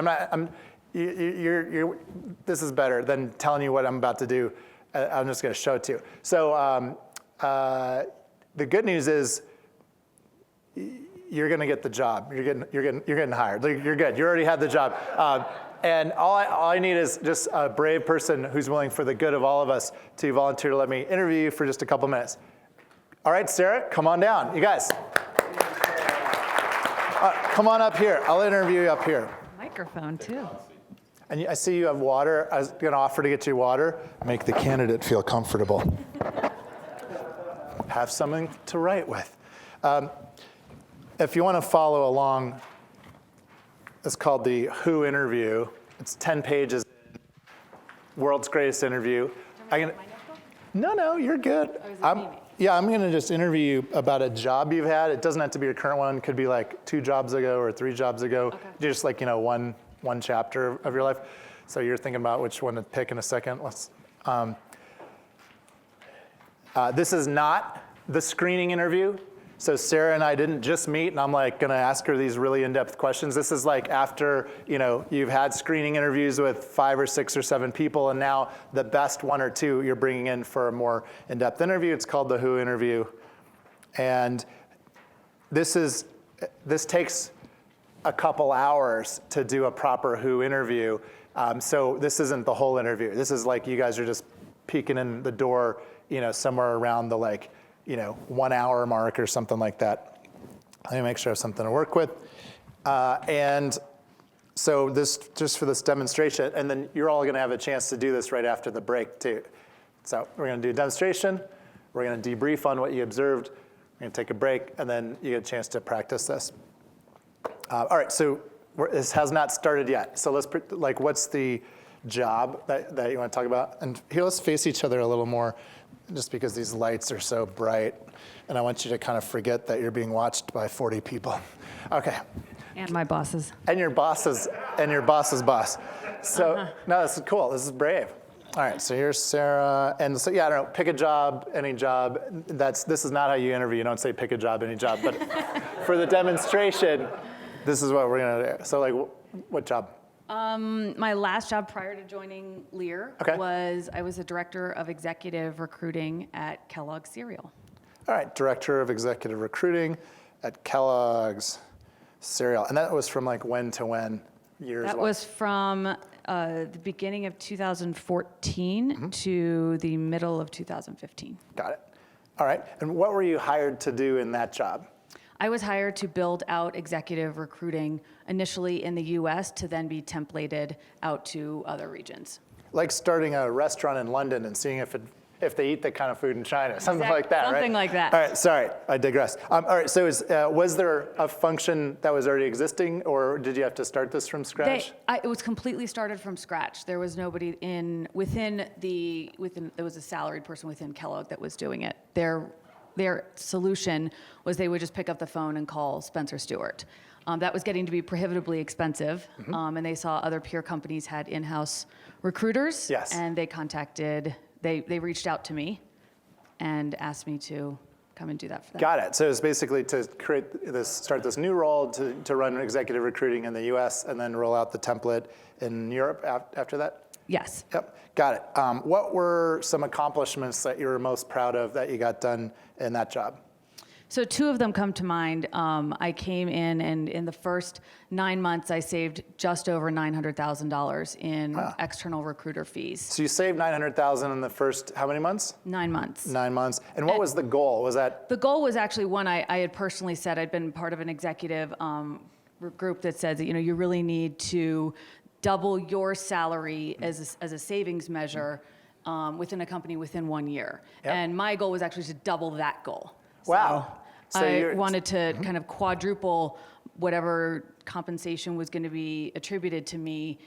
This is better than telling you what I'm about to do. I'm just going to show it to you. So the good news is you're going to get the job. You're getting hired. You're good. You already had the job. And all I need is just a brave person who's willing, for the good of all of us, to volunteer to let me interview you for just a couple minutes. All right, Sarah, come on down. You guys. come on up here. I'll interview you up here. Microphone, too. And I see you have water. I was going to offer to get you water. Make the candidate feel comfortable. Have something to write with. If you want to follow along, it's called the Who interview. It's 10 pages. World's greatest interview. No, you're good. I'm going to just interview you about a job you've had. It doesn't have to be your current one. It could be like 2 jobs ago or 3 jobs ago. Okay. Just like, one chapter of your life. So you're thinking about which one to pick in a second. This is not the screening interview. So Sarah and I didn't just meet, and I'm like gonna ask her these really in-depth questions. This is like after you've had screening interviews with 5 or 6 or 7 people, and now the best 1 or 2 you're bringing in for a more in-depth interview. It's called the Who interview, and this takes a couple hours to do a proper Who interview. So this isn't the whole interview. This is like you guys are just peeking in the door, somewhere around the 1 hour mark or something like that. Let me make sure I have something to work with. And so just for this demonstration, and then you're all gonna have a chance to do this right after the break too. So we're gonna do a demonstration, we're gonna debrief on what you observed, we're gonna take a break, and then you get a chance to practice this. All right, so this has not started yet. So what's the job that you wanna talk about? And here, let's face each other a little more, just because these lights are so bright, and I want you to kind of forget that you're being watched by 40 people. Okay. And my bosses. And your boss's boss. So, no, this is cool. This is brave. All right, so here's Sarah. And so, I don't know, pick a job, any job. This is not how you interview. You don't say pick a job, any job. But for the demonstration, this is what we're going to do. So, what job? My last job prior to joining Lear was I was a director of executive recruiting at Kellogg's Cereal. All right, director of executive recruiting at Kellogg's Cereal. And that was from when to when? Years? That was from the beginning of 2014 to the middle of 2015. Got it. All right. And what were you hired to do in that job? I was hired to build out executive recruiting initially in the US to then be templated out to other regions. Like starting a restaurant in London and seeing if they eat that kind of food in China, something like that, right? Something like that. All right, sorry, I digress. All right, so was there a function that was already existing, or did you have to start this from scratch? It was completely started from scratch. There was nobody there was a salaried person within Kellogg that was doing it. Their solution was they would just pick up the phone and call Spencer Stewart. That was getting to be prohibitively expensive, and they saw other peer companies had in-house recruiters, yes. And they reached out to me and asked me to come and do that for them. Got it. So it's basically to start this new role to run executive recruiting in the US and then roll out the template in Europe after that? Yes. Yep, got it. What were some accomplishments that you were most proud of that you got done in that job? So 2 of them come to mind. I came in, and in the first 9 months, I saved just over $900,000 in external recruiter fees. So you saved $900,000 in the first, how many months? 9 months. 9 months. And what was the goal? Was that? The goal was actually one I had personally said. I'd been part of an executive group that says that, you really need to double your salary as a savings measure within a company within 1 year. Yep. And my goal was actually to double that goal. Wow. So I wanted to kind of quadruple whatever compensation was going to be attributed to me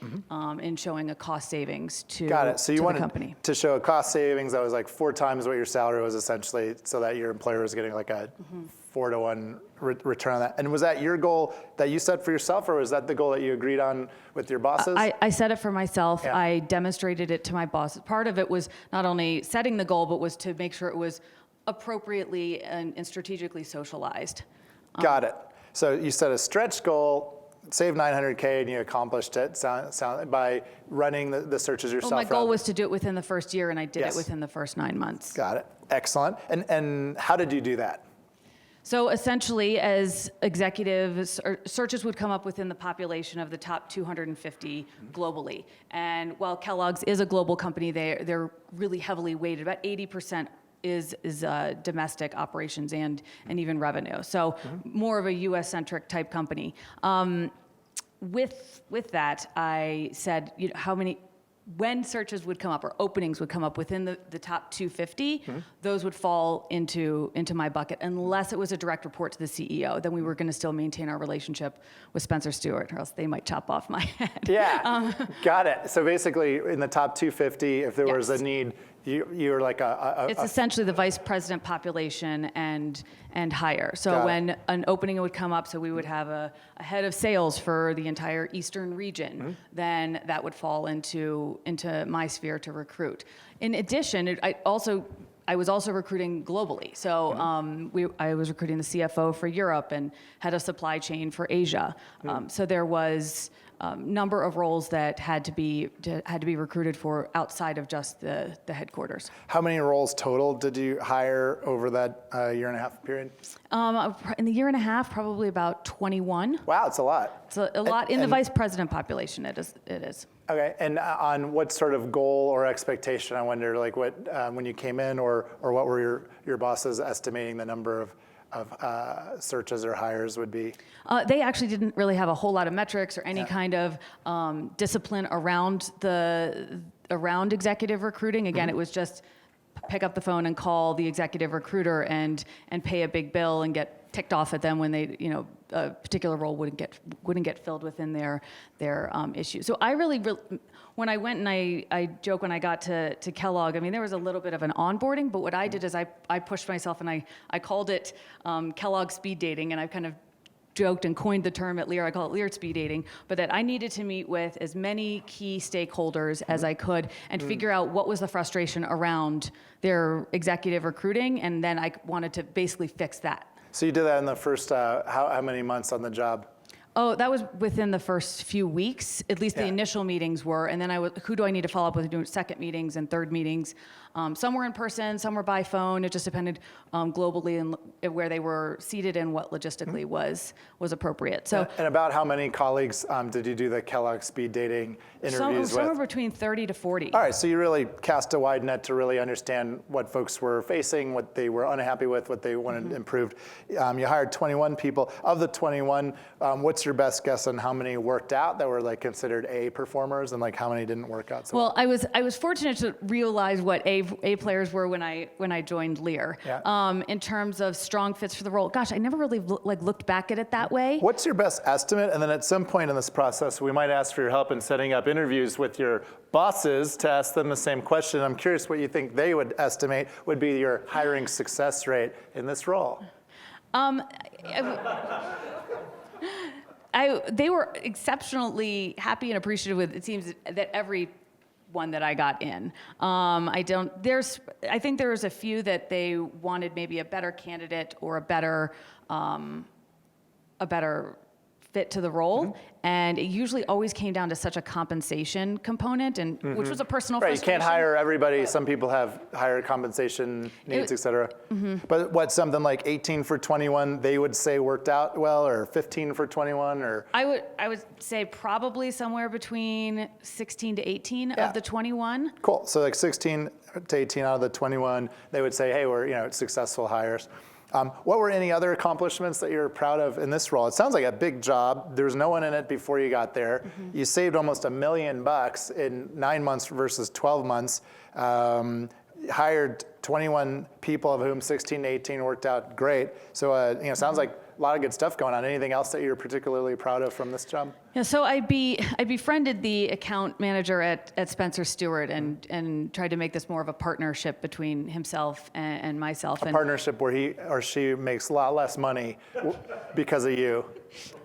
in showing a cost savings to, Got it. So you wanted the company. To show a cost savings that was like 4 times what your salary was essentially, so that your employer was getting like a 4-to-1 return on that. And was that your goal that you set for yourself, or was that the goal that you agreed on with your bosses? I set it for myself. Yeah. I demonstrated it to my bosses. Part of it was not only setting the goal, but was to make sure it was appropriately and strategically socialized. Got it. So you set a stretch goal, save $900K, and you accomplished it by running the searches yourself. Well, my goal was to do it within the first year, and I did Yes. it within the first 9 months. Got it. Excellent. And how did you do that? So essentially, as executives, searches would come up within the population of the top 250 globally. And while Kellogg's is a global company, they're really heavily weighted. About 80% is domestic operations and even revenue. So more of a U.S.-centric type company. With that, I said, when searches would come up or openings would come up within the top 250, those would fall into my bucket unless it was a direct report to the CEO. Then we were going to still maintain our relationship with Spencer Stuart, or else they might chop off my head. Yeah, got it. So basically, in the top 250, if there was a need, you're like It's essentially the vice president population and higher. So when an opening would come up, so we would have a head of sales for the entire eastern region, then that would fall into my sphere to recruit. In addition, I was also recruiting globally. So I was recruiting the CFO for Europe and head of supply chain for Asia. So there was number of roles that had to be recruited for outside of just the headquarters. How many roles total did you hire over that year and a half period? In the year and a half, probably about 21. Wow, it's a lot. It's a lot in the vice president population. It is. Okay, and on what sort of goal or expectation? I wonder, like what when you came in, or what were your bosses estimating the number of searches or hires would be? They actually didn't really have a whole lot of metrics or any kind of discipline around executive recruiting. Again, it was just pick up the phone and call the executive recruiter and pay a big bill and get ticked off at them when they, a particular role wouldn't get filled within their issue. So I really when I went and I joke when I got to Kellogg, I mean, there was a little bit of an onboarding, but what I did is I pushed myself and I called it Kellogg speed dating, and I kind of joked and coined the term at Lear. I call it Lear speed dating, but that I needed to meet with as many key stakeholders as I could and figure out what was the frustration around their executive recruiting, and then I wanted to basically fix that. So you did that in the first, how many months on the job? Oh, that was within the first few weeks. At least the initial meetings were, and then who do I need to follow up with? Doing second meetings and third meetings. Some were in person, some were by phone. It just depended globally and where they were seated and what logistically was appropriate. So, and about how many colleagues did you do the Kellogg speed dating interviews with? Somewhere between 30 to 40. All right, so you really cast a wide net to really understand what folks were facing, what they were unhappy with, what they wanted improved. You hired 21 people. Of the 21, what's your best guess on how many worked out that were like considered A performers, and like how many didn't work out so well? I was fortunate to realize what A players were when I joined Lear. Yeah. In terms of strong fits for the role. Gosh, I never really looked back at it that way. What's your best estimate? And then at some point in this process, we might ask for your help in setting up interviews with your bosses to ask them the same question. I'm curious what you think they would estimate would be your hiring success rate in this role. They were exceptionally happy and appreciative with, it seems, that every one that I got in. I think there was a few that they wanted maybe a better candidate or a better fit to the role, and it usually always came down to such a compensation component, and which was a personal frustration. You can't hire everybody. Some people have higher compensation needs, et cetera. But what, something like 18 for 21, they would say worked out well, or 15 for 21, or? I would say probably somewhere between 16 to 18 of the 21. Cool. So like 16 to 18 out of the 21, they would say, hey, we're successful hires. What were any other accomplishments that you're proud of in this role? It sounds like a big job. There was no one in it before you got there. You saved almost $1 million in 9 months versus 12 months. Hired 21 people, of whom 16 to 18 worked out great. So sounds like a lot of good stuff going on. Anything else that you're particularly proud of from this job? Yeah, so I befriended the account manager at Spencer Stuart and tried to make this more of a partnership between himself and myself. A partnership where he or she makes a lot less money because of you.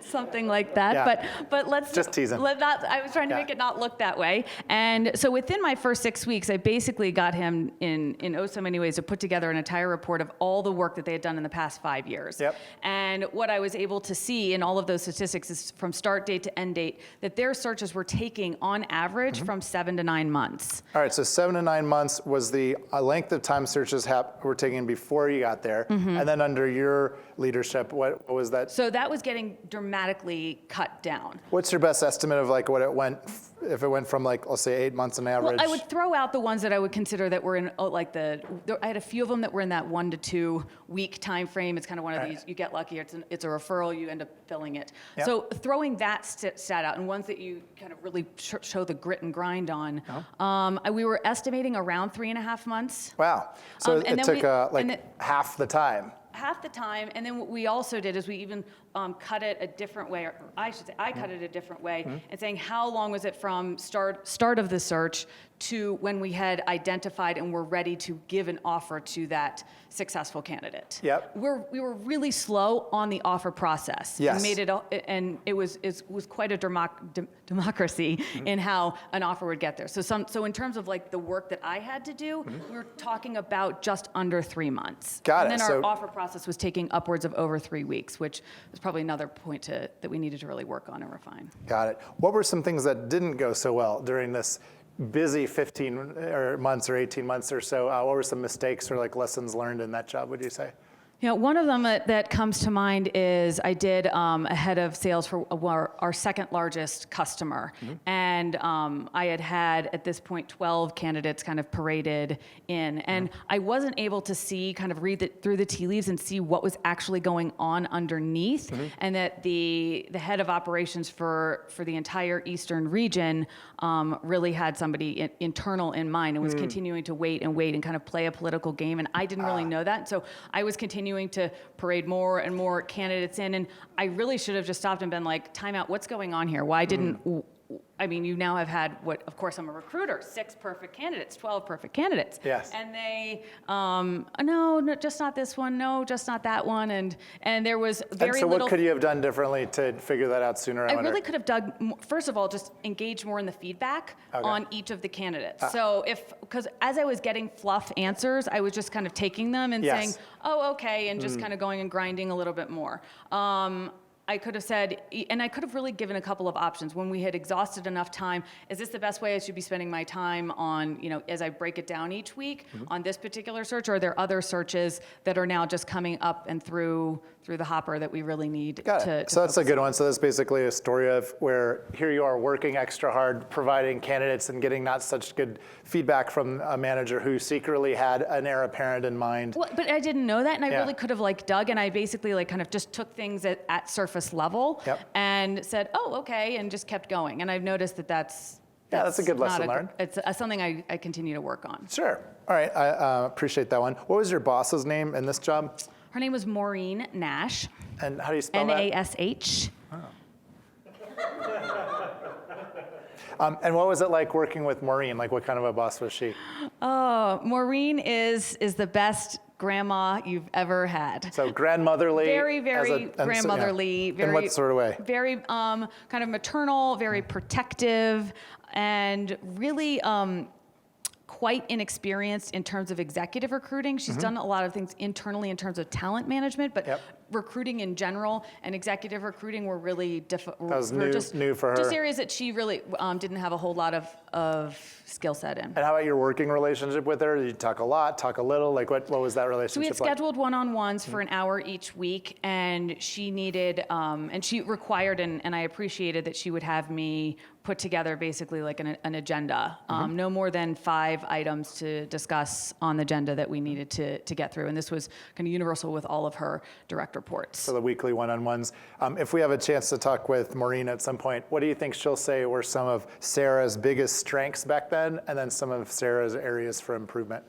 Something like that, yeah. but let's just teasing. I was trying to make it not look that way, and so within my first 6 weeks, I basically got him in so many ways to put together an entire report of all the work that they had done in the past 5 years. Yep. And what I was able to see in all of those statistics is from start date to end date that their searches were taking on average from 7 to 9 months. All right, so 7 to 9 months was the length of time searches were taking before you got there, and then under your leadership? What was that? So that was getting dramatically cut down. What's your best estimate of like what it went, if it went from like, let's say 8 months on average? Well, I would throw out the ones that I would consider that were in like I had a few of them that were in that 1 to 2 week time frame. It's kind of one of these, you get lucky, it's a referral, you end up filling it. Yep. So throwing that stat out, and ones that you kind of really show the grit and grind on, we were estimating around 3.5 months. Wow. So and it then took half the time. Half the time, and then what we also did is we even cut it a different way, or I should say I cut it a different way, and saying how long was it from start of the search to when we had identified and were ready to give an offer to that successful candidate. Yep. We were really slow on the offer process. Yes. We made it, and it was quite a democracy in how an offer would get there. So in terms of like the work that I had to do, we were talking about just under 3 months. Got and it. then So our offer process was taking upwards of over 3 weeks, which was probably another point that we needed to really work on and refine. Got it. What were some things that didn't go so well during this busy 15 months or 18 months or so? What were some mistakes or like lessons learned in that job, would you say? You know, one of them that comes to mind is I did a head of sales for our second largest customer. And I had at this point 12 candidates kind of paraded in. And I wasn't able to see, kind of read through the tea leaves and see what was actually going on underneath. And that the head of operations for the entire Eastern region really had somebody internal in mind and was continuing to wait and kind of play a political game. And I didn't really know that. So I was continuing to parade more and more candidates in. And I really should have just stopped and been like, time out, what's going on here? Why didn't, I mean, you now have had of course I'm a recruiter, 6 perfect candidates, 12 perfect candidates. Yes. And they, no, just not this one, no, just not that one. And there was very so little. what could you have done differently to figure that out sooner? I really could have dug, first of all, just engaged more in the feedback on each of the candidates. So because as I was getting fluff answers, I was just kind of taking them and saying, oh, okay, and just kind of going and grinding a little bit more. I could have said, and I could have really given a couple of options. When we had exhausted enough time, is this the best way I should be spending my time on, as I break it down each week on this particular search, or are there other searches that are now just coming up and through the hopper that we really need to So that's a good one. So that's basically a story of where here you are working extra hard, providing candidates and getting not such good feedback from a manager who secretly had an heir apparent in mind. Well, but I didn't know that, and I really could have dug, and I basically kind of just took things at surface level and said, oh, okay, and just kept going. And I've noticed that's a good lesson learned. It's something I continue to work on. Sure. All right. I appreciate that one. What was your boss's name in this job? Her name was Maureen Nash. And how do you spell that? Nash. And what was it like working with Maureen? Like, what kind of a boss was she? Oh, Maureen is the best grandma you've ever had. So grandmotherly. Very, very grandmotherly. Yeah. Very, in what sort of way? Very kind of maternal, very protective, and really quite inexperienced in terms of executive recruiting. She's done a lot of things internally in terms of talent management, but recruiting in general and executive recruiting were really difficult. That was new for her. Just areas that she really didn't have a whole lot of skill set in. And how about your working relationship with her? Did you talk a lot, talk a little? Like what was that relationship like? So we had scheduled one-on-ones for an hour each week, and she needed, and she required, and I appreciated that she would have me put together basically like an agenda. No more than 5 items to discuss on the agenda that we needed to get through. And this was kind of universal with all of her direct reports. So the weekly one-on-ones. If we have a chance to talk with Maureen at some point, what do you think she'll say were some of Sarah's biggest strengths back then, and then some of Sarah's areas for improvement?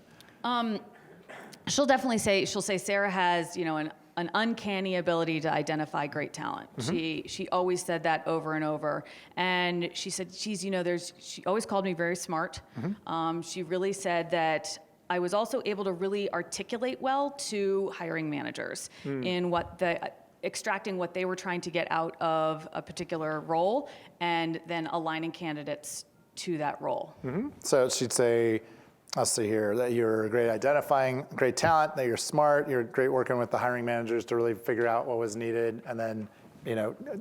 She'll definitely say, Sarah has, an uncanny ability to identify great talent. She always said that over and over. And she said she always called me very smart. She really said that I was also able to really articulate well to hiring managers in extracting what they were trying to get out of a particular role and then aligning candidates to that role. So she'd say, I'll see here, that you're great identifying great talent, that you're smart, you're great working with the hiring managers to really figure out what was needed, and then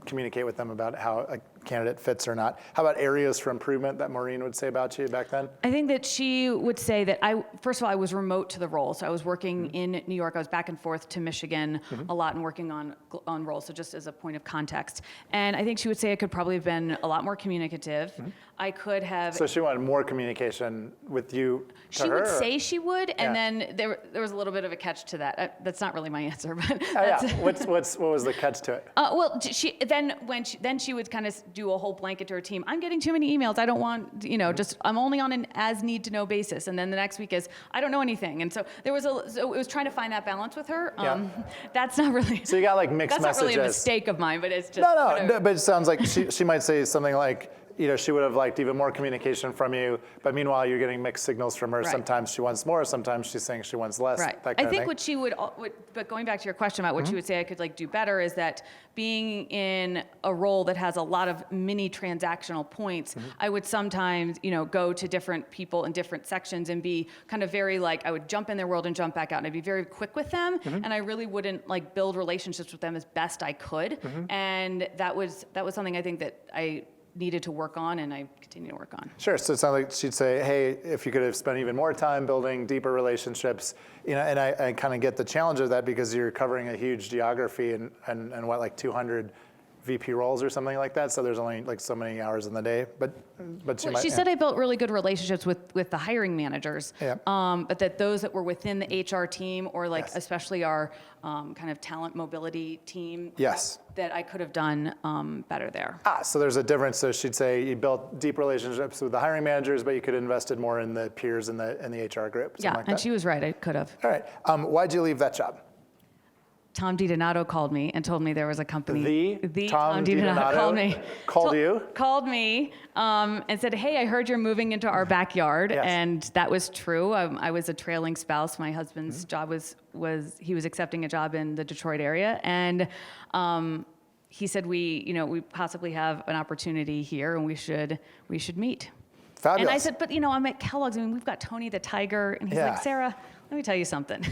communicate with them about how candidate fits or not. How about areas for improvement that Maureen would say about you back then? I think that she would say that first of all, I was remote to the role. So I was working in New York. I was back and forth to Michigan a lot and working on roles. So just as a point of context. And I think she would say I could probably have been a lot more communicative. I could have. So she wanted more communication with you to She her? would say she would, and Yeah. then there was a little bit of a catch to that. That's not really my answer, but Oh, yeah. What was the catch to it? well, then she would kind of do a whole blanket to her team. I'm getting too many emails. I don't want, just I'm only on an as need to know basis. And then the next week is I don't know anything. And so so it was trying to find that balance with her. Yeah. That's not really. So you got like mixed that's messages. That's not really a mistake of mine, but it's just. No, but it sounds like she might say something like, she would have liked even more communication from you, but meanwhile you're getting mixed signals from her. Right. Sometimes she wants more, sometimes she's saying she wants less. Right. That kind I think of thing. what she would, but going back to your question about what she would say I could do better is that being in a role that has a lot of mini transactional points, I would sometimes, go to different people in different sections and be kind of very I would jump in their world and jump back out, and I'd be very quick with them, and I really wouldn't build relationships with them as best I could, and that was something I think that I needed to work on, and I continue to work on. Sure. So it sounds like she'd say, hey, if you could have spent even more time building deeper relationships, and I kind of get the challenge of that because you're covering a huge geography and what, like 200 VP roles or something like that. So there's only so many hours in the day. But she said I built really good relationships with the hiring managers, but that those that were within the HR team or especially our kind of talent mobility team, that I could have done better there. So there's a difference. So she'd say you built deep relationships with the hiring managers, but you could have invested more in the peers in the HR group. Yeah, like and that. she was right. I could have. All right. Why'd you leave that job? Tom DiDonato called me and told me there was a company. The Tom DiDonato called me. Called me and said, "Hey, I heard you're moving into our backyard," and that was true. I was a trailing spouse. My husband's job was he was accepting a job in the Detroit area, and he said we possibly have an opportunity here, and we should meet. Fabulous. And I said, but I'm at Kellogg's. I mean, we've got Tony the Tiger, and he's like, Sarah, let me tell you something.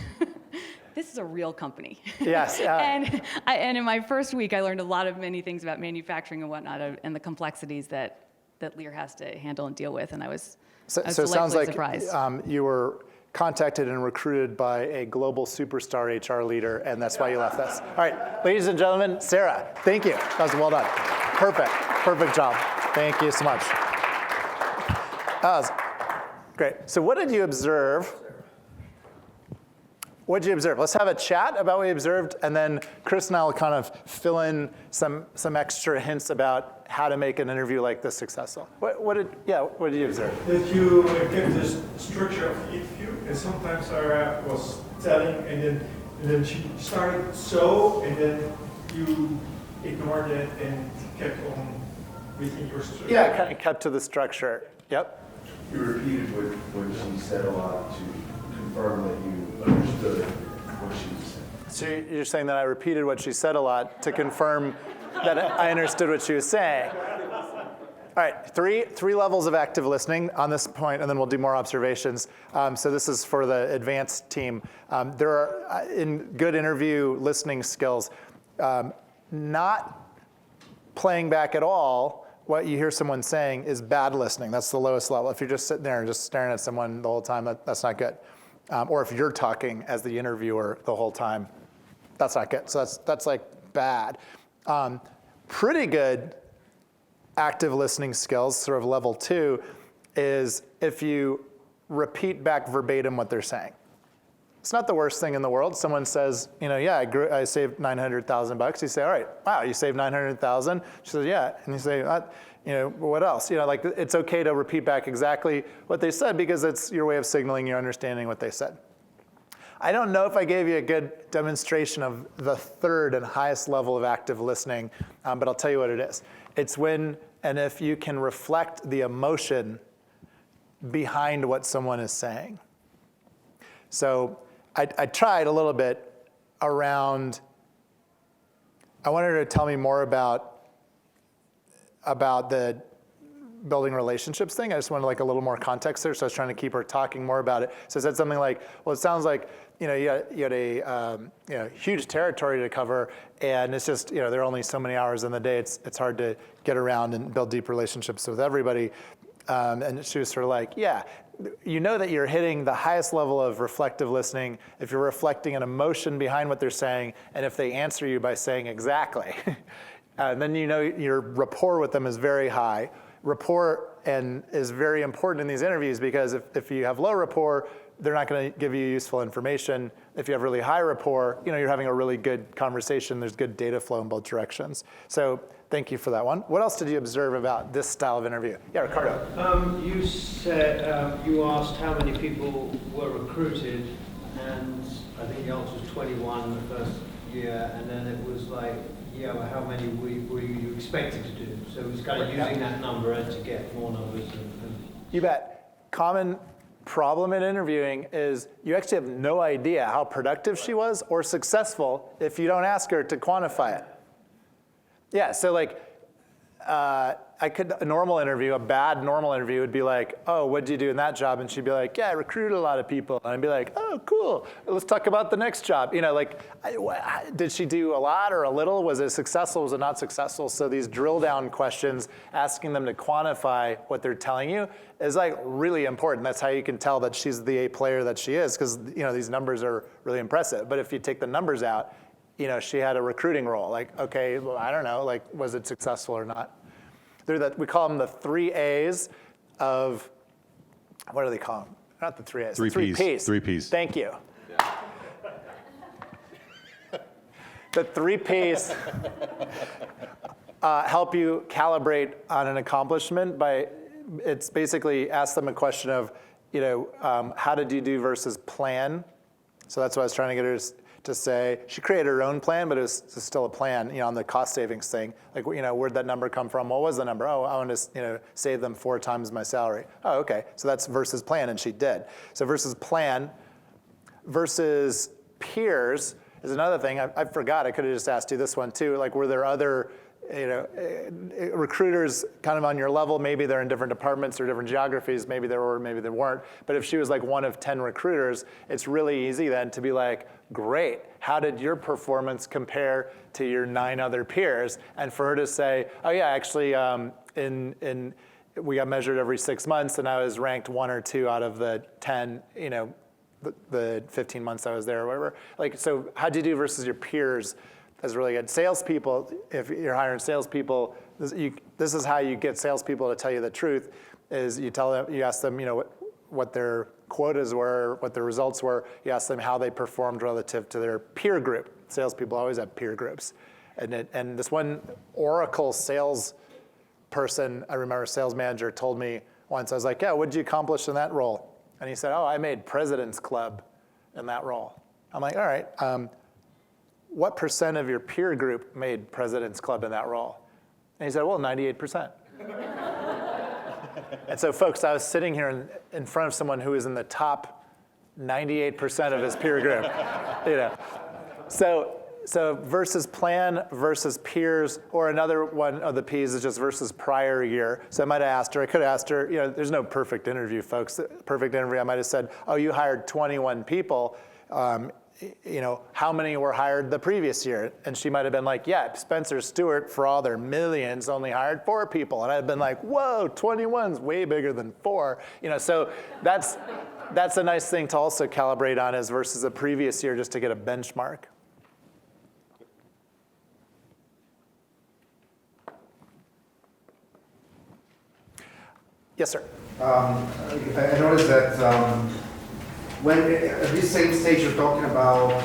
This is a real company. Yes. and in my first week, I learned many things about manufacturing and whatnot, and the complexities that Lear has to handle and deal with. And I was so it sounds like surprised. You were contacted and recruited by a global superstar HR leader, and that's why you left us. All right, ladies and gentlemen, Sarah, thank you. That was well done. Perfect job. Thank you so much. That was great. So what did you observe? What did you observe? Let's have a chat about what you observed, and then Chris and I will kind of fill in some extra hints about how to make an interview like this successful. What did you observe? That you kept this structure of the interview, and sometimes Sarah was telling, and then she started and then you ignored it and kept on within your structure. Yeah, kind of kept to the structure. Yep. You repeated what she said a lot to confirm that you understood what she was saying. So you're saying that I repeated what she said a lot to confirm that I understood what she was saying. All right, three levels of active listening on this point, and then we'll do more observations. So this is for the advanced team. There are, in good interview listening skills, not playing back at all what you hear someone saying is bad listening. That's the lowest level. If you're just sitting there and just staring at someone the whole time, that's not good. Or if you're talking as the interviewer the whole time, that's not good. So that's like bad. Pretty good active listening skills, sort of level 2, is if you repeat back verbatim what they're saying. It's not the worst thing in the world. Someone says, I saved $900,000. You say, all right, wow, you saved $900,000? She says, yeah. And you say, what else? It's okay to repeat back exactly what they said because it's your way of signaling you're understanding what they said. I don't know if I gave you a good demonstration of the third and highest level of active listening, but I'll tell you what it is. It's when and if you can reflect the emotion behind what someone is saying. So I tried a little bit around, I wanted her to tell me more about the building relationships thing. I just wanted a little more context there, so I was trying to keep her talking more about it. So I said something like, well, it sounds like you had a huge territory to cover, and it's just, there are only so many hours in the day. It's hard to get around and build deep relationships with everybody. And she was sort of like, yeah, you know that you're hitting the highest level of reflective listening if you're reflecting an emotion behind what they're saying, and if they answer you by saying exactly. Then you know your rapport with them is very high. Rapport is very important in these interviews, because if you have low rapport, they're not going to give you useful information. If you have really high rapport, you're having a really good conversation. There's good data flow in both directions. So thank you for that one. What else did you observe about this style of interview? Yeah, Ricardo. You said, you asked how many people were recruited, and I think the answer was 21 the first year, and then it was like, yeah, well, how many were you expected to do? So it was kind of using that number to get more numbers. You bet. Common problem in interviewing is you actually have no idea how productive she was or successful if you don't ask her to quantify it. Yeah, so like, a normal interview, a bad normal interview would be like, oh, what did you do in that job? And she'd be like, yeah, I recruited a lot of people. And I'd be like, oh, cool. Let's talk about the next job. Did she do a lot or a little? Was it successful? Was it not successful? So these drill down questions, asking them to quantify what they're telling you is like really important. That's how you can tell that she's the A player that she is, because these numbers are really impressive. But if you take the numbers out, she had a recruiting role. Like, okay, well, I don't know, like, was it successful or not? We call them the 3 A's of, what do they call them? Not the 3 A's. 3 3 Ps. Ps. 3 Ps. Thank you. The 3 Ps help you calibrate on an accomplishment it's basically ask them a question of, how did you do versus plan? So that's what I was trying to get her to say. She created her own plan, but it was still a plan, on the cost savings thing. Like, where'd that number come from? What was the number? Oh, I want to, save them 4 times my salary. Oh, okay. So that's versus plan, and she did. So versus plan versus peers is another thing. I forgot. I could have just asked you this one too. Like, were there other, recruiters kind of on your level? Maybe they're in different departments or different geographies. Maybe there were, maybe there weren't. But if she was like one of 10 recruiters, it's really easy then to be like, great, how did your performance compare to your 9 other peers? And for her to say, oh yeah, actually, we got measured every 6 months, and I was ranked 1 or 2 out of the 10, the 15 months I was there or whatever. Like, so how'd you do versus your peers? That's really good. Salespeople, if you're hiring salespeople, this is how you get salespeople to tell you the truth, is you ask them, what their quotas were, what their results were. You ask them how they performed relative to their peer group. Salespeople always have peer groups. And this one Oracle sales person, I remember a sales manager told me once, I was like, yeah, what did you accomplish in that role? And he said, oh, I made President's Club in that role. I'm like, all right, what % of your peer group made President's Club in that role? And he said, well, 98%. And so, folks, I was sitting here in front of someone who is in the top 98% of his peer group. So versus plan versus peers, or another one of the P's is just versus prior year. So I might have asked her, I could have asked her, there's no perfect interview, folks. Perfect interview, I might have said, oh, you hired 21 people. How many were hired the previous year? And she might have been like, yeah, Spencer Stewart, for all their millions, only hired 4 people. And I'd been like, whoa, 21's way bigger than 4. So that's a nice thing to also calibrate on, is versus a previous year, just to get a benchmark. Yes, sir. I noticed that when at this same stage you're talking about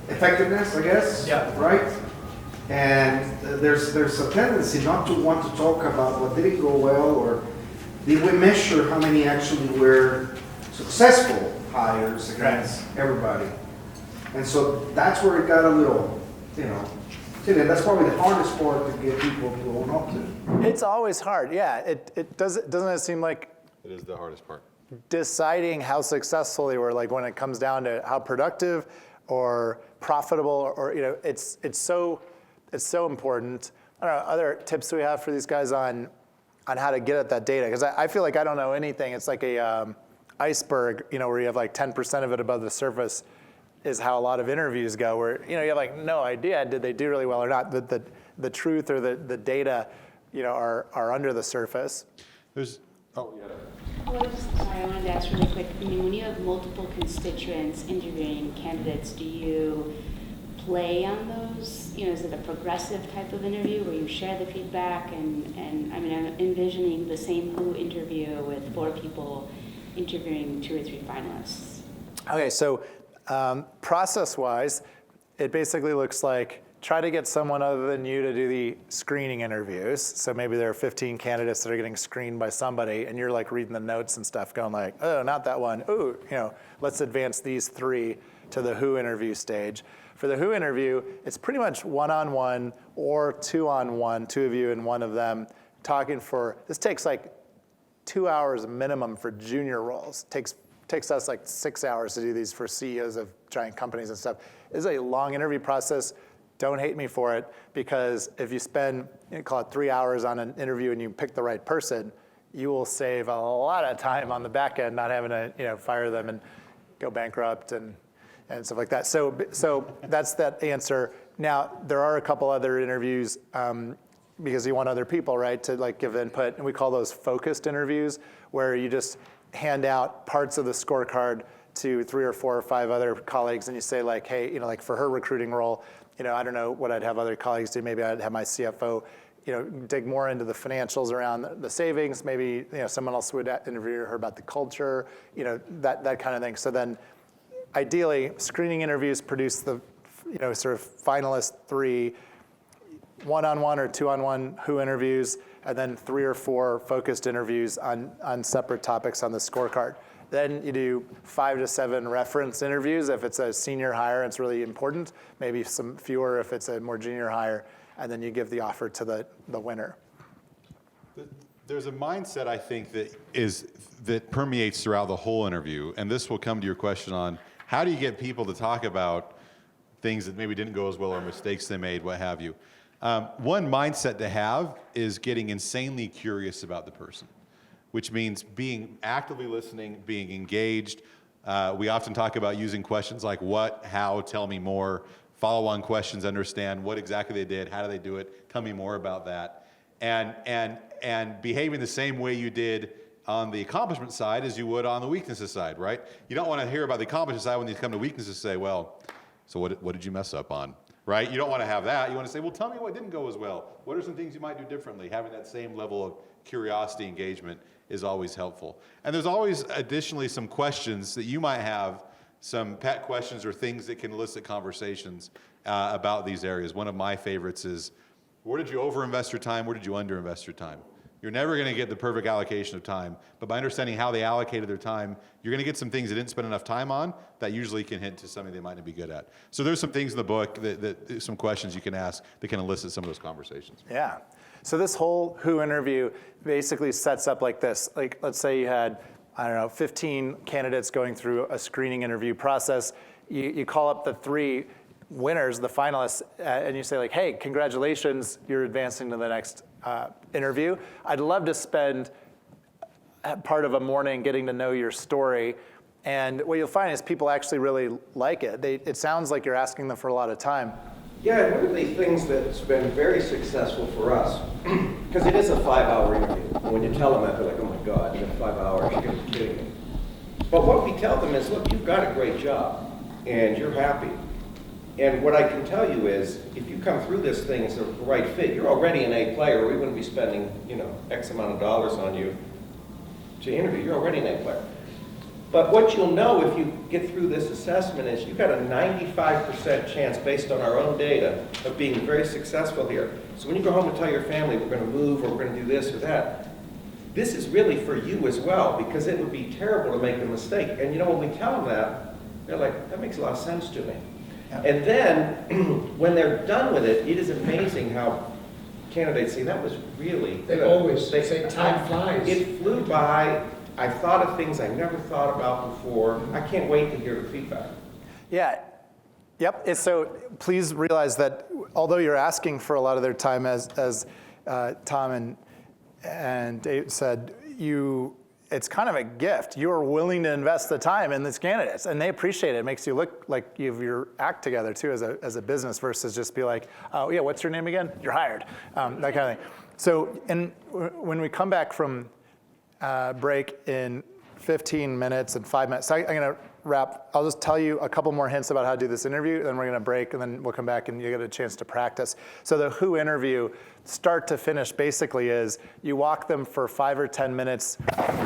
effectiveness, I guess. Yeah. Right. And there's a tendency not to want to talk about what didn't go well, or did we measure how many actually were successful hires against everybody. And so that's where it got a little, that's probably the hardest part to get people to own up to. It's always hard, yeah. Doesn't it seem like it is the hardest part. Deciding how successful they were, like when it comes down to how productive or profitable, or it's so important. I don't know, other tips we have for these guys on how to get at that data, because I feel like I don't know anything. It's like a iceberg, where you have like 10% of it above the surface, is how a lot of interviews go, where you have like no idea did they do really well or not. The truth or the data, are under the surface. Well, sorry, I wanted to ask really quick. When you have multiple constituents interviewing candidates, do you play on those? Is it a progressive type of interview where you share the feedback? And I'm envisioning the same Who interview with 4 people interviewing 2 or 3 finalists. Okay, so process-wise, it basically looks like try to get someone other than you to do the screening interviews. So maybe there are 15 candidates that are getting screened by somebody, and you're like reading the notes and stuff, going like, oh, not that one. Oh, let's advance these 3 to the Who interview stage. For the Who interview, it's pretty much one-on-one or 2-on-1, 2 of you and 1 of them, talking for, this takes like 2 hours minimum for junior roles. Takes us like 6 hours to do these for CEOs of giant companies and stuff. It's a long interview process. Don't hate me for it, because if you spend, call it 3 hours on an interview and you pick the right person, you will save a lot of time on the back end, not having to fire them and go bankrupt and stuff like that. So that's that answer. Now, there are a couple other interviews because you want other people, right, to like give input, and we call those focused interviews, where you just hand out parts of the scorecard to 3 or 4 or 5 other colleagues, and you say like, hey, like for her recruiting role, I don't know what I'd have other colleagues do. Maybe I'd have my CFO, dig more into the financials around the savings. Maybe, someone else would interview her about the culture, that kind of thing. So then, ideally, screening interviews produce the, sort of finalist 3, 1-on-1 or 2-on-1 Who interviews, and then 3 or 4 focused interviews on separate topics on the scorecard. Then you do 5 to 7 reference interviews if it's a senior hire and it's really important, maybe some fewer if it's a more junior hire, and then you give the offer to the winner. There's a mindset, I think, that permeates throughout the whole interview, and this will come to your question on how do you get people to talk about things that maybe didn't go as well or mistakes they made, what have you. One mindset to have is getting insanely curious about the person, which means being actively listening, being engaged. We often talk about using questions like what, how, tell me more, follow-on questions, understand what exactly they did, how do they do it, tell me more about that, and behaving the same way you did on the accomplishment side as you would on the weaknesses side, right? You don't want to hear about the accomplishment side when you come to weaknesses, say, well, so what did you mess up on, right? You don't want to have that. You want to say, well, tell me what didn't go as well. What are some things you might do differently? Having that same level of curiosity, engagement is always helpful. And there's always additionally some questions that you might have, some pet questions or things that can elicit conversations about these areas. One of my favorites is, where did you overinvest your time? Where did you underinvest your time? You're never going to get the perfect allocation of time, but by understanding how they allocated their time, you're going to get some things they didn't spend enough time on that usually can hint to something they might not be good at. So there's some things in the book, that some questions you can ask that can elicit some of those conversations. Yeah. So this whole Who interview basically sets up like this. Like, let's say you had, 15 candidates going through a screening interview process. You call up the 3 winners, the finalists, and you say like, hey, congratulations, you're advancing to the next interview. I'd love to spend part of a morning getting to know your story. And what you'll find is people actually really like it. It sounds like you're asking them for a lot of time. Yeah, one of the things that's been very successful for us, because it is a 5-hour interview. And when you tell them that, they're like, oh my God, you have 5 hours, you're going to be kidding me. But what we tell them is, look, you've got a great job, and you're happy. And what I can tell you is, if you come through this thing as the right fit, you're already an A player. We wouldn't be spending, X amount of dollars on you to interview. You're already an A player. But what you'll know if you get through this assessment is you've got a 95% chance, based on our own data, of being very successful here. So when you go home and tell your family, we're going to move, or we're going to do this or that, this is really for you as well, because it would be terrible to make a mistake. And when we tell them that, they're like, that makes a lot of sense to me. Yeah. And then, when they're done with it, it is amazing how candidates say, that was really They good. always say time flies. It flew by. I thought of things I never thought about before. I can't wait to hear the feedback. Yeah. Yep. So please realize that although you're asking for a lot of their time, as Tom and Dave said, it's kind of a gift. You are willing to invest the time in these candidates, and they appreciate it. It makes you look like you have your act together too as a business versus just be like, oh yeah, what's your name again? You're hired, that kind of thing. So when we come back from break in 15 minutes and 5 minutes, so I'm gonna wrap. I'll just tell you a couple more hints about how to do this interview, then we're gonna break, and then we'll come back and you get a chance to practice. So the who interview, start to finish, basically is you walk them for 5 or 10 minutes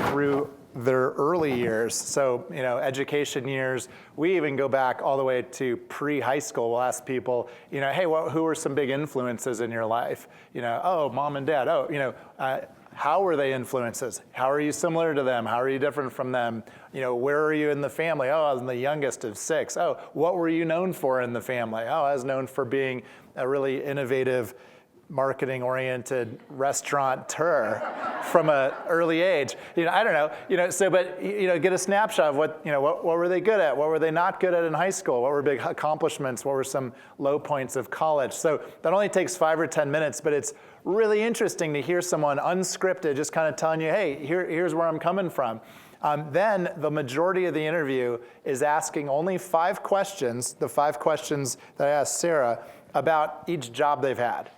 through their early years. So, education years. We even go back all the way to pre-high school. We'll ask people, hey, who were some big influences in your life? Oh, mom and dad. Oh, how were they influences? How are you similar to them? How are you different from them? Where are you in the family? Oh, I was the youngest of 6. Oh, what were you known for in the family? Oh, I was known for being a really innovative, marketing-oriented restaurateur from an early age. I don't know. But get a snapshot of what were they good at? What were they not good at in high school? What were big accomplishments? What were some low points of college? So that only takes 5 or 10 minutes, but it's really interesting to hear someone unscripted just kind of telling you, hey, here's where I'm coming from. Then the majority of the interview is asking only 5 questions, the 5 questions that I asked Sarah, about each job they've had.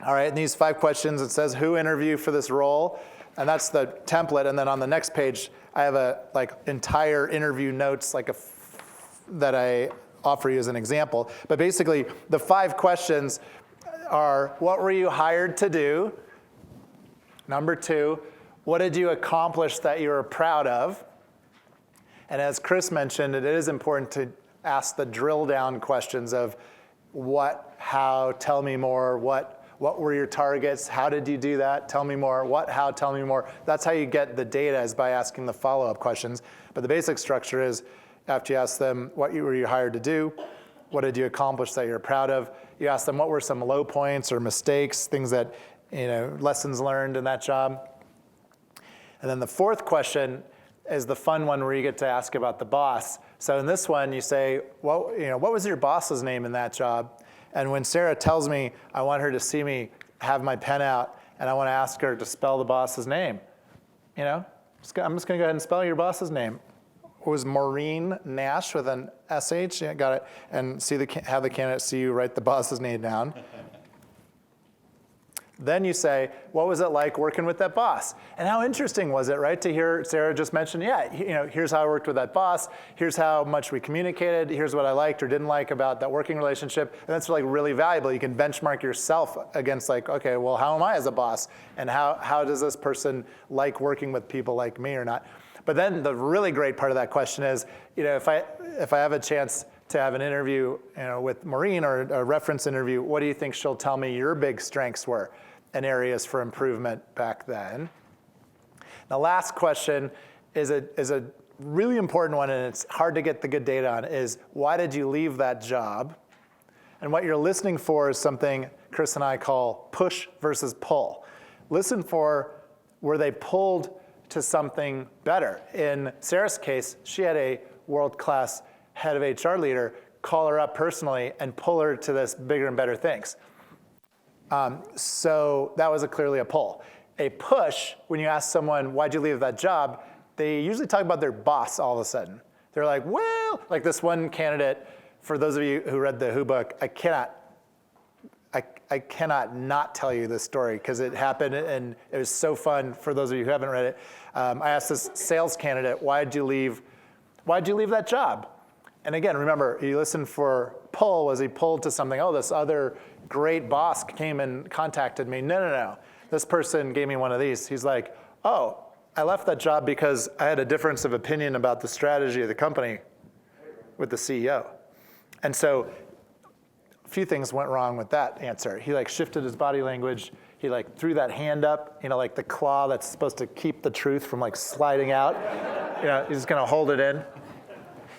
All right, and these 5 questions, it says who interviewed for this role, and that's the template. And then on the next page, I have a entire interview notes that I offer you as an example. But basically, the 5 questions are: what were you hired to do? Number 2, what did you accomplish that you were proud of? And as Chris mentioned, it is important to ask the drill down questions of what, how, tell me more, what were your targets? How did you do that? Tell me more. What, how, tell me more. That's how you get the data, is by asking the follow-up questions. But the basic structure is, after you ask them what were you hired to do, what did you accomplish that you're proud of, you ask them what were some low points or mistakes, things that, lessons learned in that job. And then the 4th question is the fun one where you get to ask about the boss. So in this one, you say, what was your boss's name in that job? And when Sarah tells me, I want her to see me have my pen out, and I want to ask her to spell the boss's name. I'm just going to go ahead and spell your boss's name. It was Maureen Nash with an SH. Yeah, got it. And have the candidate see you write the boss's name down. Then you say, what was it like working with that boss? And how interesting was it, right, to hear Sarah just mention, here's how I worked with that boss, here's how much we communicated, here's what I liked or didn't like about that working relationship. And that's really valuable. You can benchmark yourself against okay, well, how am I as a boss? And how does this person like working with people like me or not? But then the really great part of that question is, if I have a chance to have an interview with Maureen, or a reference interview, what do you think she'll tell me your big strengths were and areas for improvement back then? The last question is a really important one, and it's hard to get the good data on, is why did you leave that job? And what you're listening for is something Chris and I call push versus pull. Listen for, were they pulled to something better? In Sarah's case, she had a world-class head of HR leader call her up personally and pull her to this bigger and better things. So that was clearly a pull. A push, when you ask someone, why'd you leave that job, they usually talk about their boss all of a sudden. They're like, well, like this one candidate, for those of you who read the Who book, I cannot not tell you this story because it happened and it was so fun for those of you who haven't read it. I asked this sales candidate, why'd you leave that job? And again, remember, you listen for pull. Was he pulled to something? Oh, this other great boss came and contacted me. No. This person gave me one of these. He's like, oh, I left that job because I had a difference of opinion about the strategy of the company with the CEO. And so a few things went wrong with that answer. He shifted his body language. He threw that hand up, like the claw that's supposed to keep the truth from sliding out. He's just gonna hold it in.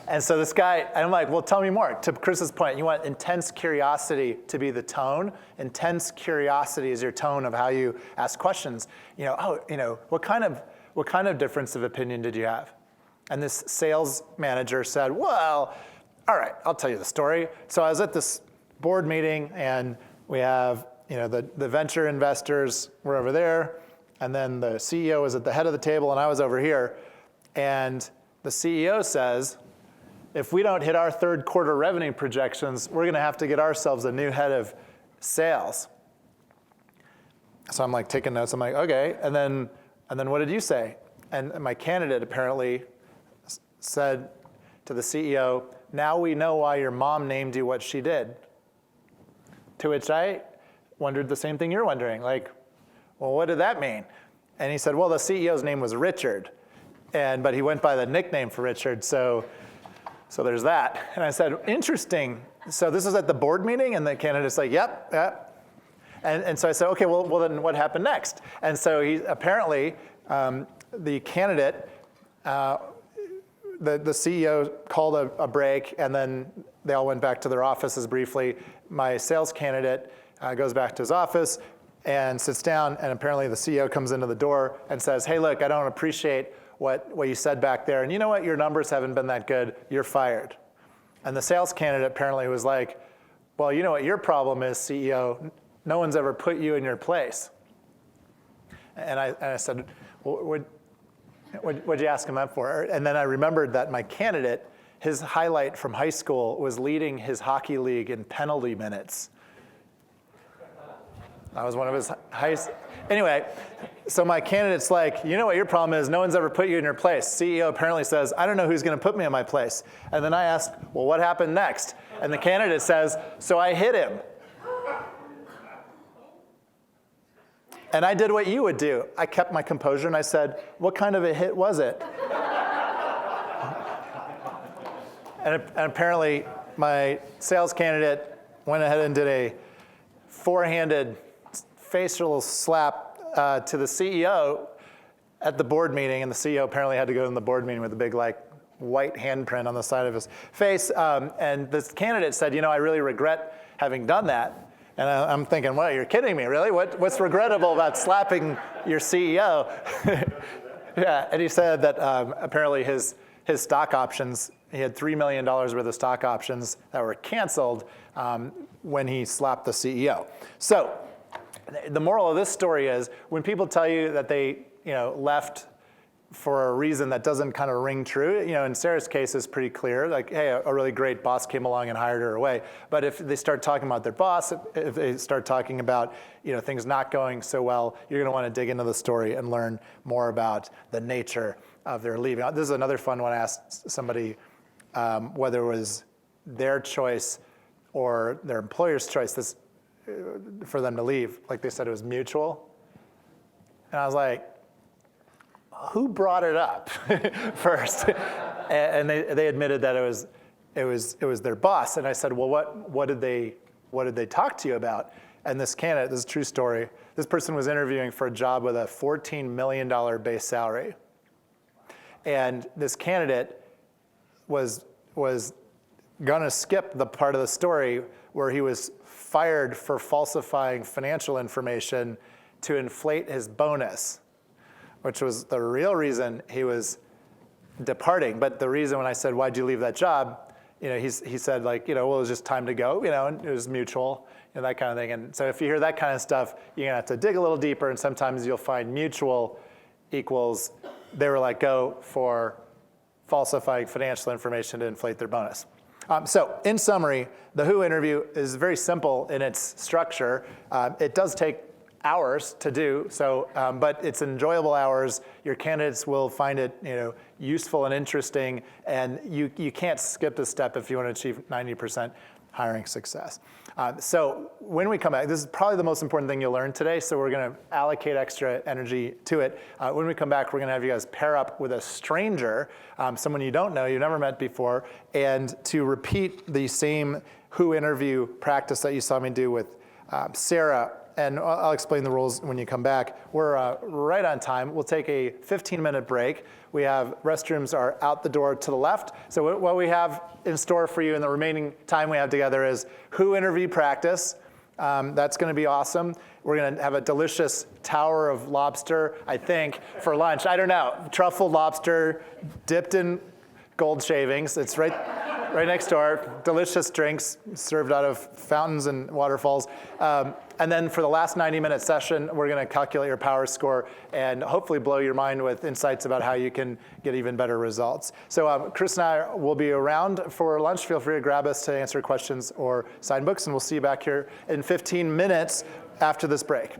And so this guy, and I'm like, well, tell me more. To Chris's point, you want intense curiosity to be the tone. Intense curiosity is your tone of how you ask questions. What kind of difference of opinion did you have? And this sales manager said, well, all right, I'll tell you the story. So I was at this board meeting, and we have, the venture investors were over there, and then the CEO was at the head of the table, and I was over here. And the CEO says, if we don't hit our third quarter revenue projections, we're going to have to get ourselves a new head of sales. So I'm like taking notes. I'm like, okay. And then what did you say? And my candidate apparently said to the CEO, now we know why your mom named you what she did. To which I wondered the same thing you're wondering. Like, well, what did that mean? And he said, well, the CEO's name was Richard, but he went by the nickname for Richard, so there's that. And I said, interesting. So this was at the board meeting, and the candidate's like, yep. And so I said, okay, well then what happened next? And so he apparently, the candidate, the CEO called a break, and then they all went back to their offices briefly. My sales candidate goes back to his office and sits down, and apparently the CEO comes into the door and says, hey, look, I don't appreciate what you said back there, and you know what, your numbers haven't been that good, you're fired. And the sales candidate apparently was like, well, you know what your problem is, CEO, no one's ever put you in your place. And I said, well, what'd you ask him that for? And then I remembered that my candidate, his highlight from high school was leading his hockey league in penalty minutes. That was one of his highest. Anyway, so my candidate's like, you know what your problem is? No one's ever put you in your place. CEO apparently says, I don't know who's going to put me in my place. And then I asked, well, what happened next? And the candidate says, so I hit him. And I did what you would do. I kept my composure and I said, what kind of a hit was it? And apparently my sales candidate went ahead and did a four-handed facial slap to the CEO at the board meeting, and the CEO apparently had to go in the board meeting with a big white handprint on the side of his face. And this candidate said, you know, I really regret having done that. And I'm thinking, well, you're kidding me, really? What's regrettable about slapping your CEO? Yeah, and he said that apparently his stock options, he had $3 million worth of stock options that were canceled when he slapped the CEO. So the moral of this story is when people tell you that they left for a reason that doesn't kind of ring true, in Sarah's case it's pretty clear, like, hey, a really great boss came along and hired her away. But if they start talking about their boss, if they start talking about things not going so well, you're going to want to dig into the story and learn more about the nature of their leaving. This is another fun one. I asked somebody whether it was their choice or their employer's choice for them to leave. Like they said it was mutual. And I was like, who brought it up first? And they admitted that it was their boss. And I said, well, what did they talk to you about? And this candidate, this is a true story, this person was interviewing for a job with a $14 million base salary. And this candidate was gonna skip the part of the story where he was fired for falsifying financial information to inflate his bonus, which was the real reason he was departing. But the reason when I said, why'd you leave that job? He said well, it was just time to go, and it was mutual, that kind of thing. And so if you hear that kind of stuff, you're gonna have to dig a little deeper, and sometimes you'll find mutual equals they were let go for falsifying financial information to inflate their bonus. So in summary, the Who interview is very simple in its structure. It does take hours to do, but it's enjoyable hours. Your candidates will find it useful and interesting, and you can't skip a step if you want to achieve 90% hiring success. So when we come back, this is probably the most important thing you'll learn today, so we're going to allocate extra energy to it. When we come back, we're going to have you guys pair up with a stranger, someone you don't know, you've never met before, and to repeat the same Who interview practice that you saw me do with Sarah. And I'll explain the rules when you come back. We're right on time. We'll take a 15-minute break. We have restrooms are out the door to the left. So what we have in store for you in the remaining time we have together is Who interview practice. That's going to be awesome. We're going to have a delicious tower of lobster, I think, for lunch. I don't know. Truffled lobster dipped in gold shavings. It's right right next door. Delicious drinks served out of fountains and waterfalls. And then for the last 90-minute session, we're going to calculate your power score and hopefully blow your mind with insights about how you can get even better results. So Chris and I will be around for lunch. Feel free to grab us to answer questions or sign books, and we'll see you back here in 15 minutes after this break.